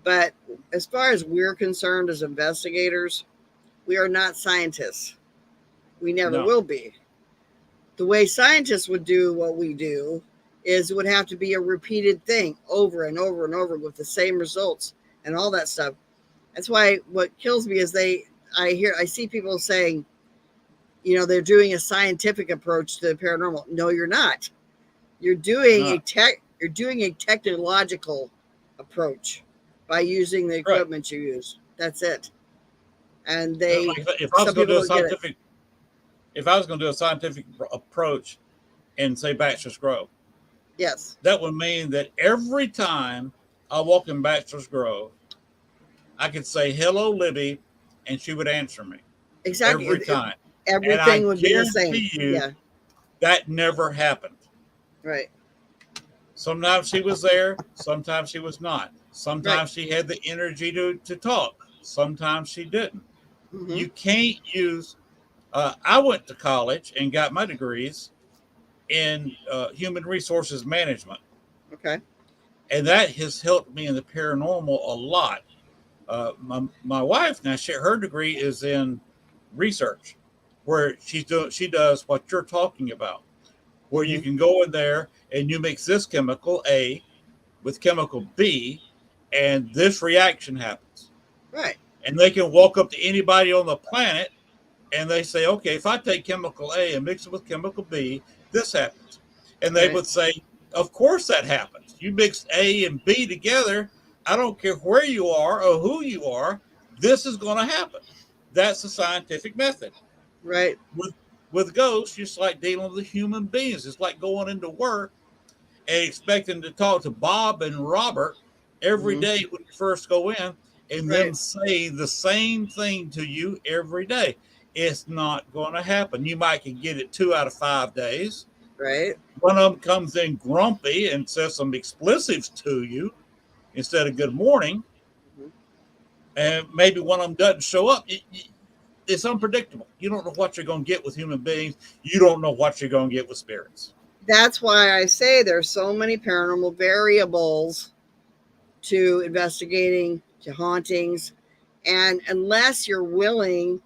But as far as we're concerned as investigators, we are not scientists. We never will be. The way scientists would do what we do is it would have to be a repeated thing over and over and over with the same results and all that stuff. That's why what kills me is I see people saying, they're doing a scientific approach to the paranormal. No, you're not. You're doing a technological approach by using the equipment you use. That's it. And if I was going to do a scientific approach and say Bachelor's Grove, yes, that would mean that every time I walk in Bachelor's Grove, I could say hello, Libby, and she would answer me. Exactly. Every time. Everything would be the same. That never happened. Right. Sometimes she was there. Sometimes she was not. Sometimes she had the energy to talk. Sometimes she didn't. Mm-hmm. You can't use. I went to college and got my degrees in human resources management. Okay. And that has helped me in the paranormal a lot. My wife now, her degree is in research, where she does what you're talking about, where you can go in there and you mix this chemical A with chemical B, and this reaction happens. Right. And they can walk up to anybody on the planet and they say, okay, if I take chemical A and mix it with chemical B, this happens. And they would say, of course that happens. You mix A and B together. I don't care where you are or who you are. This is going to happen. That's the scientific method. Right. With ghosts, just like dealing with human beings. It's like going into work and expecting to talk to Bob and Robert every day when you first go in, and them say the same thing to you every day. It's not going to happen. You might can get it 2 out of 5 days. Right. One of them comes in grumpy and says some expletives to you instead of good morning. And maybe one of them doesn't show up. It's unpredictable. You don't know what you're going to get with human beings. You don't know what you're going to get with spirits. That's why I say there's so many paranormal variables to investigating, to hauntings. And unless you're willing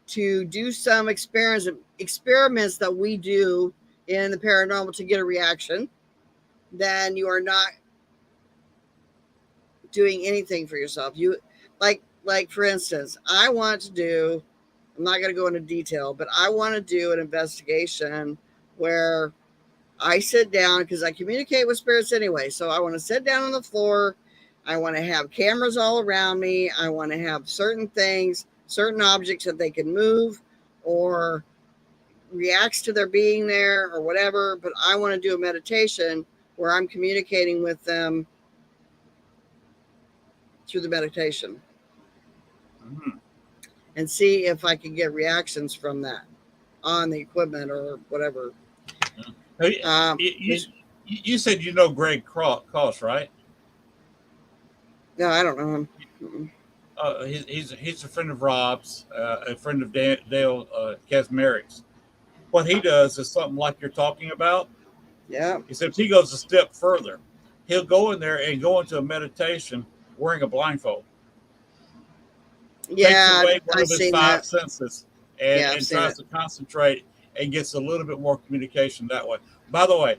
to do some experiments that we do in the paranormal to get a reaction, then you are not doing anything for yourself. You like for instance, I'm not going to go into detail, but I want to do an investigation where I sit down, because I communicate with spirits anyway. So I want to sit down on the floor. I want to have cameras all around me. I want to have certain things, certain objects that they can move or reacts to their being there or whatever. But I want to do a meditation where I'm communicating with them through the meditation. And see if I can get reactions from that on the equipment or whatever. You said you know Greg Cross, right? No, I don't know him. He's a friend of Rob's, a friend of Dale Kazmarik's. What he does is something like you're talking about. Yeah. Except he goes a step further. He'll go in there and go into a meditation wearing a blindfold. Yeah, takes away one I've of his seen 5 that. senses and tries to concentrate and gets a little bit more communication that way. By the way,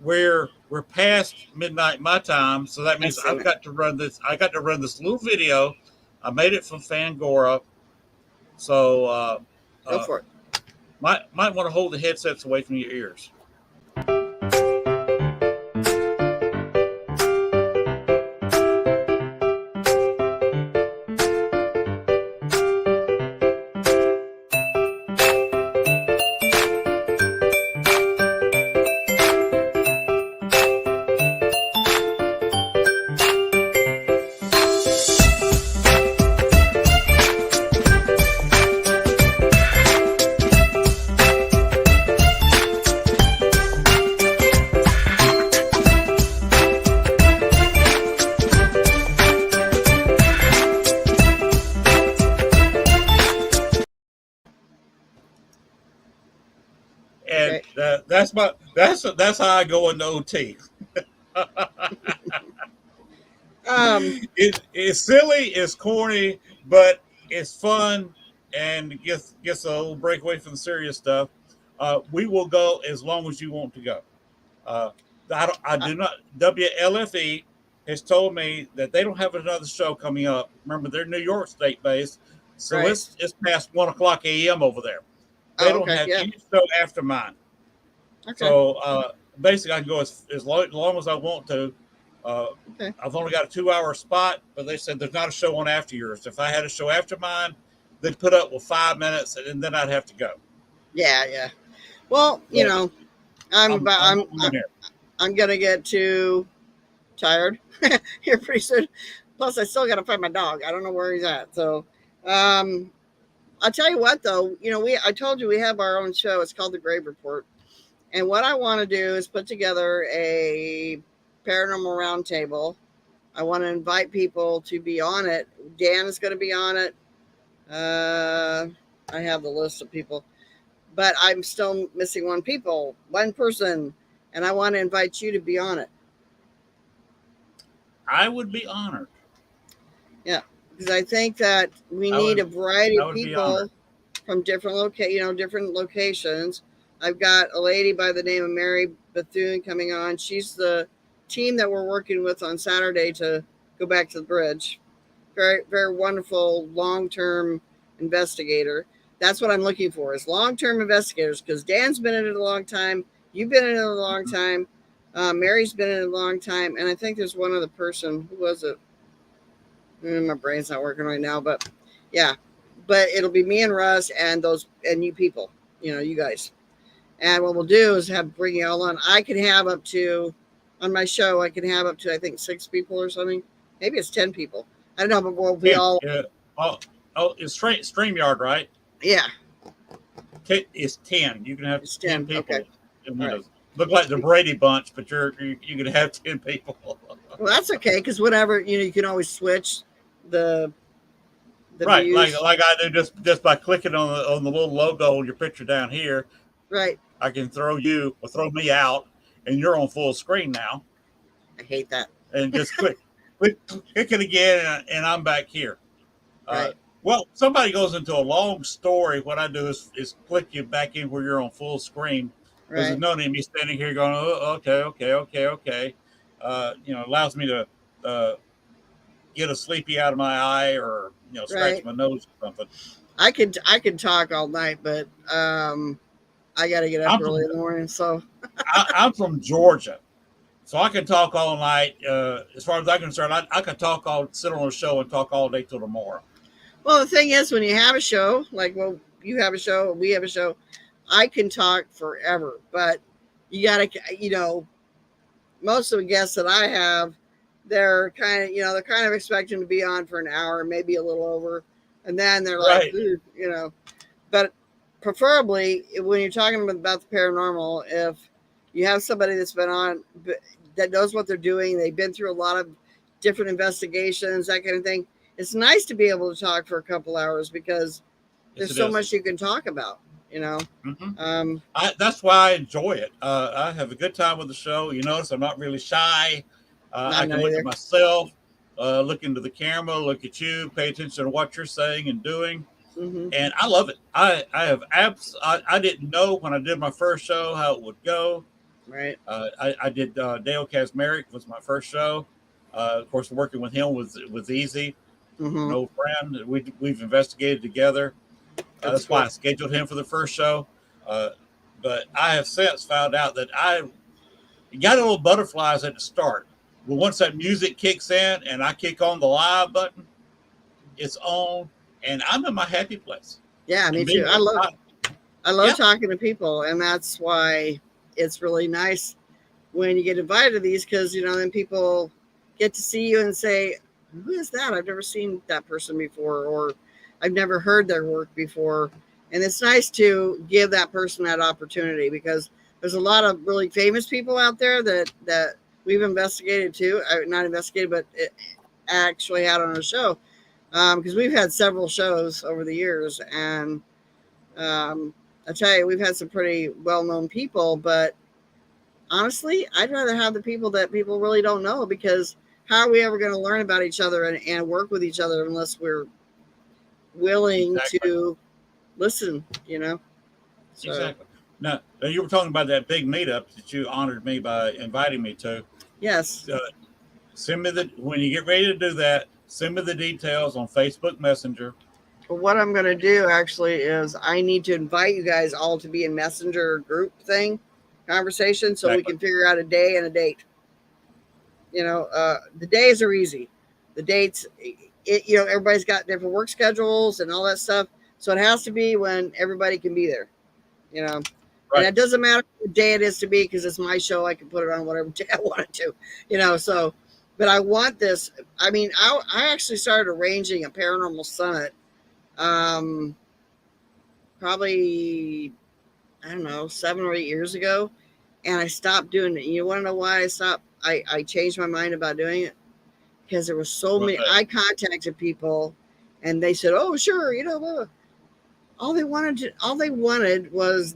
we're past midnight my time, so that means I've got to run this. I got to run this little video. I made it from Fangora, so go for it. Might want to hold the headsets away from your ears. That's how I go into OT. Um, It's silly, it's corny, but it's fun and gets a little break away from the serious stuff. We will go as long as you want to go. Uh, I do not. WLFE has told me that they don't have another show coming up. Remember, they're New York State based, so right. it's past 1 o'clock a.m. over there. They Oh, don't okay. have Yeah. any show after mine. Okay. So basically, I can go as long as I want to. Uh, Okay. I've only got a 2 hour spot, but they said there's not a show on after yours. If I had a show after mine, they'd put up with 5 minutes, and then I'd have to go. Yeah. Yeah. Well, you But know, I'm I'm about. I'm on there. I'm gonna get too tired here pretty soon. Plus, I still gotta find my dog. I don't know where he's at. So, um, I'll tell you what, though. You know, I told you we have our own show. It's called The Grave Report. And what I want to do is put together a paranormal roundtable. I want to invite people to be on it. Dan is going to be on it. I have the list of people, but I'm still missing one person, and I want to invite you to be on it. I would be honored. Yeah, because I think that we I need would a variety I of would be honored. people from different locations. I've got a lady by the name of Mary Bethune coming on. She's the team that we're working with on Saturday to go back to the bridge. Very, very wonderful long-term investigator. That's what I'm looking for is long-term investigators because Dan's been in it a long time. You've been in it a long time. Mary's been in it a long time. And I think there's one other person. Who was it? My brain's not working right now, but yeah. But it'll be me and Russ and you people, you guys. And what we'll do is bring you all on. I can have up to on my show. I can have up to I think 6 people or something. Maybe it's 10 people. I don't know, but we'll be 10. all Yeah. It's StreamYard, right? yeah. It's 10. You can have It's 10 10. people. Okay. In All right. Windows. Look like the Brady Bunch, but you can have 10 people. Well, that's okay because whatever you can always switch the Right, views. like I do just by clicking on the little logo on your picture down here. Right. I can throw you or throw me out, and you're on full screen now. I hate that. And just click it again, and I'm back here. Right. Well, somebody goes into a long story. What I do is click you back in where you're on full screen. Because Right. there's no need me standing here going, oh, okay. Allows me to get a sleepy out of my eye or scratch Right. my nose or something. I could talk all night, but I got to get up early in the morning. So I'm from Georgia, so I can talk all night. As far as I'm concerned, I can sit on a show and talk all day till tomorrow. well, the thing is, when you have a show, you have a show, we have a show, I can talk forever. But you got to, most of the guests that I have, they're kind of expecting to be on for an hour, maybe a little over, and then they're like, Right. But preferably, when you're talking about the paranormal, if you have somebody that's been on that knows what they're doing, they've been through a lot of different investigations, that kind of thing. It's nice to be able to talk for a couple hours because Yes, there's so much you can talk about. Mm-hmm. That's why I enjoy it. I have a good time with the show. You notice I'm not really shy. I can look at myself, look into the camera, look at you, pay attention to what you're saying and doing. Mm-hmm. And I love it. I have I didn't know when I did my first show how it would go. Right. I did Dale Kazmarek was my first show. Of course, working with him was easy. Mm-hmm. An old friend. We've investigated together. That's why I scheduled him for the first show. But I have since found out that you got little butterflies at the start. But once that music kicks in and I kick on the live button, it's on, and I'm in my happy place. Yeah, me too. I love talking to people, and that's why it's really nice when you get invited to these because then people get to see you and say, "Who is that? I've never seen that person before," or "I've never heard their work before." And it's nice to give that person that opportunity because there's a lot of really famous people out there that we've investigated too. Not investigated, but actually had on our show because we've had several shows over the years, and I tell you, we've had some pretty well-known people, but honestly, I'd rather have the people that people really don't know, because how are we ever going to learn about each other and work with each other unless we're willing Exactly. to listen, you know? So, Exactly. Now, you were talking about that big meetup that you honored me by inviting me to. yes. Send me when you get ready to do that, send me the details on Facebook Messenger. But what I'm going to do actually is I need to invite you guys all to be in Messenger group thing conversation so we Exactly. can figure out a day and a date. You know, the days are easy. The dates, you know, everybody's got different work schedules and all that stuff. So it has to be when everybody can be there, you know. And Right. it doesn't matter what day it is to be, because it's my show. I can put it on whatever day I want it to, you know. So, but I want this. I mean, I actually started arranging a paranormal summit probably, I don't know, 7 or 8 years ago. And I stopped doing it. You want to know why I stopped? I changed my mind about doing it, because there was so What's many. that? I contacted people and they said, oh, sure, you know, blah, blah. All they wanted was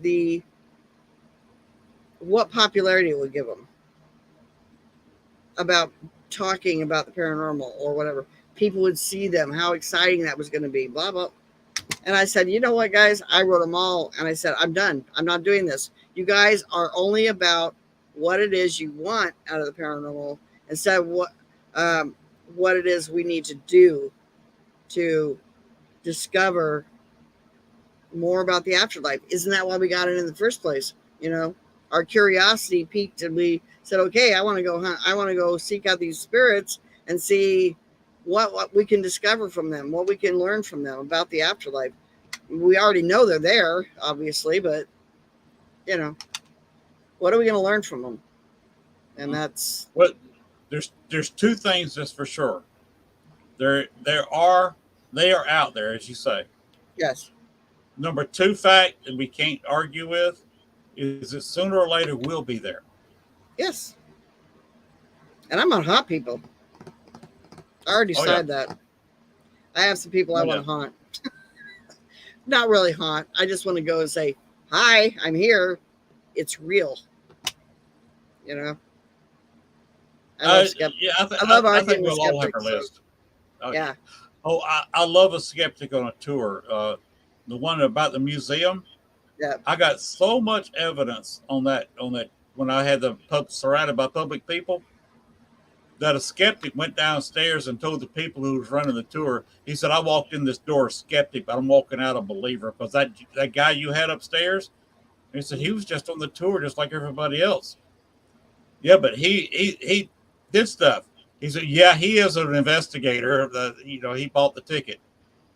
what popularity it would give them about talking about the paranormal or whatever. People would see them, how exciting that was going to be, blah, blah. And I said, you know what, guys? I wrote them all. And I said, I'm done. I'm not doing this. You guys are only about what it is you want out of the paranormal, instead of what it is we need to do to discover more about the afterlife. Isn't that why we got it in the first place? You know, our curiosity peaked and we said, okay, I want to go hunt. I want to go seek out these spirits and see what we can discover from them, what we can learn from them about the afterlife. We already know they're there, obviously, but you know, what are we going to learn from them? And that's Well, there's two things just for sure. There are they are out there, as you say. yes, Number two fact that we can't argue with is that sooner or later we'll be there. yes. And I'm on haunt people. I already Oh yeah. decided that. I have some people I Oh want yeah. to haunt. Not really haunt. I just want to go and say, hi, I'm here. It's real. You know, I love Yeah, I love I think arguing with we'll all have our skeptics. So, list. Oh yeah. yeah, Oh, I love a skeptic on a tour. The one about the museum. yeah, I got so much evidence on that when I had the pub surrounded by public people, that a skeptic went downstairs and told the people who was running the tour. He said, "I walked in this door a skeptic, but I'm walking out a believer, because that guy you had upstairs." He said he was just on the tour, just like everybody else. Yeah, but he did stuff. He said, "Yeah, he is an investigator. He bought the ticket."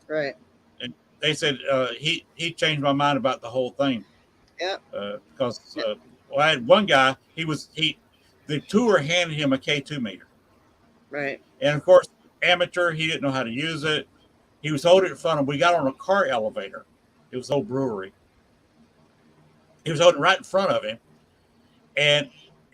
right. And they said he changed my mind about the whole thing, Yeah, because yeah, well, I had one guy. The tour handed him a K2 meter, right. and of course, amateur. He didn't know how to use it. He was holding it in front of him. We got on a car elevator. It was an old brewery. He was holding it right in front of him, and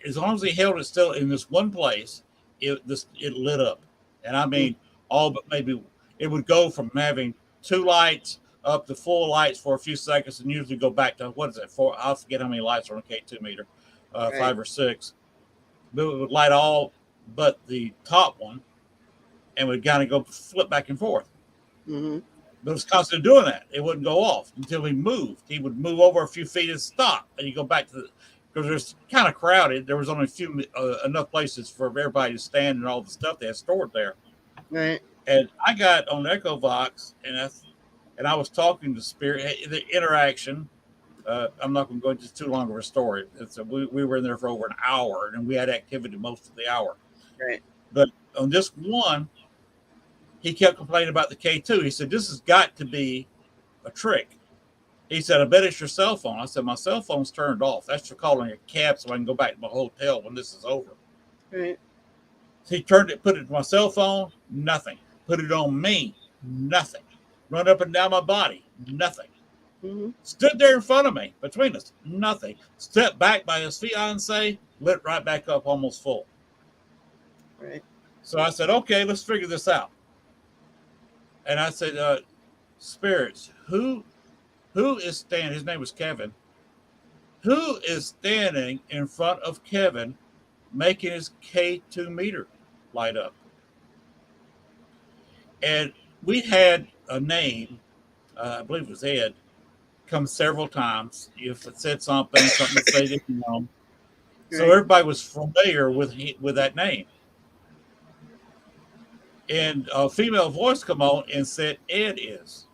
as long as he held it still in this one place, it lit up. And I Mm, mean, all but maybe it would go from having two lights up to full lights for a few seconds, and usually go back to, what is it, four? I forget how many lights are on a K2 meter, right. 5 or 6. But it would light all but the top one, and would kind of go flip back and forth. Mm-hmm. But it was constantly doing that. It wouldn't go off until he moved. He would move over a few feet and stop, and you go back to because there's kind of crowded. There was only enough places for everybody to stand and all the stuff they had stored there. Right. And I got on Echovox, and I was talking to Spirit. The interaction. I'm not going to go into too long of a story. We were in there for over an hour, and we had activity most of the hour. Right. But on this one, he kept complaining about the K2. He said, "This has got to be a trick." He said, "I bet it's your cell phone." I said, "My cell phone's turned off. That's for calling a cab so I can go back to my hotel when this is over." Right. He turned it, put it to my cell phone, nothing. Put it on me, nothing. Run up and down my body, nothing. Mm-hmm. Stood there in front of me, between us, nothing. Stepped back by his fiance, lit right back up almost full. Right. So I said, "Okay, let's figure this out." And I said, "Spirits, who Who is standing? His name was Kevin. Who is standing in front of Kevin, making his K2 meter light up? And we had a name, I believe it was Ed, come several times. If it said something that they didn't know. So Right. everybody was familiar with that name. And a female voice come on and said, Ed is.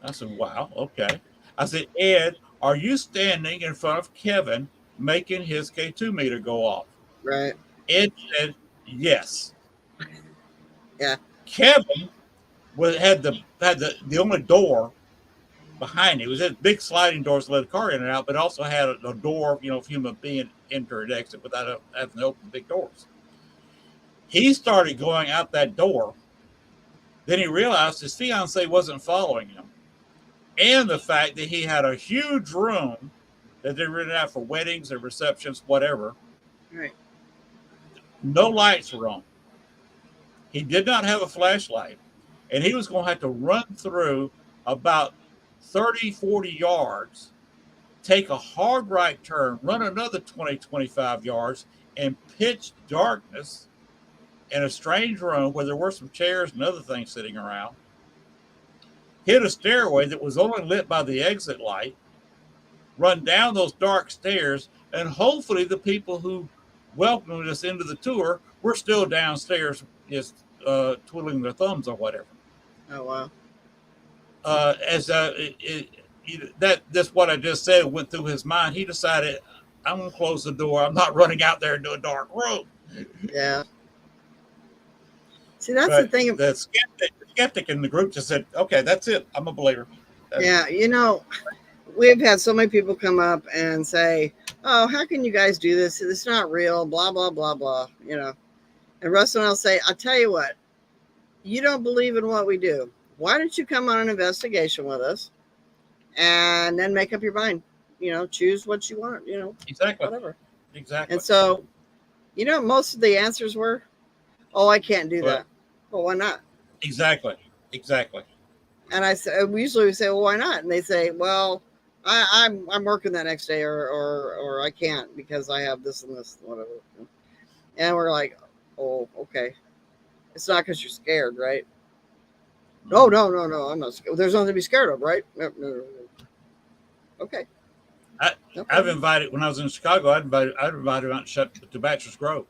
I said, wow, okay. I said, Ed, are you standing in front of Kevin making his K2 meter go off? Right. Ed said, yes. Yeah. Kevin had the only door behind it. It was a big sliding doors to let the car in and out, but also had a door, if human being enter and exit without having to open big doors. He started going out that door. Then he realized his fiance wasn't following him. And the fact that he had a huge room that they rented out for weddings or receptions, whatever. Right. No lights were on. He did not have a flashlight. And he was going to have to run through about 30, 40 yards, take a hard right turn, run another 20, 25 yards, and pitch darkness in a strange room where there were some chairs and other things sitting around, hit a stairway that was only lit by the exit light, run down those dark stairs, and hopefully the people who welcomed us into the tour were still downstairs just twiddling their thumbs or whatever. Oh, wow. That's what I just said went through his mind. He decided, I'm going to close the door. I'm not running out there into a dark room. Yeah. See, that's But the thing. The skeptic in the group just said, okay, that's it. I'm a believer. Yeah. We've had so many people come up and say, oh, how can you guys do this? It's not real, blah, blah, blah, blah, And Russ and I'll say, I'll tell you what, you don't believe in what we do. Why don't you come on an investigation with us and then make up your mind? Choose what you want, Exactly. whatever. Exactly. And so, most of the answers were, oh, I can't do that. Well, why not? Exactly. And I said, we usually say, well, why not? And they say, well, I'm working that next day, or I can't because I have this and this, whatever. And we're like, oh, okay. It's not because you're scared, right? No, I'm not scared. There's nothing to be scared of, right? No. Okay. I've invited, when I was in Chicago, I'd invited him out to Bachelor's Grove.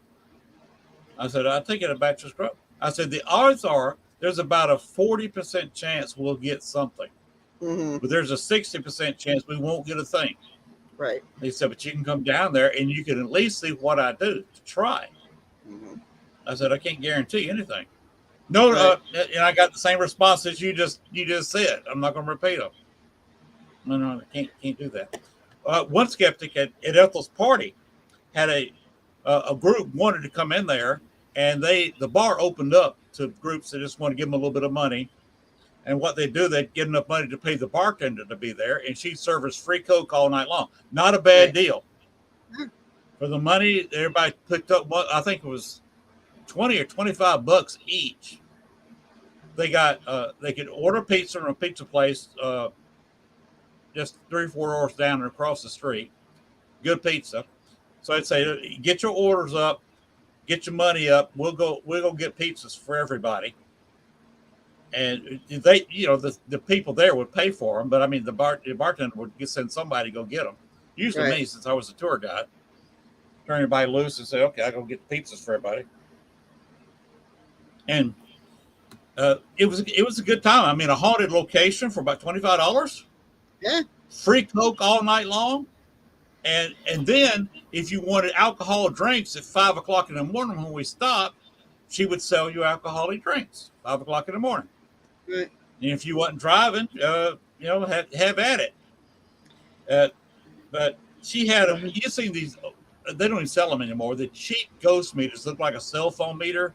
I said, I'll take it to Bachelor's Grove. I said, the odds are there's about a 40% chance we'll get something. Mm-hmm. But there's a 60% chance we won't get a thing. Right. He said, but you can come down there and you can at least see what I do to try. Mm-hmm. I said, I can't guarantee anything. No, right. And I got the same response as you just said. I'm not going to repeat them. No, I can't do that. One skeptic at Ethel's party had a group wanted to come in there, and the bar opened up to groups that just want to give them a little bit of money. And what they do, they'd get enough money to pay the bartender to be there, and she'd serve us free Coke all night long. Not a bad deal. For the money, everybody picked up, I think it was $20 or $25 each. They got they could order pizza from a pizza place just 3 or 4 doors down and across the street. Good pizza. So I'd say, get your orders up, get your money up. We'll go get pizzas for everybody. And they, the people there would pay for them, but I mean, the bartender would send somebody to go get them. Usually me, since I was a tour guide. Turn everybody loose and say, okay, I go get pizzas for everybody. And it was a good time. I mean, a haunted location for about $25. Yeah. Free Coke all night long. And then if you wanted alcohol drinks at 5 o'clock in the morning when we stopped, she would sell you alcoholic drinks 5 o'clock in the morning. Right. And if you wasn't driving, have at it. But she had you've seen these, they don't even sell them anymore. The cheap ghost meters look like a cell phone meter,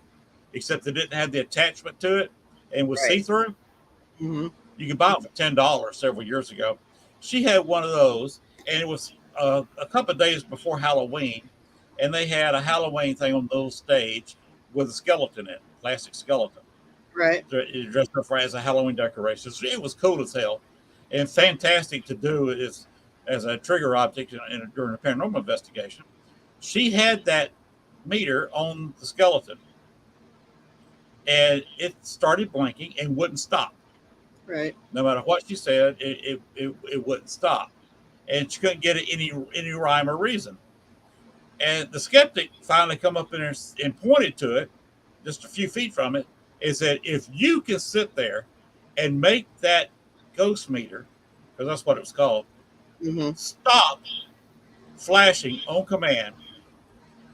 except they didn't have the attachment to it and was see-through. Mm-hmm. You could buy them for $10 several years ago. She had one of those, and it was a couple of days before Halloween, and they had a Halloween thing on the little stage with a skeleton in it, plastic skeleton. Right. Dressed up as a Halloween decoration. So it was cool as hell, and fantastic to do as a trigger object during a paranormal investigation. She had that meter on the skeleton, and it started blinking and wouldn't stop. Right. No matter what she said, it wouldn't stop, and she couldn't get any rhyme or reason. And the skeptic finally come up in there and pointed to it, just a few feet from it, and said, "If you can sit there and make that ghost meter, because that's what it was called, Mm-hmm. stop flashing on command,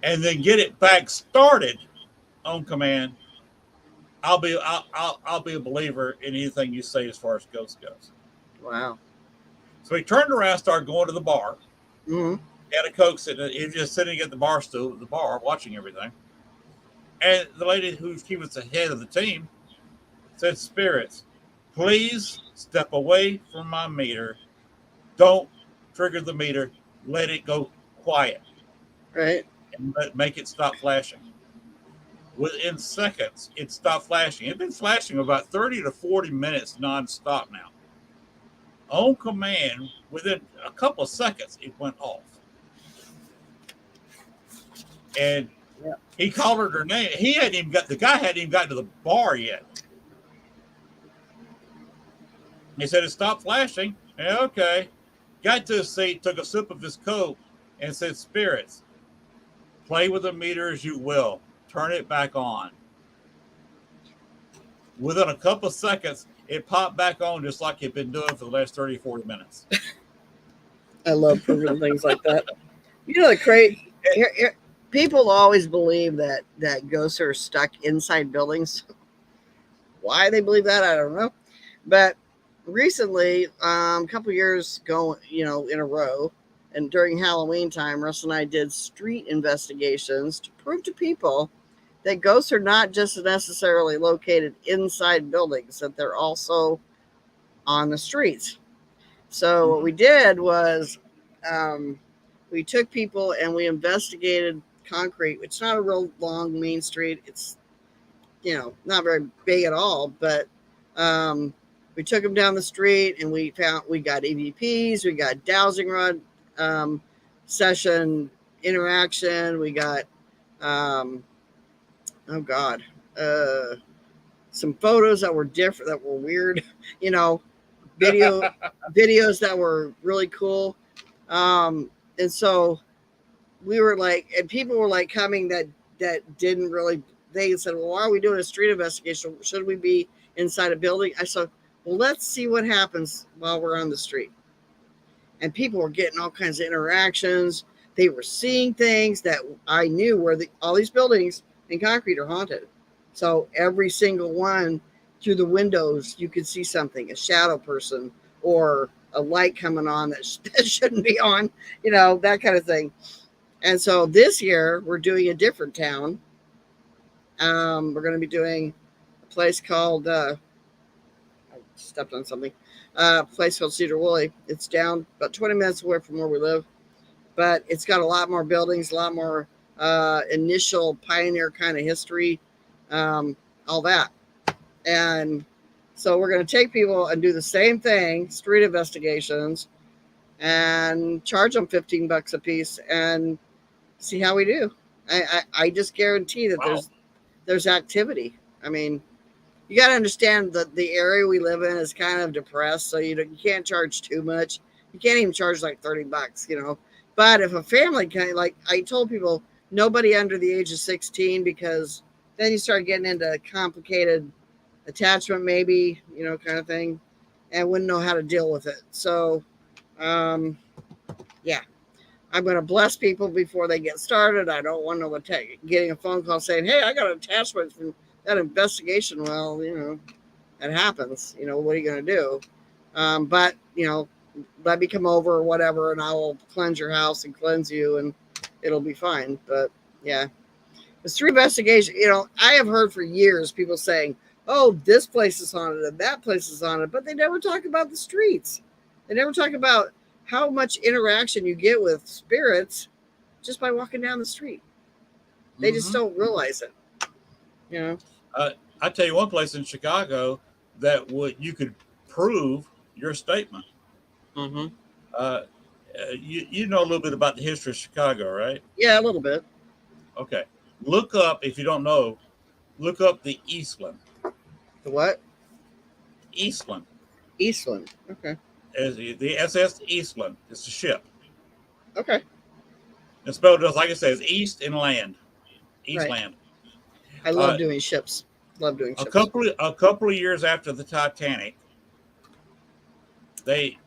and then get it back started on command, I'll be a believer in anything you say as far as ghosts goes." Wow. So he turned around, started going to the bar. Mm-hmm. He had a Coke sitting. He was just sitting at the bar stool at the bar, watching everything. And the lady she was the head of the team said, "Spirits, please step away from my meter. Don't trigger the meter. Let it go quiet Right. and make it stop flashing." Within seconds, it stopped flashing. It's been flashing about 30 to 40 minutes nonstop now. On command, within a couple of seconds, it went off. And Yeah. he called her name. The guy hadn't even gotten to the bar yet. He said it stopped flashing. Yeah, okay. Got to his seat, took a sip of his Coke, and said, "Spirits, play with the meter as you will. Turn it back on." Within a couple of seconds, it popped back on just like it'd been doing for the last 30, 40 minutes. I love proving things like that. You know, the crazy people always believe that ghosts are stuck inside buildings. Why they believe that, I don't know. But recently, a couple years ago, in a row, and during Halloween time, Russ and I did street investigations to prove to people that ghosts are not just necessarily located inside buildings, that they're also on the streets. So what we did was we took people and we investigated concrete. It's not a real long main street. It's, not very big at all, but we took them down the street and we got EVPs, we got dowsing rod session interaction, we got some photos that were different, that were weird, videos that were really cool. And so we were like, and people were like coming that didn't really, they said, "Well, why are we doing a street investigation? Should we be inside a building?" I said, "Well, let's see what happens while we're on the street." And people were getting all kinds of interactions. They were seeing things that I knew where all these buildings in concrete are haunted. So every single one, through the windows, you could see something, a shadow person or a light coming on that shouldn't be on, that kind of thing. And so this year we're doing a different town. We're going to be doing a place called, I stepped on something, a place called Cedar Woolley. It's down about 20 minutes away from where we live, but it's got a lot more buildings, a lot more initial pioneer kind of history, all that. And so we're going to take people and do the same thing, street investigations, and charge them $15 a piece and see how we do. I just guarantee that there's activity. I mean, you got to understand that the area we live in is kind of depressed, so you can't charge too much. You can't even charge like $30, But if a family like I told people, nobody under the age of 16, because then you start getting into complicated attachment, maybe, kind of thing, and wouldn't know how to deal with it. So, yeah, I'm going to bless people before they get started. I don't want no getting a phone call saying, "Hey, I got an attachment from that investigation." Well, that happens. What are you going to do? But, let me come over or whatever, and I will cleanse your house and cleanse you, and it'll be fine. But, yeah. The street investigation, I have heard for years people saying, "Oh, this place is haunted and that place is haunted," but they never talk about the streets. They never talk about how much interaction you get with spirits just by walking down the street. They just don't realize it. I tell you one place in Chicago that would you could prove your statement. Mm-hmm. Uh, you know a little bit about the history of Chicago, right? Yeah, a little bit. Okay. Look up, if you don't know, look up the Eastland. The what? Eastland. Eastland. Okay. Is the SS Eastland. It's a ship. Okay. It's spelled just like it says, East and Land. Right. Eastland. I love doing ships. Love doing ships. A couple of years after the Titanic, they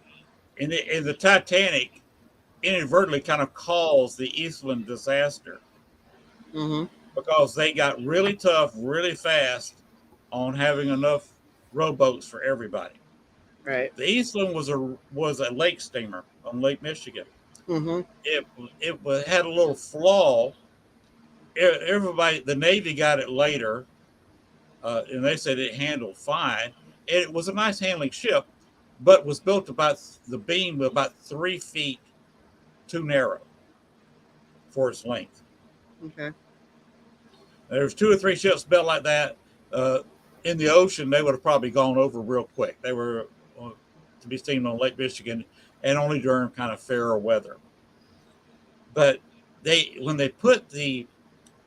in the Titanic inadvertently kind of caused the Eastland disaster Mm-hmm. because they got really tough, really fast on having enough rowboats for everybody. Right. The Eastland was a lake steamer on Lake Michigan. Mm-hmm. It had a little flaw. Everybody, the Navy got it later, and they said it handled fine. And it was a nice handling ship, but was built about the beam about 3 feet too narrow for its length. Okay. There's 2 or 3 ships built like that. In the ocean, they would have probably gone over real quick. They were to be seen on Lake Michigan, and only during kind of fairer weather. But when they put the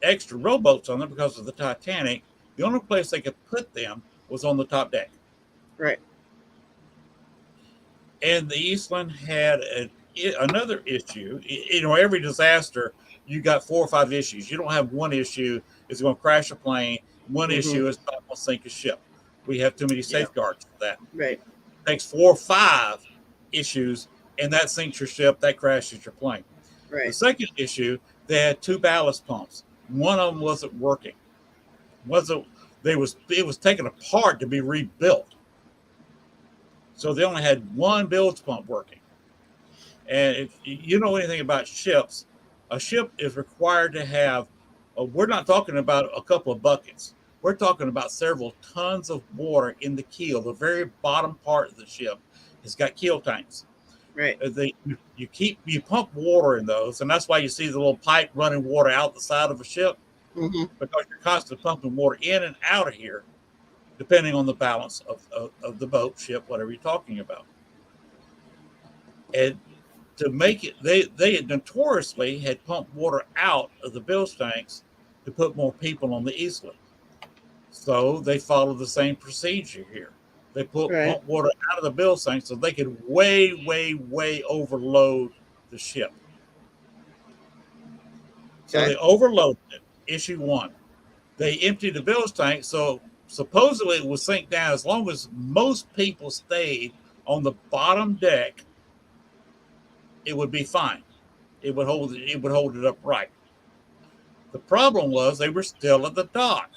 extra rowboats on them because of the Titanic, the only place they could put them was on the top deck. Right. And the Eastland had another issue. Every disaster, you got 4 or 5 issues. You don't have one issue is going to crash a plane. One Mm-hmm. issue is not going to sink a ship. We have too many safeguards for that. Right. It takes 4 or 5 issues, and that sinks your ship. That crashes your plane. Right. The second issue, they had 2 ballast pumps. One of them wasn't working. It was taken apart to be rebuilt. So they only had 1 bilge pump working. And if you know anything about ships, a ship is required to have, we're not talking about a couple of buckets. We're talking about several tons of water in the keel. The very bottom part of the ship has got keel tanks. Right. You pump water in those, and that's why you see the little pipe running water out the side of a ship, Mm-hmm. because you're constantly pumping water in and out of here, depending on the balance of the boat, ship, whatever you're talking about. And to make it, they had notoriously had pumped water out of the bilge tanks to put more people on the Eastland. So they followed the same procedure here. They pump water out of the bilge tanks so they could way, way, way overload the ship. So they overloaded it. Issue 1. They emptied the bilge tank, so supposedly it would sink down as long as most people stayed on the bottom deck. It would be fine. It would hold it upright. The problem was they were still at the dock.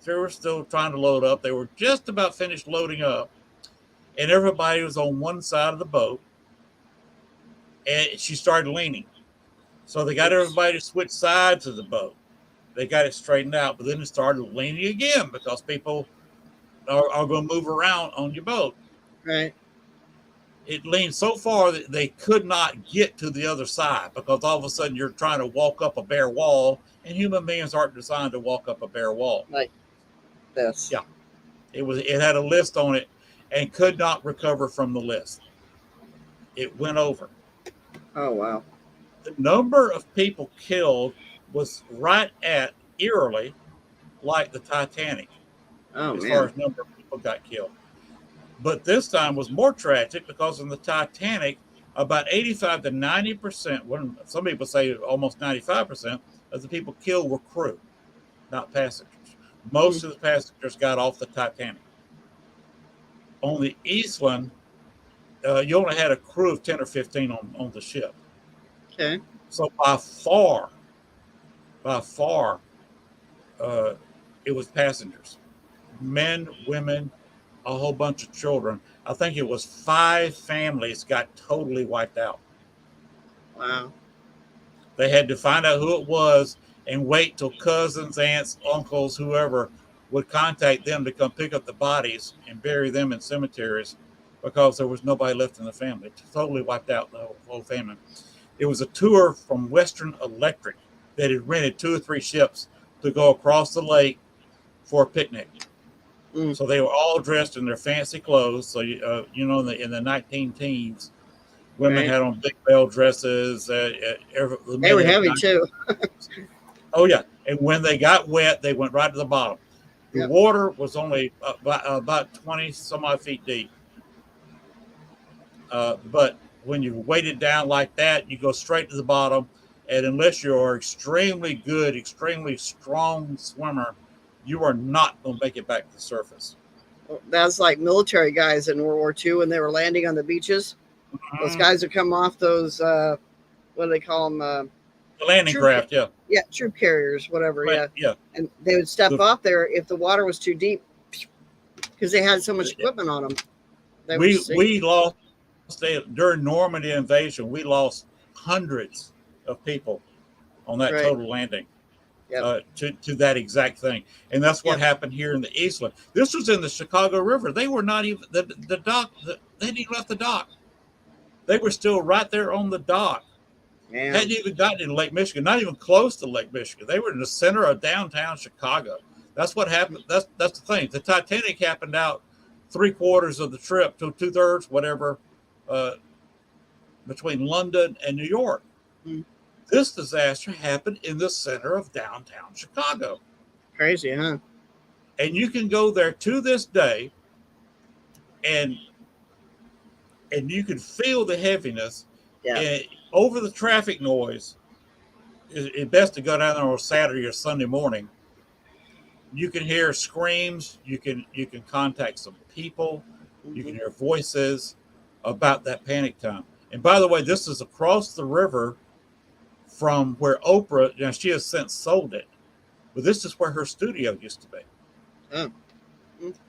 They were still trying to load up. They were just about finished loading up, and everybody was on one side of the boat, and she started leaning. So they got everybody to switch sides of the boat. They got it straightened out, but then it started leaning again because people are going to move around on your boat. Right. It leaned so far that they could not get to the other side because all of a sudden you're trying to walk up a bare wall, and human beings aren't designed to walk up a bare wall. Like this. Yeah. It had a list on it and could not recover from the list. It went over. Oh, wow. The number of people killed was right at eerily like the Titanic. Oh, as man. far as number of people got killed. But this time was more tragic because in the Titanic, about 85 to 90%, some people say almost 95% of the people killed were crew, not passengers. Most of the passengers got off the Titanic. On the Eastland, you only had a crew of 10 or 15 on the ship. Okay. So by far, it was passengers. Men, women, a whole bunch of children. I think it was 5 families got totally wiped out. Wow. They had to find out who it was and wait till cousins, aunts, uncles, whoever would contact them to come pick up the bodies and bury them in cemeteries because there was nobody left in the family. It totally wiped out the whole family. It was a tour from Western Electric that had rented 2 or 3 ships to go across the lake for a picnic. Mm. So they were all dressed in their fancy clothes. So you know, in the 19 teens, women Right. had on big bell dresses. The They men were had heavy nice. too. Oh yeah, and when they got wet, they went right to the bottom. The Yep. water was only about 20 some odd feet deep. But when you weight it down like that, you go straight to the bottom. And unless you're extremely good, extremely strong swimmer, you are not going to make it back to the surface. That's like military guys in World War II when they were landing on the beaches. Those Mhm. guys would come off those, what do they call them? The landing Troop, craft, yeah. yeah, troop carriers, whatever. Yeah. Yeah. And they would step The, off there if the water was too deep because they had so much equipment on them. They would sink. we lost during Normandy invasion. We lost hundreds of people on that Right. total landing. Yep. To that exact thing. And that's what Yep. happened here in the Eastland. This was in the Chicago River. They were not even the dock. They hadn't even left the dock. They were still right there on the dock. Man. Hadn't even gotten into Lake Michigan. Not even close to Lake Michigan. They were in the center of downtown Chicago. That's what happened. That's the thing. The Titanic happened out 3/4 of the trip to 2/3, whatever, between London and New York. Mm. This disaster happened in the center of downtown Chicago. Crazy, huh? And you can go there to this day and you can feel the heaviness. Yeah. And over the traffic noise, it's best to go down there on Saturday or Sunday morning. You can hear screams, you can contact some people, you can hear voices about that panic time. And by the way, this is across the river from where Oprah, now she has since sold it, but this is where her studio used to be. Oh.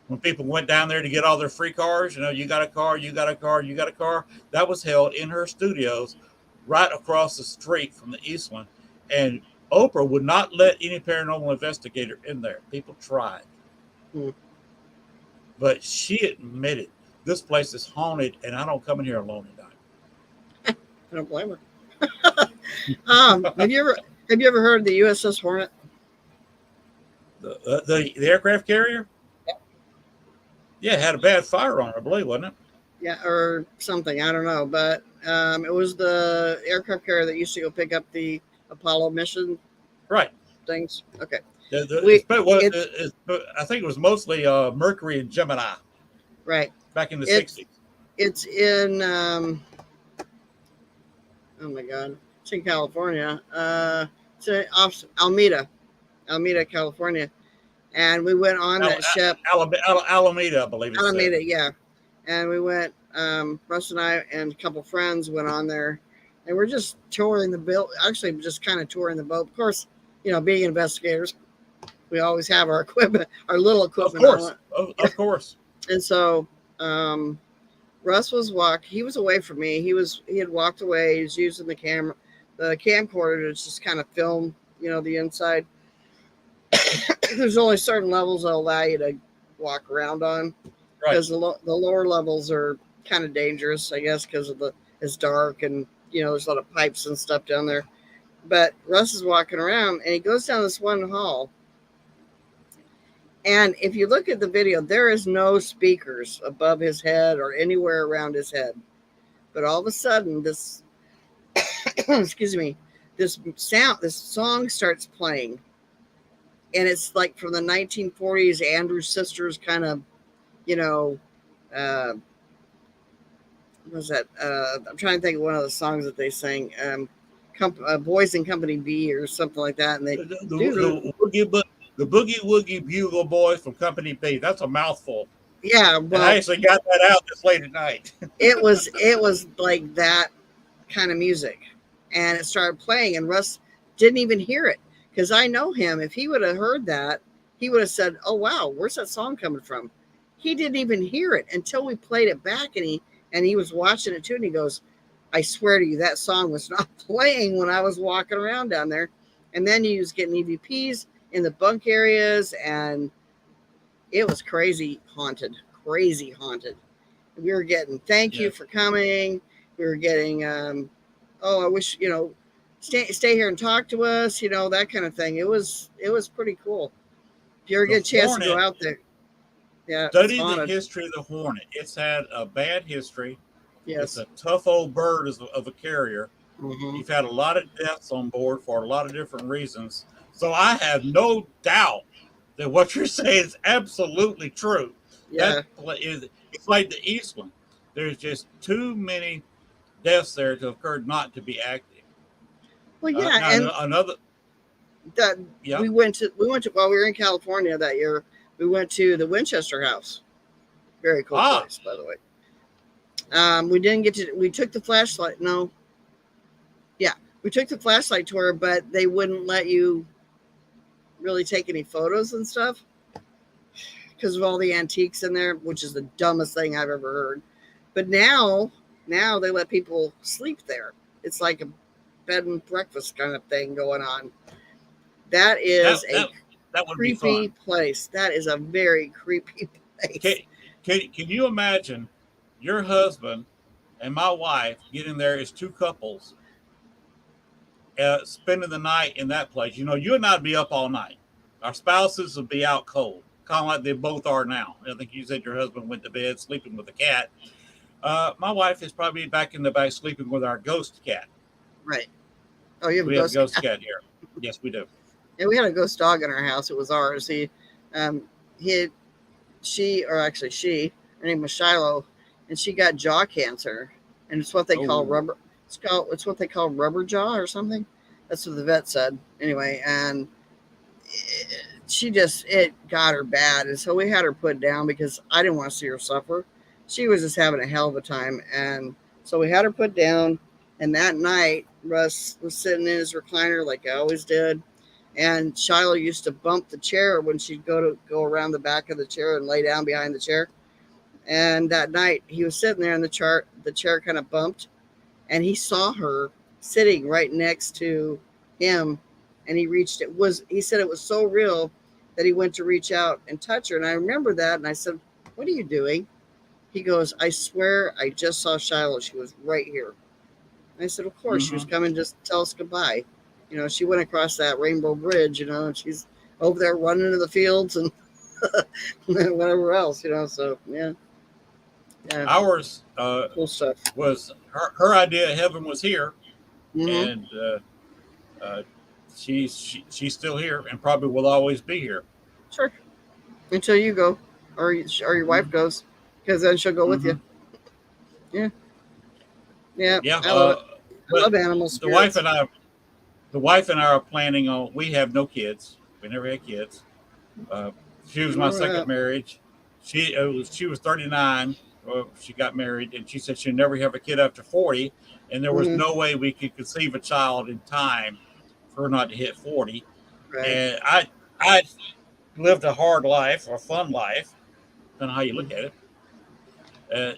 When people went down there to get all their free cars, you got a car, you got a car, you got a car, that was held in her studios right across the street from the Eastland. And Oprah would not let any paranormal investigator in there. People tried. But she admitted this place is haunted and I don't come in here alone at night. I don't blame her. Have you ever heard of the USS Hornet? The aircraft carrier? Yeah, it had a bad fire on it, I believe, wasn't it? Yeah, or something. I don't know. But it was the aircraft carrier that used to go pick up the Apollo mission Right. things. Okay. I think it was mostly Mercury and Gemini. Right. Back in the 60s. It's in, oh my God, it's in California. It's off Alameda, California. And we went on that ship. Alameda, I believe. Alameda, yeah. And we went, Russ and I and a couple friends went on there. And we're just touring the boat, actually just kind of touring the boat. Of course, being investigators, we always have our equipment, our little equipment. Of course. And so Russ was he was away from me. He had walked away. He was using the camcorder to just kind of film, the inside. There's only certain levels that allow you to walk around on. Right. Because the lower levels are kind of dangerous, I guess, because it's dark and, there's a lot of pipes and stuff down there. But Russ is walking around and he goes down this one hall. And if you look at the video, there is no speakers above his head or anywhere around his head. But all of a sudden, this, excuse me, this song starts playing. And it's like from the 1940s, Andrews Sisters kind of, what was that? I'm trying to think of one of the songs that they sang, Boys in Company B or something like that. And the Boogie Woogie Bugle Boys from Company B. That's a mouthful. Yeah, well, I actually got that out this late at night. it was like that kind of music, and it started playing, and Russ didn't even hear it because I know him. If he would have heard that, he would have said, "Oh wow, where's that song coming from?" He didn't even hear it until we played it back, and he was watching it too, and he goes, "I swear to you, that song was not playing when I was walking around down there." And then he was getting EVPs in the bunk areas, and it was crazy haunted. We were getting thank you for coming. We were getting I wish stay here and talk to us, that kind of thing. It was pretty cool. If you ever get a chance to go out there. Yeah, it's Study the haunted. history of the hornet. It's had a bad history. It's Yes. a tough old bird of a carrier. Hmm. You've had a lot of deaths on board for a lot of different reasons. So I have no doubt that what you're saying is absolutely true. That Yeah. is, it's like the Eastland. There's just too many deaths there to occur not to be active. Well, yeah, and Now another, that yeah. we went to while we were in California that year. We went to the Winchester House. Very cool Ah, place, by the way. We didn't get to. We took the flashlight. No, yeah, we took the flashlight tour, but they wouldn't let you really take any photos and stuff because of all the antiques in there, which is the dumbest thing I've ever heard. But now they let people sleep there. It's like a bed and breakfast kind of thing going on. That that is a that that would be creepy fun. place. That is a very creepy Can, place. can you imagine your husband and my wife getting there as two couples, spending the night in that place? You know, you and I'd be up all night. Our spouses would be out cold, kind of like they both are now. I think you said your husband went to bed sleeping with the cat. My wife is probably back in the back sleeping with our ghost cat. Right. Oh, you have a We have a ghost. ghost cat here. Yes, we do. Yeah, we had a ghost dog in our house. It was ours. Um, he had, she, or actually she, her name was Shiloh, and she got jaw cancer, and it's what they call Oh, rubber. It's what they call rubber jaw or something. That's what the vet said. Anyway, and she just it got her bad, and so we had her put down because I didn't want to see her suffer. She was just having a hell of a time, and so we had her put down. And that night, Russ was sitting in his recliner like I always did, and Shiloh used to bump the chair when she'd go around the back of the chair and lay down behind the chair. And that night, he was sitting there, and the chair kind of bumped, and he saw her sitting right next to him, and he said it was so real that he went to reach out and touch her. And I remember that, and I said, "What are you doing?" He goes, "I swear I just saw Shiloh. She was right here." And I said, "Of course, she was mm-hmm. coming just to tell us goodbye. She went across that Rainbow Bridge, and she's over there running into the fields and whatever else, so yeah, yeah, Ours cool stuff. was her idea. Heaven was here, Mm-hmm. and uh, she's still here, and probably will always be here. Sure. Until you go, or your wife goes, because then she'll go with Mm-hmm. you. Yeah, yeah. Yeah, I love it. I but love animal the wife spirits. and I, the wife and I are planning on. We have no kids. We never had kids. Uh, she was my All right. second marriage. She was 39. She got married, and she said she'd never have a kid after 40, and there was Mm-hmm. no way we could conceive a child in time for her not to hit 40. Right. And I lived a hard life, or a fun life, depending on how you look at it. Uh,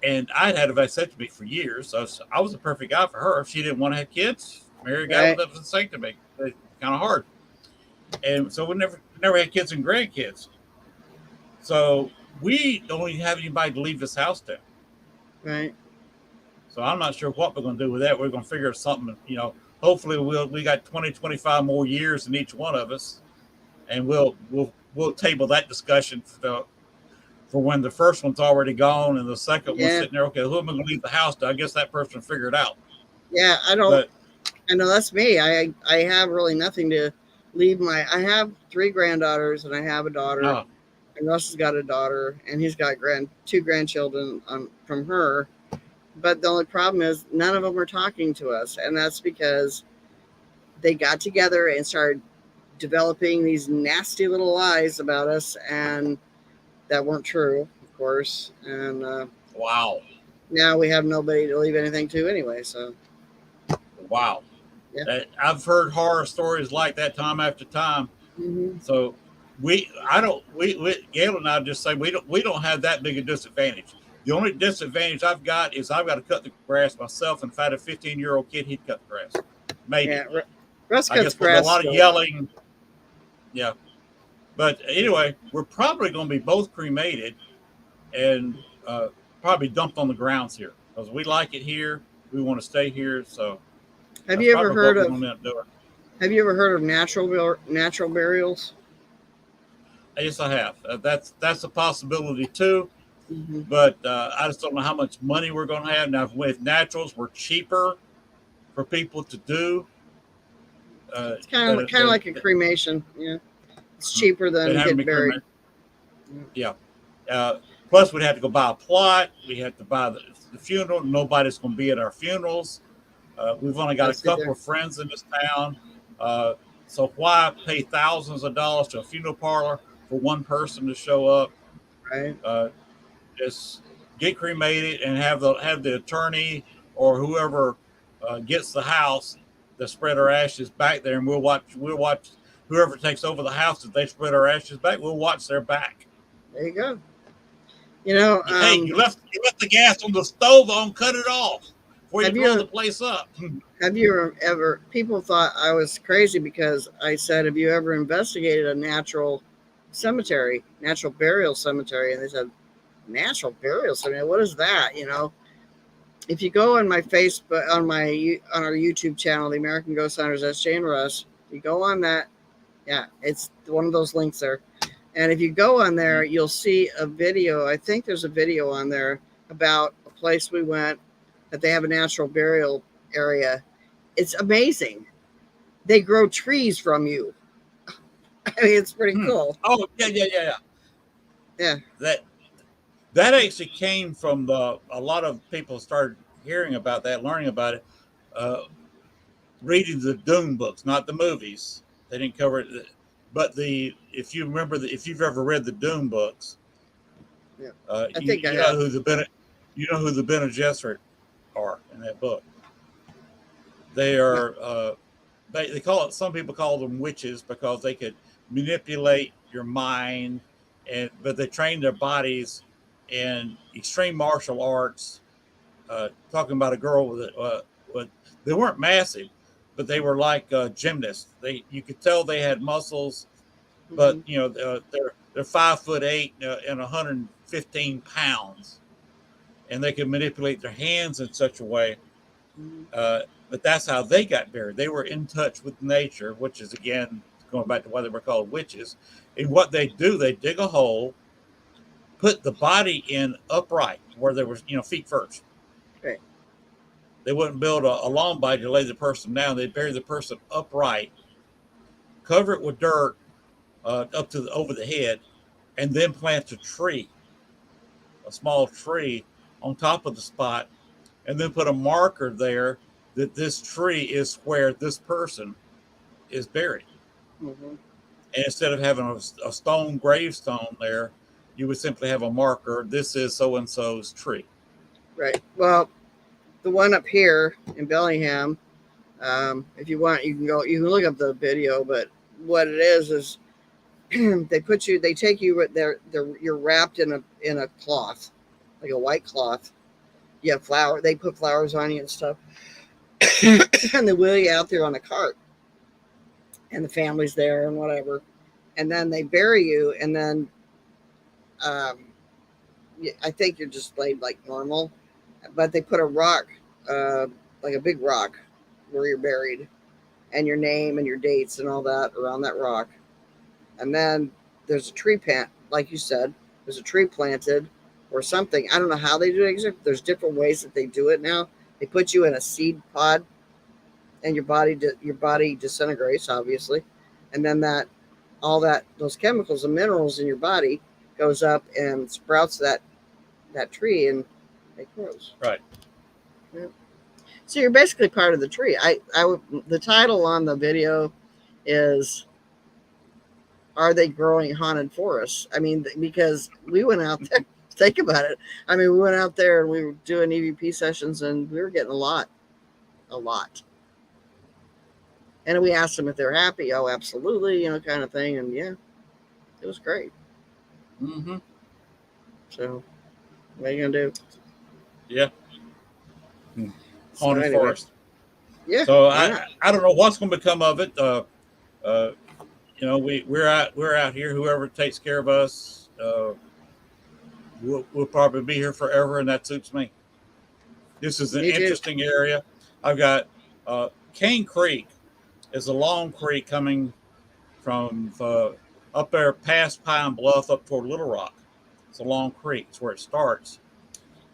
and I'd had a vasectomy for years, so I was a perfect guy for her. If she didn't want to have kids, marry a guy with Right. a vasectomy. It's kind of hard. And so we never had kids and grandkids. So we don't even have anybody to leave this house to. Right. So I'm not sure what we're going to do with that. We're going to figure something. Hopefully we got 20, 25 more years in each one of us, and we'll table that discussion for when the first one's already gone and the second one's Yeah. sitting there. Okay, who am I going to leave the house to? I guess that person will figure it out. Yeah. I don't. But I know that's me. I have really nothing to leave my. I have 3 granddaughters, and I have a daughter. uh, And Russ has got a daughter, and he's got 2 grandchildren from her. But the only problem is none of them are talking to us, and that's because they got together and started developing these nasty little lies about us, and that weren't true, of course. And wow, now we have nobody to leave anything to anyway. So wow. yeah. I've heard horror stories like that time after time. Mm-hmm. So Gail and I just say we don't have that big a disadvantage. The only disadvantage I've got is I've got to cut the grass myself. And if I had a 15-year-old kid, he'd cut the grass. Maybe. Yeah, Russ I cuts guess with grass. a lot of still. yelling. Yeah. But anyway, we're probably going to be both cremated and probably dumped on the grounds here because we like it here. We want to stay here. So Have that's you ever probably heard what we're of? going to end up doing. Have you ever heard of natural burials? Yes, I have. That's a possibility too. Hmm. But I just don't know how much money we're going to have now. If naturals were cheaper for people to do, It's kind of than, kind of like a cremation. Yeah, it's cheaper than than having me getting buried. cremated. Yeah. Plus, we'd have to go buy a plot. We have to buy the funeral. Nobody's going to be at our funerals. We've only got a That's it couple there, of friends in this town. Uh, so why pay thousands of dollars to a funeral parlor for one person to show up? right? Uh, just get cremated and have the attorney or whoever gets the house to spread our ashes back there, and we'll watch whoever takes over the house. If they spread our ashes back, we'll watch their back. There you go. You know, Hey, you left the gas on the stove on. Cut it off before you have blow you the place up. have you ever? People thought I was crazy because I said, "Have you ever investigated a natural cemetery, natural burial cemetery?" And they said, "Natural burial cemetery? What is that?" You know, if you go on my Facebook, on our YouTube channel, the American Ghost Hunters, SJ and Russ, you go on that. Yeah, it's one of those links there. And if you go on there, you'll see a video. I think there's a video on there about a place we went that they have a natural burial area. It's amazing. They grow trees from you. I mean, it's pretty cool. Oh yeah. Yeah. That actually came from a lot of people started hearing about that, learning about it, uh, reading the Doom books, not the movies. They didn't cover it, but if you remember if you've ever read the Doom books, Yeah. uh, I you, think I you know have. who the Bene, you know who the Bene Gesserit are in that book. They Yeah. are they call it. Some people call them witches because they could manipulate your mind, but they train their bodies in extreme martial arts. Talking about a girl with they weren't massive, but they were like gymnasts. You could tell they had muscles, but Hmm. they're 5'8" and 115 pounds, and they could manipulate their hands in such a way. Hmm. But that's how they got buried. They were in touch with nature, which is again going back to why they were called witches. And what they do, they dig a hole, put the body in upright where there was feet first. Okay. They wouldn't build a long body to lay the person down. They'd bury the person upright, cover it with dirt up to over the head, and then plant a small tree on top of the spot, and then put a marker there that this tree is where this person is buried. Hmm. And instead of having a stone gravestone there, you would simply have a marker. This is so and so's tree. Right. Well, the one up here in Bellingham, if you want, you can go. You can look up the video. But what it is they take you. You're wrapped in a cloth, like a white cloth. You have flower. They put flowers on you and stuff, and they wheel you out there on a cart, and the family's there and whatever, and then they bury you, and then um, I think you're just laid like normal, but they put a rock, uh, like a big rock, where you're buried, and your name and your dates and all that around that rock, and then there's a tree plant, like you said, there's a tree planted or something. I don't know how they do it. There's different ways that they do it now. They put you in a seed pod, and your body disintegrates, obviously, and then those chemicals and minerals in your body goes up and sprouts that tree, and it grows. Right. Yeah. So you're basically part of the tree. The title on the video is "Are They Growing Haunted Forests?" I mean, because we went out there. Think about it. I mean, we went out there and we were doing EVP sessions, and we were getting a lot. And we asked them if they're happy. Oh, absolutely, kind of thing. And yeah, it was great. Mm-hmm. So, what are you gonna do? Yeah. So Haunted anyway, forest. yeah, So why not? I don't know what's going to become of it. Uh, we're out here. Whoever takes care of us, we'll probably be here forever, and that suits me. This is an Me too. interesting area. I've got Cane Creek is a long creek coming from up there past Pine Bluff up toward Little Rock. It's a long creek. It's where it starts.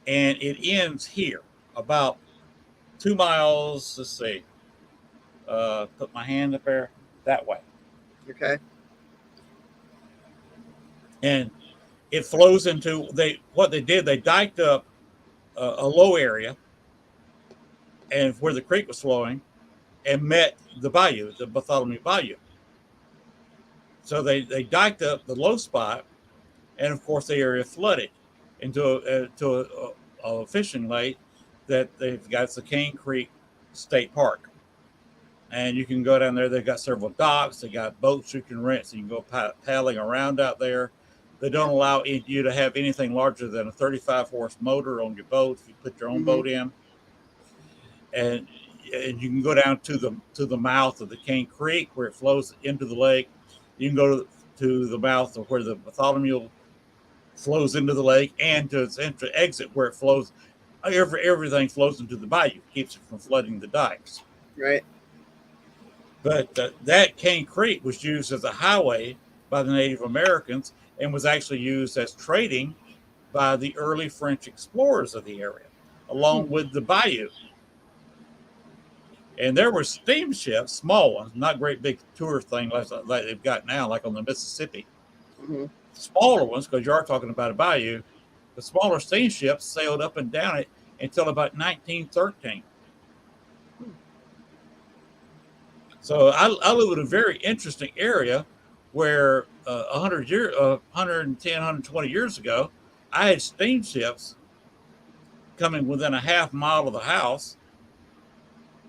And it ends here, about 2 miles. Let's see. Put my hand up there that way. Okay. And it flows into what they did, they diked up a low area and where the creek was flowing and met the bayou, the Bartholomew Bayou. So they diked up the low spot, and of course the area flooded into a fishing lake that they've got. It's the Cane Creek State Park, and you can go down there. They've got several docks. They got boats you can rent, so you can go paddling around out there. They don't allow you to have anything larger than a 35 horse motor on your boat if you put your own boat in, and you can go down to the mouth of the Cane Creek where it flows into the lake. You can go to the mouth of where the Bartholomew flows into the lake, and to its exit where it flows. Everything flows into the bayou, keeps it from flooding the dikes. Right. But that Cane Creek was used as a highway by the Native Americans and was actually used as trading by the early French explorers of the area, along with the bayou. And there were steamships, small ones, not great big tour thing like they've got now, like on the Mississippi. Smaller ones, because you are talking about a bayou. The smaller steamships sailed up and down it until about 1913. So I live in a very interesting area where 110, 120 years ago, I had steamships coming within a half mile of the house.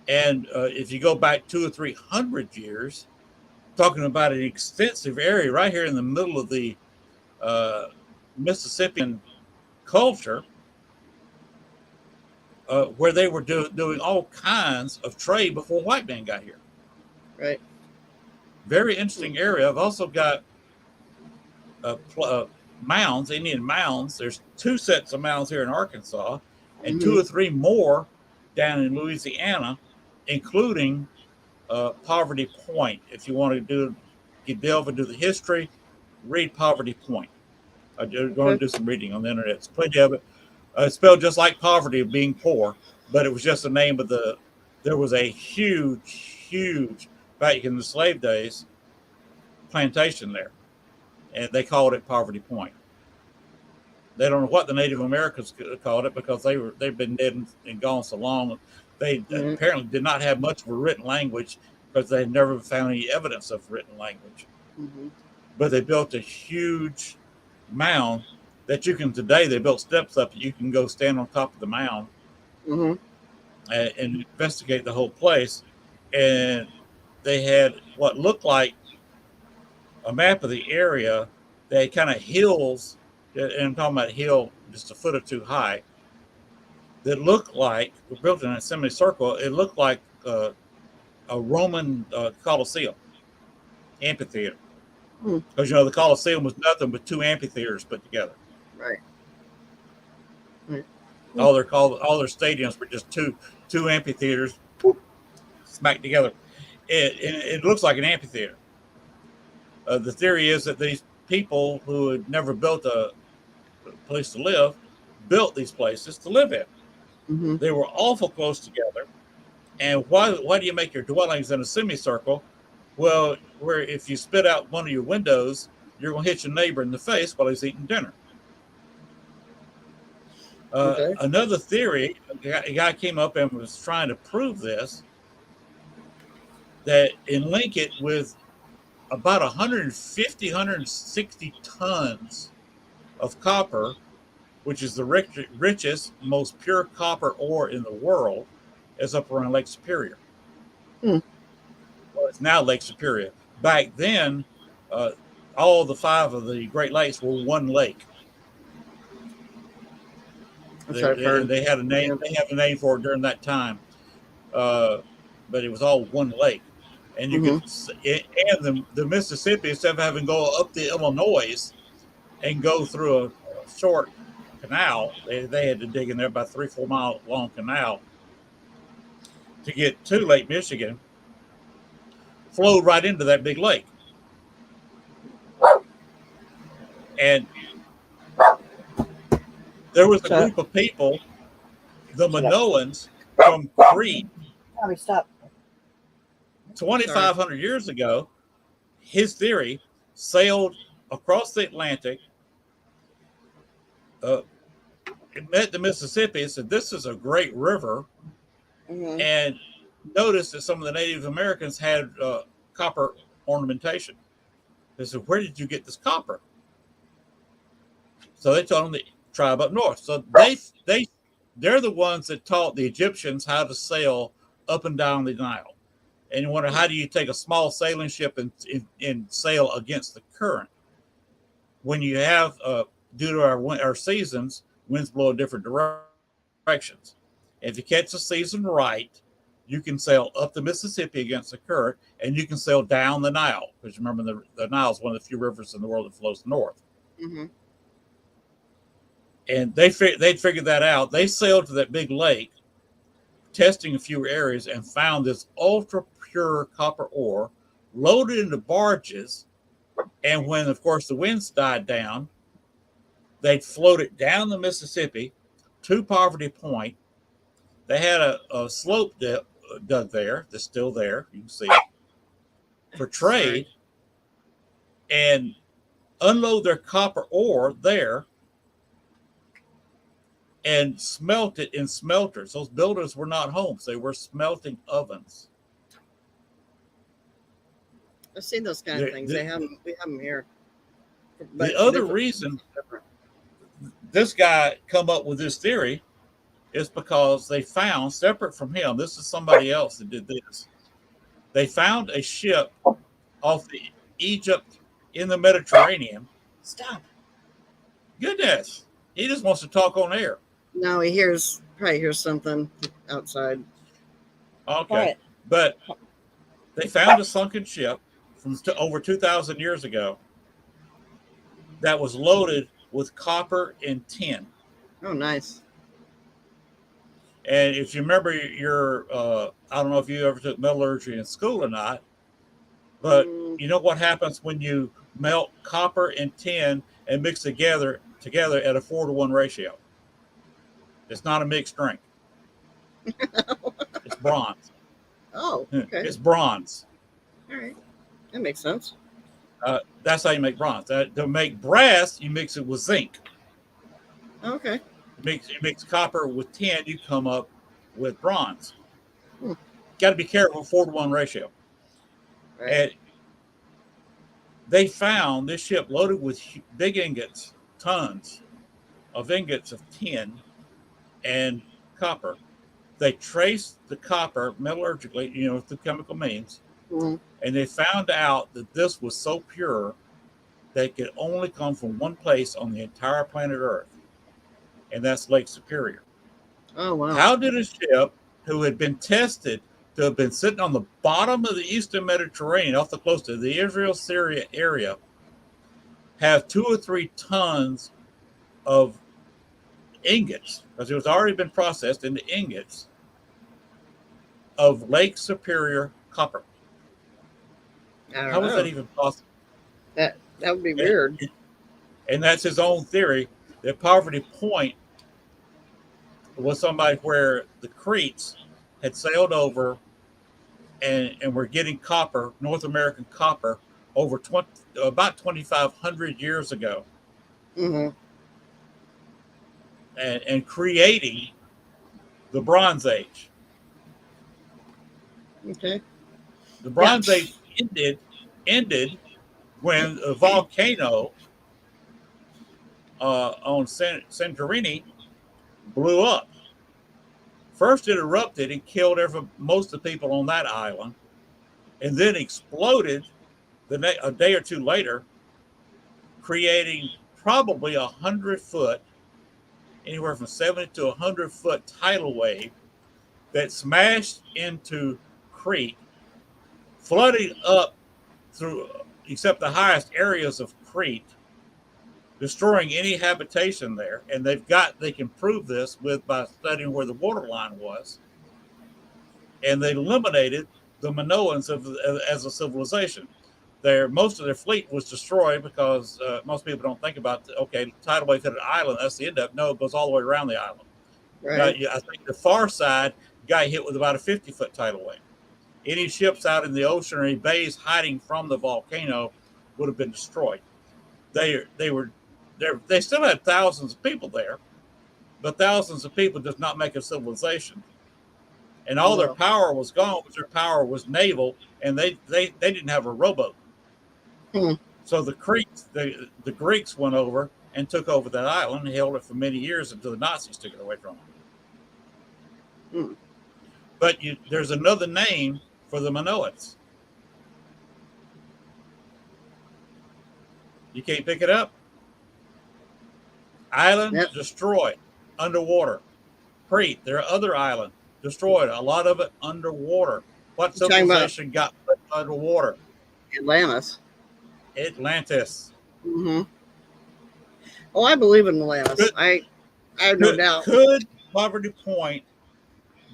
And if you go back 200 or 300 years, talking about an extensive area right here in the middle of the Mississippian culture, where they were doing all kinds of trade before white men got here. Right. Very interesting area. I've also got mounds, Indian mounds. There's 2 sets of mounds here in Arkansas, and 2 or 3 more down in Louisiana, including Poverty Point. If you want to delve into the history, read Poverty Point. I'm going to do some reading on the internet. It's plenty of it. It's spelled just like poverty, of being poor, but it was just the name of there was a huge, back in the slave days, plantation there, and they called it Poverty Point. They don't know what the Native Americans called it because they've been dead and gone so long. They apparently did not have much of a written language because they had never found any evidence of written language. But they built a huge mound that you can today. They built steps up. You can go stand on top of the mound and investigate the whole place. And they had what looked like a map of the area. They had kind of hills, and I'm talking about hill just a foot or two high, that looked like, were built in a semicircle. It looked like a Roman Colosseum amphitheater. Because, the Colosseum was nothing but 2 amphitheaters put together. Right. All their stadiums were just two amphitheaters smacked together. It looks like an amphitheater. The theory is that these people who had never built a place to live built these places to live in. They were awful close together. And why do you make your dwellings in a semicircle? Well, where if you spit out one of your windows, you're going to hit your neighbor in the face while he's eating dinner. Another theory, a guy came up and was trying to prove this, that and link it with about 150, 160 tons of copper, which is the richest, most pure copper ore in the world, is up around Lake Superior. Well, it's now Lake Superior. Back then, all the 5 of the Great Lakes were one lake. They had a name. They have a name for it during that time, but it was all one lake. And you could, and the Mississippi, instead of having to go up the Illinois and go through a short canal, they had to dig in there about 3-4 mile long canal to get to Lake Michigan. Flowed right into that big lake. And there was a So- group of people, the Shut up. Minoans from Crete, Tommy, stop. 2,500 years ago. His theory sailed across the Atlantic, it met the Mississippi, and said, "This is a great river," Mm-hmm. and noticed that some of the Native Americans had copper ornamentation. They said, "Where did you get this copper?" So they told them the tribe up north. So they're the ones that taught the Egyptians how to sail up and down the Nile. And you wonder, how do you take a small sailing ship and sail against the current when you have due to our seasons, winds blow in different directions. If you catch the season right, you can sail up the Mississippi against the current, and you can sail down the Nile, because remember the Nile is one of the few rivers in the world that flows north. Mm-hmm. And they'd figured that out. They sailed to that big lake, testing a few areas, and found this ultra pure copper ore loaded into barges. And when, of course, the winds died down, they'd float it down the Mississippi to Poverty Point. They had a slope dug there that's still there. You can see it for trade. Sorry. And unload their copper ore there and smelt it in smelters. Those builders were not homes, they were smelting ovens. I've seen those kind of things. We have them here. But The other different. reason this guy come up with this theory is because they found, separate from him, this is somebody else that did this. They found a ship off the Egypt in the Mediterranean. Stop. Goodness, he just wants to talk on air. No, probably hears something outside. Okay, Quiet. but they found a sunken ship from over 2,000 years ago that was loaded with copper and tin. Oh, nice. And if you remember I don't know if you ever took metallurgy in school or not, but you know what happens when you melt copper and tin and mix together at a 4-to-1 ratio? It's not a mixed drink. It's bronze. Oh, okay. It's bronze. All right. That makes sense. That's how you make bronze. To make brass, you mix it with zinc. Okay. You mix copper with tin, you come up with bronze. Hmm. Got to be careful, 4-to-1 ratio. Right. And they found this ship loaded with big ingots, tons of ingots of tin and copper. They traced the copper metallurgically, through chemical means, Mm-hmm. and they found out that this was so pure that it could only come from one place on the entire planet Earth, and that's Lake Superior. Oh, wow. How did a ship who had been tested to have been sitting on the bottom of the Eastern Mediterranean off the coast of the Israel-Syria area have 2 or 3 tons of ingots, because it was already been processed into ingots, of Lake Superior copper? I don't How was know. that even possible? That would be weird. And that's his own theory, that Poverty Point was somebody where the Cretes had sailed over and were getting copper, North American copper, over about 2,500 years ago, Mm-hmm. and creating the Bronze Age. Okay. The Bronze Age ended when a volcano on Santorini blew up. First, it erupted and killed most of the people on that island, and then exploded a day or two later, creating probably 100-foot, anywhere from 70 to 100-foot tidal wave that smashed into Crete, flooding up through except the highest areas of Crete, destroying any habitation there. And they can prove this by studying where the waterline was. And they eliminated the Minoans as a civilization. most of their fleet was destroyed because most people don't think about tidal wave hit an island, that's the end of it. No, it goes all the way around the island. Right. I think the far side got hit with about a 50-foot tidal wave. Any ships out in the ocean or any bays hiding from the volcano would have been destroyed. They still had thousands of people there, but thousands of people does not make a civilization. And all their No. power was gone because their power was naval, and they didn't have a rowboat. Hmm. So the Greeks went over and took over that island and held it for many years until the Nazis took it away from them. Hmm. But there's another name for the Minoans. You can't pick it up. Island Yep. destroyed, underwater. Crete, their other island, destroyed. A lot of it underwater. What You're talking about civilization got put underwater? Atlantis. Atlantis. Mm-hmm. Oh, I believe in Atlantis. I have no doubt. Could Poverty Point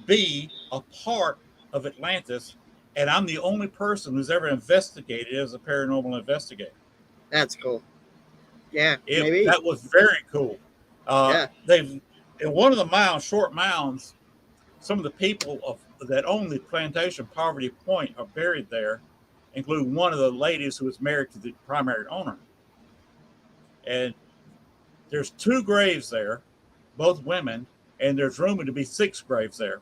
be a part of Atlantis? And I'm the only person who's ever investigated as a paranormal investigator. That's cool. Yeah, maybe. That was very cool. Yeah. They've in one of the short mounds, some of the people that own the plantation Poverty Point are buried there, including one of the ladies who was married to the primary owner. And there's 2 graves there, both women, and there's rumored to be 6 graves there.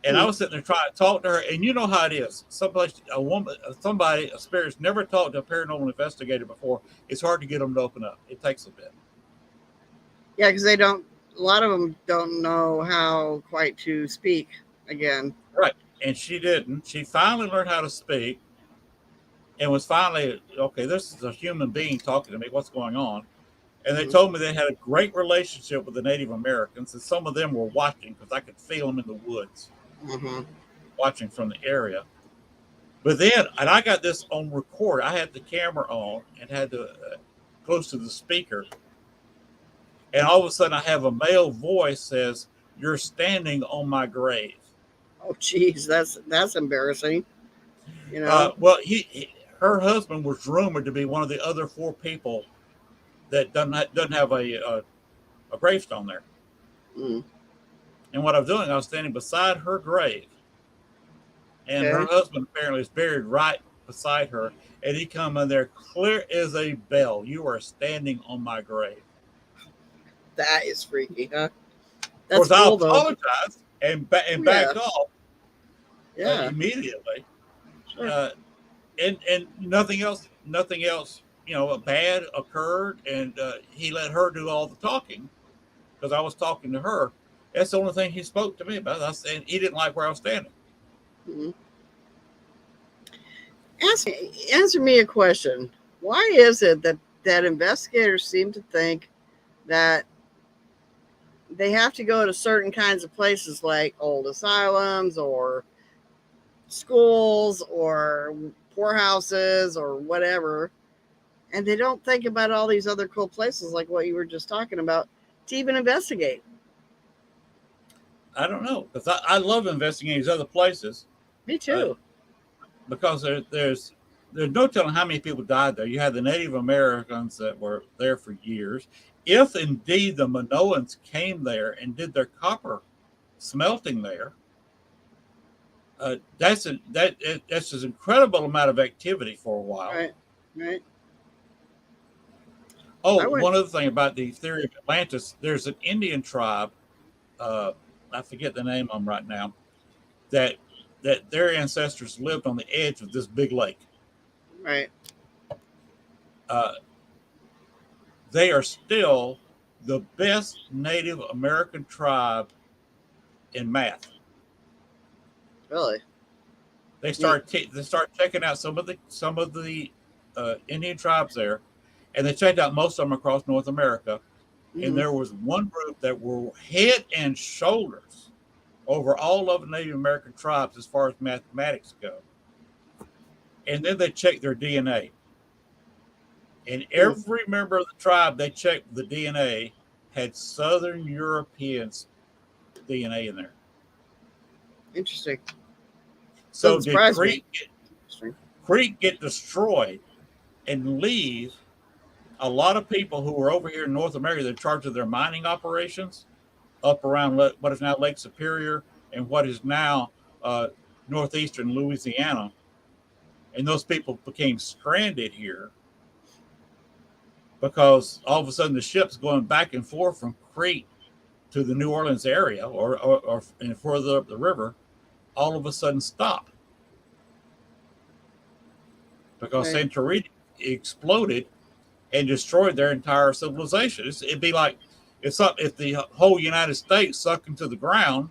And I was sitting there trying to talk to her, and you know how it is. A spirit's never talked to a paranormal investigator before. It's hard to get them to open up. It takes a bit. Yeah, because a lot of them don't know how quite to speak again. Right. And she didn't. She finally learned how to speak and was finally, okay, this is a human being talking to me. What's going on? And they told me they had a great relationship with the Native Americans, and some of them were watching because I could feel them in the woods. Mm-hmm. Watching from the area. But then, and I got this on record. I had the camera on and had to close to the speaker. And all of a sudden I have a male voice says, "You're standing on my grave." Oh, geez, that's embarrassing. You know? Well, her husband was rumored to be one of the other 4 people that doesn't have a gravestone there. Mm. And what I was doing, I was standing beside her grave. And her husband apparently is buried right beside her. And he come in there clear as a bell. "You are standing on my grave." That is freaky, huh? That's That's cool, cool, I though. apologized and backed off Yeah. immediately. Sure. And nothing else, bad occurred. And he let her do all the talking because I was talking to her. That's the only thing he spoke to me about. I said he didn't like where I was standing. Mm-hmm. Answer me a question. Why is it that investigators seem to think that they have to go to certain kinds of places like old asylums or schools or poorhouses or whatever, and they don't think about all these other cool places like what you were just talking about to even investigate? I don't know, because I love investigating these other places. Me too. Because there's no telling how many people died there. You had the Native Americans that were there for years. If indeed the Minoans came there and did their copper smelting there, that's an incredible amount of activity for a while. Right. Oh, one other thing about the theory of Atlantis, there's an Indian tribe, I forget the name of them right now, that their ancestors lived on the edge of this big lake. Right. They are still the best Native American tribe in math. Really? They start checking out some of the Indian tribes there, and they checked out most of them across North America. Mm-hmm. And there was one group that were head and shoulders over all of the Native American tribes as far as mathematics go. And then they checked their DNA. And every member of the tribe they checked the DNA had Southern Europeans DNA in there. Interesting. So did Crete creek get destroyed and leave a lot of people who were over here in North America that are in charge of their mining operations up around what is now Lake Superior and what is now northeastern Louisiana. And those people became stranded here because all of a sudden the ships going back and forth from Crete to the New Orleans area or and further up the river all of a sudden stop because Right. Santorini exploded and destroyed their entire civilization. It'd be like if the whole United States sucked into the ground.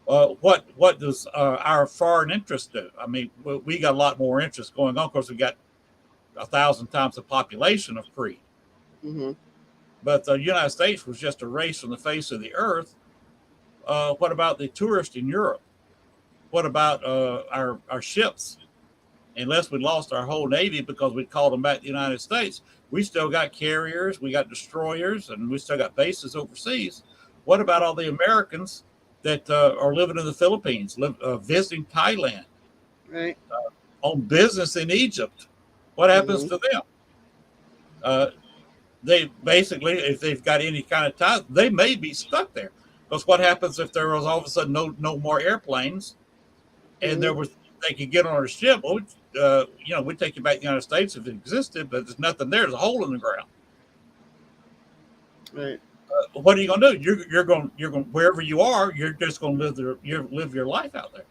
What does our foreign interest do? I mean, we got a lot more interest going on. Of course, we got 1,000 times the population of Crete, Mm-hmm. but the United States was just erased from the face of the earth. What about the tourists in Europe? What about our ships? Unless we lost our whole navy because we called them back to the United States, we still got carriers, we got destroyers, and we still got bases overseas. What about all the Americans that are living in the Philippines, visiting Thailand, Right. on business in Egypt? What happens Mm-hmm. to them? They basically, if they've got any kind of ties, they may be stuck there. Because what happens if there was all of a sudden no more airplanes, and there Mm-hmm. was they could get on a ship? Well, we'd take you back to the United States if it existed, but there's nothing there. There's a hole in the ground. Right. What are you going to do? You're going wherever you are. You're just going to live your life out there.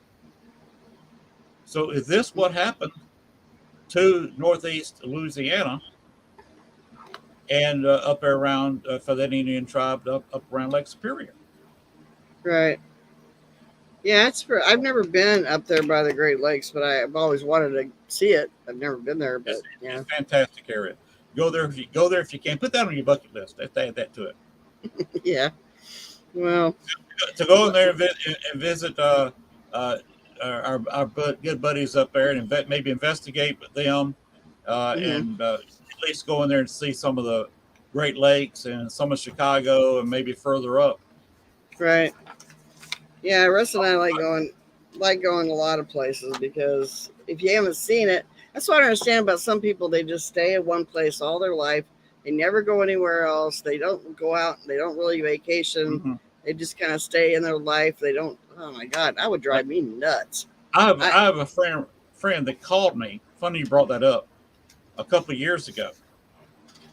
So is this what happened to Northeast Louisiana and up there around for that Indian tribe up around Lake Superior? Right. Yeah, I've never been up there by the Great Lakes, but I've always wanted to see it. I've never been there, but yeah. It's a fantastic area. Go there if you can. Put that on your bucket list. Let's add that to it. Yeah. Well, To go in there and visit our good buddies up there and maybe investigate with them mm-hmm. and at least go in there and see some of the Great Lakes and some of Chicago and maybe further up. Right. Yeah, Russ and I like going a lot of places because if you haven't seen it, that's what I understand about some people. They just stay at one place all their life. They never go anywhere else. They don't go out. They don't really vacation. Mm-hmm. They just kind of stay in their life. They don't. Oh my God, that would drive me nuts. I have a friend that called me. Funny you brought that up. A couple of years ago,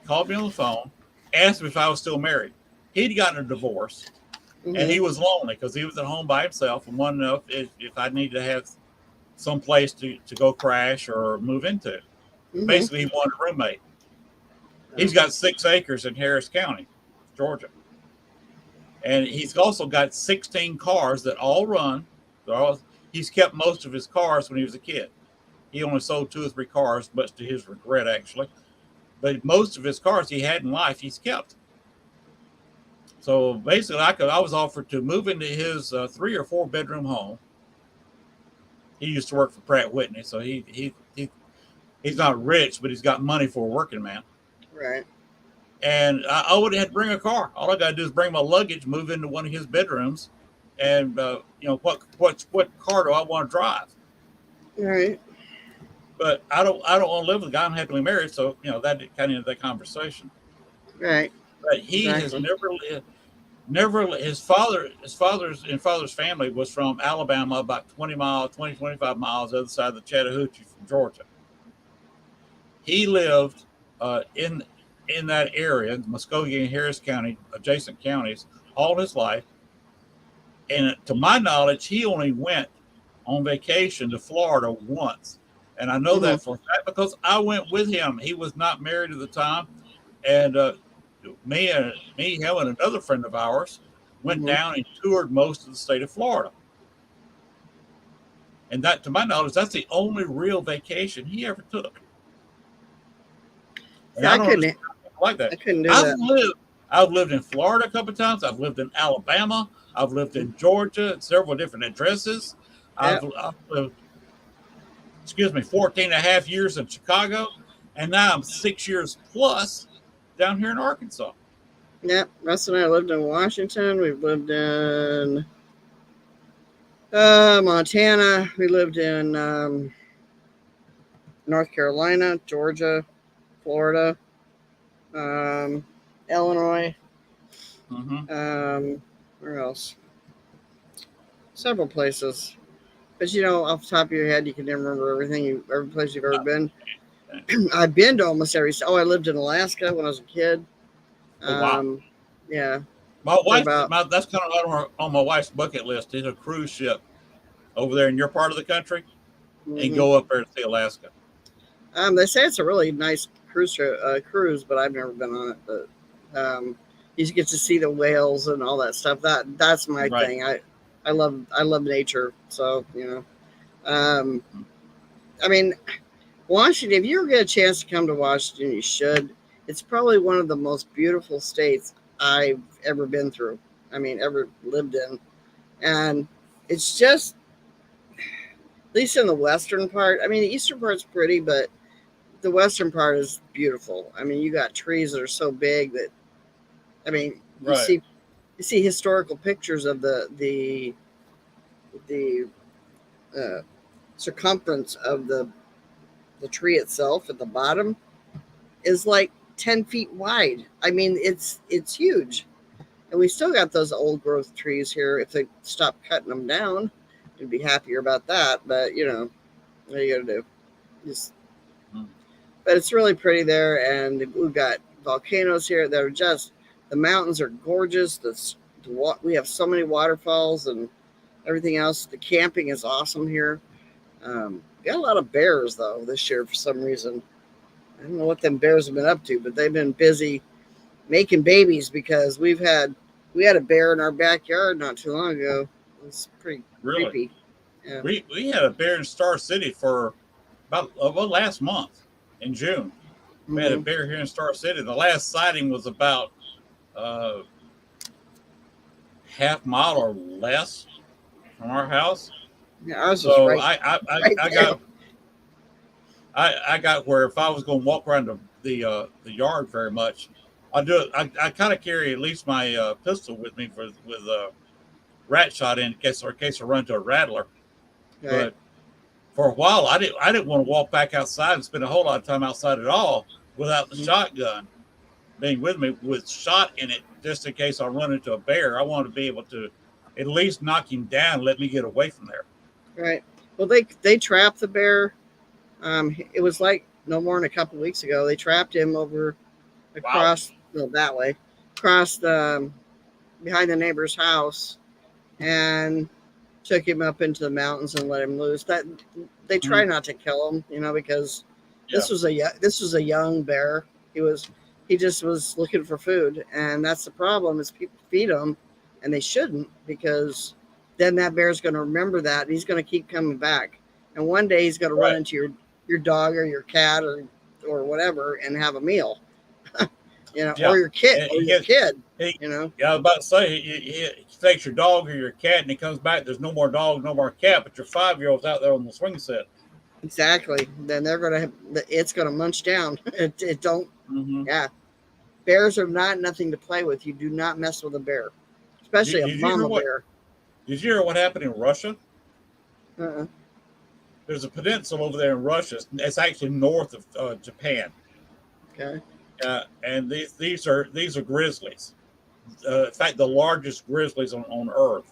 called me on the phone, asked me if I was still married. He'd gotten a divorce. Mm-hmm. And he was lonely because he was at home by himself and wanted to know if I needed to have some place to go crash or move into. Mm-hmm. Basically, he wanted a roommate. He's got 6 acres in Harris County, Georgia. And he's also got 16 cars that all run. He's kept most of his cars when he was a kid. He only sold 2 or 3 cars, much to his regret, actually. But most of his cars he had in life, he's kept. So basically, I was offered to move into his 3 or 4 bedroom home. He used to work for Pratt Whitney, so he's not rich, but he's got money for a working man. Right. And I would have had to bring a car. All I got to do is bring my luggage, move into one of his bedrooms, and what car do I want to drive? Right. But I don't want to live with a guy I'm happily married, so that kind of that conversation. Right. But he has never his father's family was from Alabama, about 25 miles the other side of the Chattahoochee from Georgia. He lived in that area, Muskogee and Harris County, adjacent counties, all his life. And to my knowledge, he only went on vacation to Florida once. And I know that for a fact because I went with him. He was not married at the time. And me, him, and another friend of ours went down and toured most of the state of Florida. And that, to my knowledge, that's the only real vacation he ever took. And I couldn't like that. I couldn't do that. I've lived in Florida a couple of times. I've lived in Alabama. I've lived in Georgia at several different addresses. I've lived, 14 and a half years in Chicago. And now I'm 6 years plus down here in Arkansas. Yep. Russ and I lived in Washington. We've lived in Montana. We lived in North Carolina, Georgia, Florida, Illinois. Mm-hmm. Where else? Several places. But off the top of your head, you can never remember every place you've ever No. been. I've been to almost every. Oh, I lived in Alaska when I was a kid. Oh wow. Yeah, My for wife, about. that's kind of on my wife's bucket list. Is a cruise ship over there in your part of the country and Mhm. go up there to see Alaska. They say it's a really nice cruise, but I've never been on it. But you get to see the whales and all that stuff. That's my Right. thing. I love nature. So um, I mean, Washington. If you ever get a chance to come to Washington, you should. It's probably one of the most beautiful states I've ever been through. I mean, ever lived in, and it's just at least in the western part. I mean, the eastern part's pretty, but the western part is beautiful. I mean, you got trees that are so big that I mean, Right. you see historical pictures of the circumference of the tree itself at the bottom is like 10 feet wide. I mean, it's huge, and we still got those old growth trees here. If they stop cutting them down, we'd be happier about that. But what are you gonna do? Just Mm. But it's really pretty there, and we've got volcanoes here that are just the mountains are gorgeous. We have so many waterfalls and everything else. The camping is awesome here. Got a lot of bears though this year for some reason. I don't know what them bears have been up to, but they've been busy making babies because we had a bear in our backyard not too long ago. It was pretty Really. creepy. Yeah. We had a bear in Star City for about last month in June. We had a Mm-hmm. bear here in Star City. The last sighting was about uh, half mile or less from our house. Yeah, ours was So right right I there. got I got where if I was going to walk around the yard very much, I do it. I kind of carry at least my pistol with me with rat shot in case I run into a rattler. Right. But for a while, I didn't want to walk back outside and spend a whole lot of time outside at all without the shotgun being with me with shot in it just in case I run into a bear. I wanted to be able to at least knock him down, and let me get away from there. Right. Well, they trapped the bear. It was like no more than a couple weeks ago. They trapped him over Wow. across, no, that way, across behind the neighbor's house, and took him up into the mountains and let him loose. That they try Mhm. not to kill him, because Yeah. this was a young bear. He just was looking for food, and that's the problem is people feed him, and they shouldn't because then that bear's going to remember that and he's going to keep coming back, and one day he's going to run Right. into your dog or your cat or whatever and have a meal, Yeah. And or your kid, he you know. yeah, I was about to say he takes your dog or your cat and he comes back. There's no more dog, no more cat, but your 5-year-old's out there on the swing set. Exactly. Then it's gonna munch down. It don't. Mm-hmm. Yeah, bears are not nothing to play with. You do not mess with a bear, especially a Did you hear mama what? bear. Did you hear what happened in Russia? Uh-uh. There's a peninsula over there in Russia. It's actually north of Japan, Okay. and these are grizzlies. In fact, the largest grizzlies on Earth.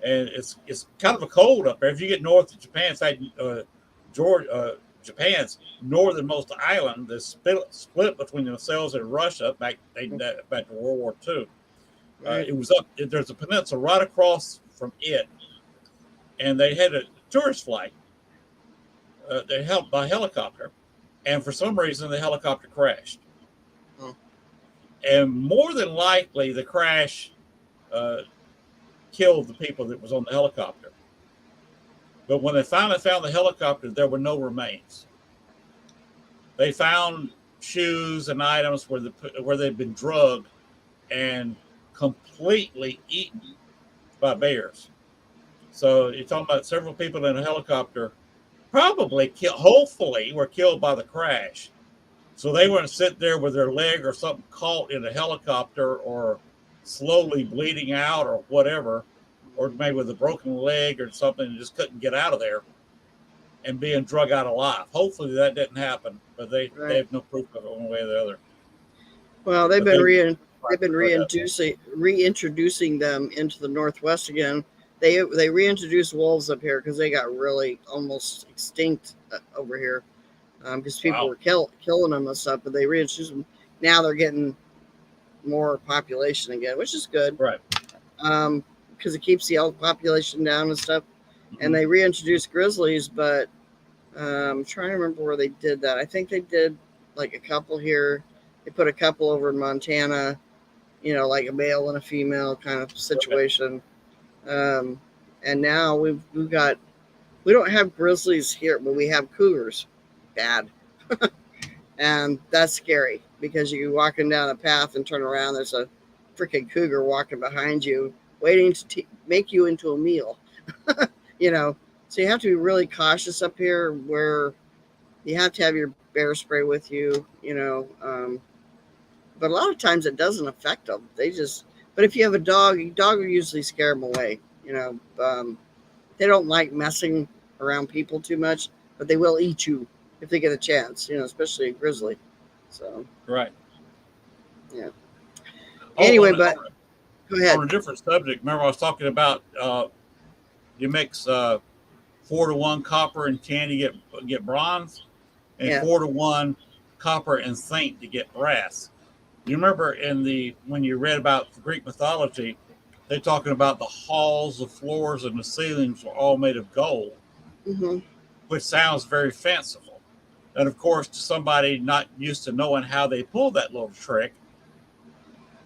And it's kind of a cold up there. If you get north of Japan, in fact, Japan's northernmost island is split between themselves and Russia back to World War II. Right. It was up. There's a peninsula right across from it, and they had a tourist flight. They held by helicopter, and for some reason the helicopter crashed. Oh. And more than likely, the crash killed the people that was on the helicopter. But when they finally found the helicopter, there were no remains. They found shoes and items where they'd been drugged and completely eaten by bears. So you're talking about several people in a helicopter, hopefully, were killed by the crash. So they wouldn't sit there with their leg or something caught in a helicopter or slowly bleeding out or whatever, or maybe with a broken leg or something and just couldn't get out of there. and being drug out alive. Hopefully that didn't happen, but they have no proof of it one way or the other. Well, they've But been they reintroducing them into the Northwest again. They reintroduced wolves up here because they got really almost extinct over here because people were killing them and stuff. But they reintroduced them. Now they're getting more population again, which is good. Right. Because it keeps the elk population down and stuff. Mm-hmm. And they reintroduced grizzlies, but I'm trying to remember where they did that. I think they did like a couple here. They put a couple over in Montana, like a male and a female kind of situation. Okay. And now we don't have grizzlies here, but we have cougars. Bad. And that's scary because you're walking down a path and turn around. There's a freaking cougar walking behind you, waiting to make you into a meal. So you have to be really cautious up here where you have to have your bear spray with you, but a lot of times it doesn't affect them. But if you have a dog will usually scare them away. They don't like messing around people too much, but they will eat you if they get a chance, especially a grizzly. So. Right. Yeah. Anyway, but go ahead. On a different subject, remember I was talking about you mix 4-to-1 copper and tin to get bronze, and 4-to-1 copper and zinc to get brass. You remember when you read about Greek mythology, they're talking about the halls, the floors, and the ceilings were all made of gold, mm-hmm. which sounds very fanciful. And of course, to somebody not used to knowing how they pull that little trick,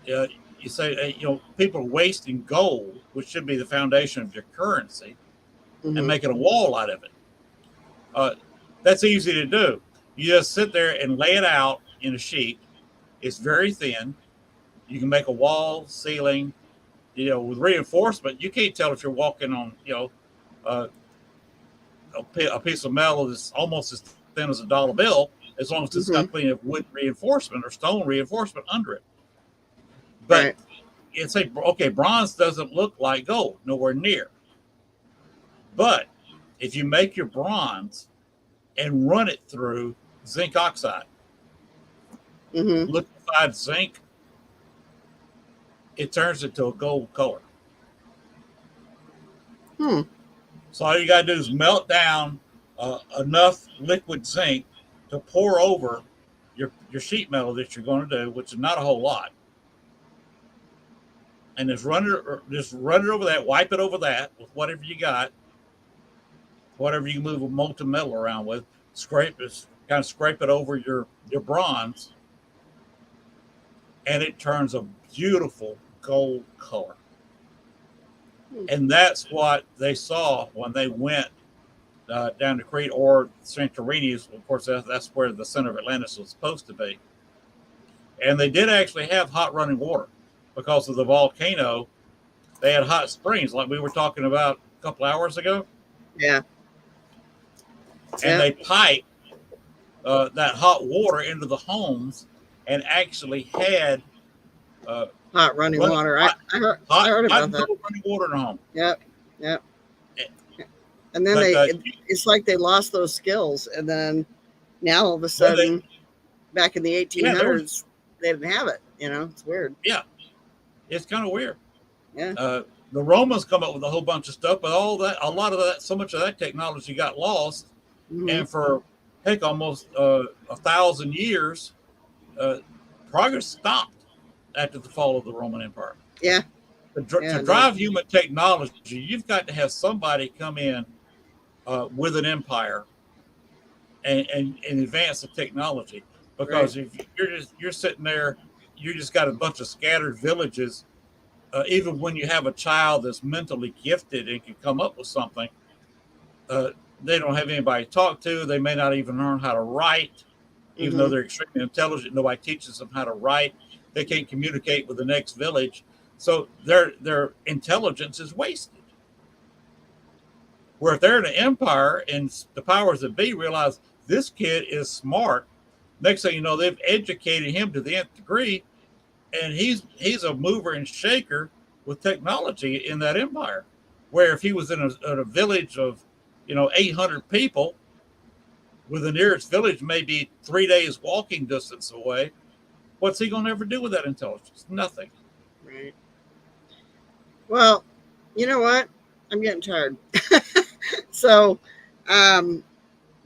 you say, people are wasting gold, which should be the foundation of your currency, mm-hmm. and making a wall out of it. That's easy to do. You just sit there and lay it out in a sheet. It's very thin. You can make a wall, ceiling, with reinforcement. You can't tell if you're walking on, a piece of metal that's almost as thin as a dollar bill, as long as it's got plenty of wood reinforcement or stone reinforcement under it. But it's bronze doesn't look like gold, nowhere near. But if you make your bronze and run it through zinc oxide, liquefied zinc, it turns it to a gold color. So all you got to do is melt down enough liquid zinc to pour over your sheet metal that you're going to do, which is not a whole lot. And just run it over that, wipe it over that with whatever you got, whatever you can move a molten metal around with, scrape it over your bronze, and it turns a beautiful gold color. And that's what they saw when they went down to Crete or Santorini. Of course, that's where the center of Atlantis was supposed to be. And they did actually have hot running water because of the volcano. They had hot springs like we were talking about a couple hours ago. Yeah. And they piped that hot water into the homes and actually had hot running water. I heard about that. Running water in the home. Yep. And then it's like they lost those skills, and then now all of a sudden, back in the 1800s, they didn't have it. It's weird. Yeah, it's kind of weird. Yeah. The Romans come up with a whole bunch of stuff, but so much of that technology got lost, and for almost 1,000 years, progress stopped after the fall of the Roman Empire. Yeah. To drive human technology, you've got to have somebody come in with an empire and advance the technology. Because if you're sitting there, you just got a bunch of scattered villages. Even when you have a child that's mentally gifted and can come up with something, they don't have anybody to talk to. They may not even learn how to write, even though they're extremely intelligent. Nobody teaches them how to write. They can't communicate with the next village. So their intelligence is wasted. Where if they're in an empire and the powers that be realize this kid is smart, next thing you know, they've educated him to the nth degree, and he's a mover and shaker with technology in that empire. Where if he was in a village of 800 people, with the nearest village maybe 3 days walking distance away. What's he going to ever do with that intelligence? Nothing. Right. Well, you know what? I'm getting tired. So,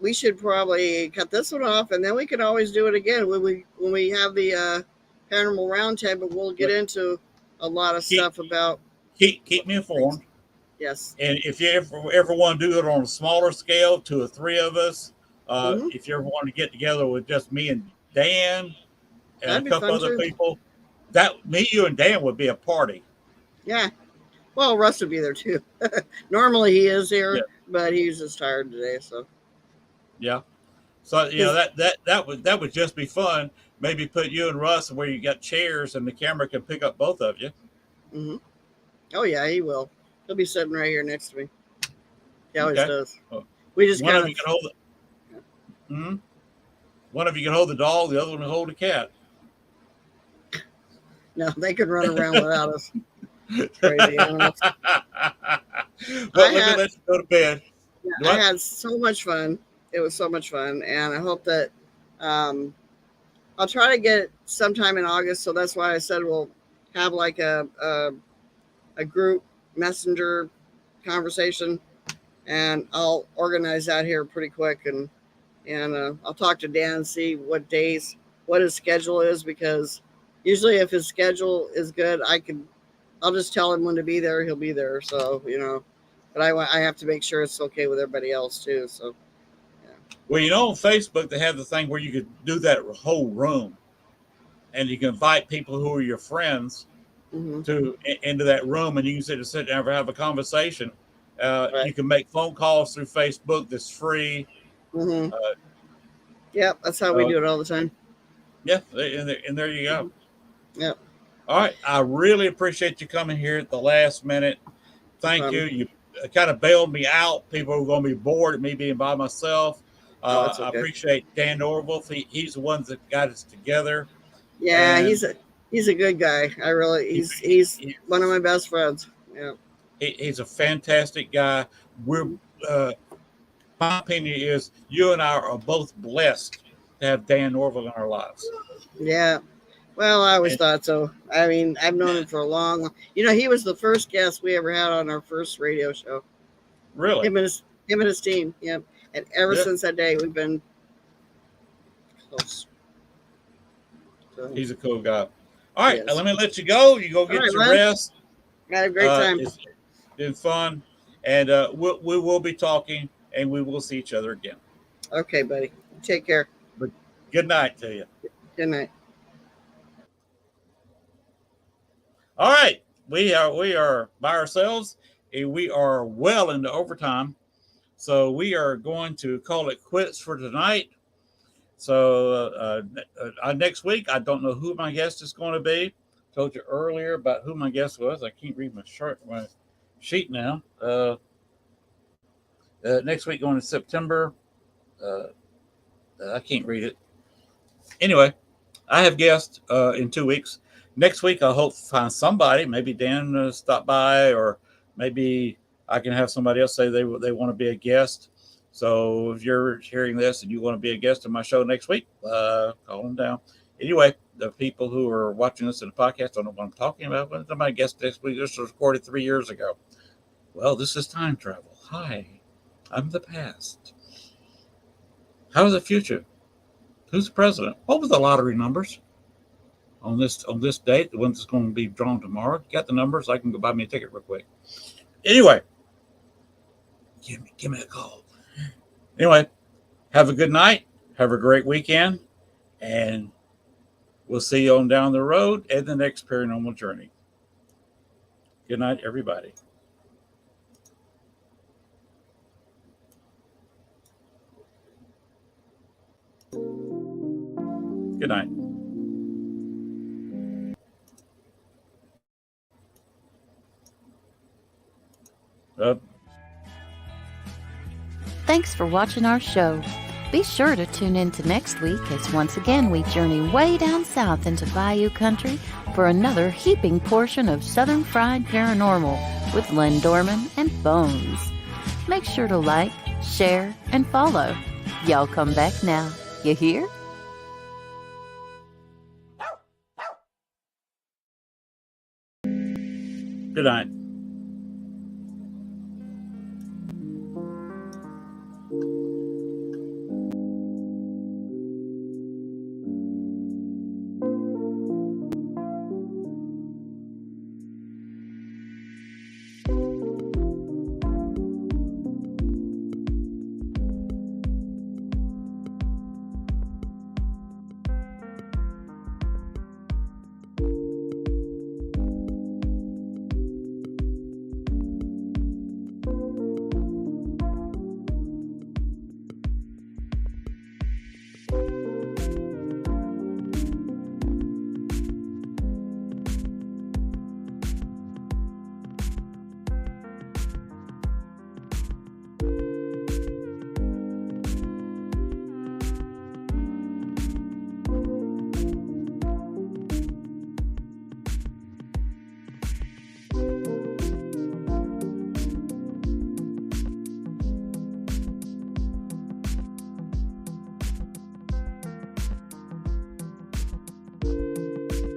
we should probably cut this one off, and then we can always do it again when we have the paranormal roundtable. We'll get into a lot of stuff about. Keep me informed. Yes. And if you ever want to do it on a smaller scale, 2 or 3 of us, if you ever want to get together with just me and Dan and That'd a be couple fun other too. people, me, you, and Dan would be a party. Yeah. Well, Russ would be there too. Normally he is here, Yeah. but he's just tired today. So. Yeah. So that would just be fun. Maybe put you and Russ where you got chairs and the camera can pick up both of you. Mm-hmm. Oh yeah, he will. He'll be sitting right here next to me. He always Okay. does. Well, We just one kind of you can hold it. One of you can hold the dog, the other one can hold the cat. no, they can run around without us. Crazy animals. Well, let me let you go to bed. I had so much fun. It was so much fun, and I hope that I'll try to get sometime in August. So that's why I said we'll have like a group messenger conversation, and I'll organize that here pretty quick, and I'll talk to Dan and see what days, what his schedule is, because usually if his schedule is good, I'll just tell him when to be there. He'll be there. So, but I have to make sure it's okay with everybody else too. So, yeah. Well, on Facebook, they have the thing where you could do that whole room and you can invite people who are your friends into that room, and you can sit down and have a conversation. Right. You can make phone calls through Facebook that's free. Yep, that's how we do it all the time. Yeah, and there you go. Yep. All right. I really appreciate you coming here at the last minute. Thank you. You kind of bailed me out. People are going to be bored of me being by myself. Okay. I appreciate Dan Norwolf. He's the one that got us together. Yeah, and he's a good guy. He's one of my best friends. Yeah. He's a fantastic guy. My opinion is you and I are both blessed to have Dan Norville in our lives. Yeah. Well, I always thought so. I mean, I've known him for a long. He was the first guest we ever had on our first radio show. Really? Him and his team. Yep. And ever since that day, we've been close. So, he's a cool guy. All right, yes. let me let you go. You go get your rest. I had a great time. It's been fun, and we will be talking, and we will see each other again. Okay, buddy. Take care. But good night to you. Good night. All right, we are by ourselves, and we are well into overtime, so we are going to call it quits for tonight. So next week, I don't know who my guest is going to be. Told you earlier about who my guest was. I can't read my sheet now. Next week, going to September. I can't read it. Anyway, I have guests in 2 weeks. Next week, I hope to find somebody. Maybe Dan stop by, or maybe I can have somebody else say they want to be a guest. So if you're hearing this and you want to be a guest on my show next week, call them down. Anyway, the people who are watching this in the podcast don't know what I'm talking about. When my guest next week, this was recorded 3 years ago. Well, this is time travel. Hi, I'm the past. How's the future? Who's the president? What were the lottery numbers on this date? The one that's going to be drawn tomorrow. Got the numbers? I can go buy me a ticket real quick. Anyway, give me a call. Anyway, have a good night. Have a great weekend, and we'll see you on down the road at the next paranormal journey. Good night, everybody. Good night. Thanks for watching our show. Be sure to tune in to next week as once again we journey way down south into Bayou Country for another heaping portion of Southern Fried Paranormal with Len Dorman and Bones. Make sure to like, share, and follow. Y'all come back now. You hear? Good night.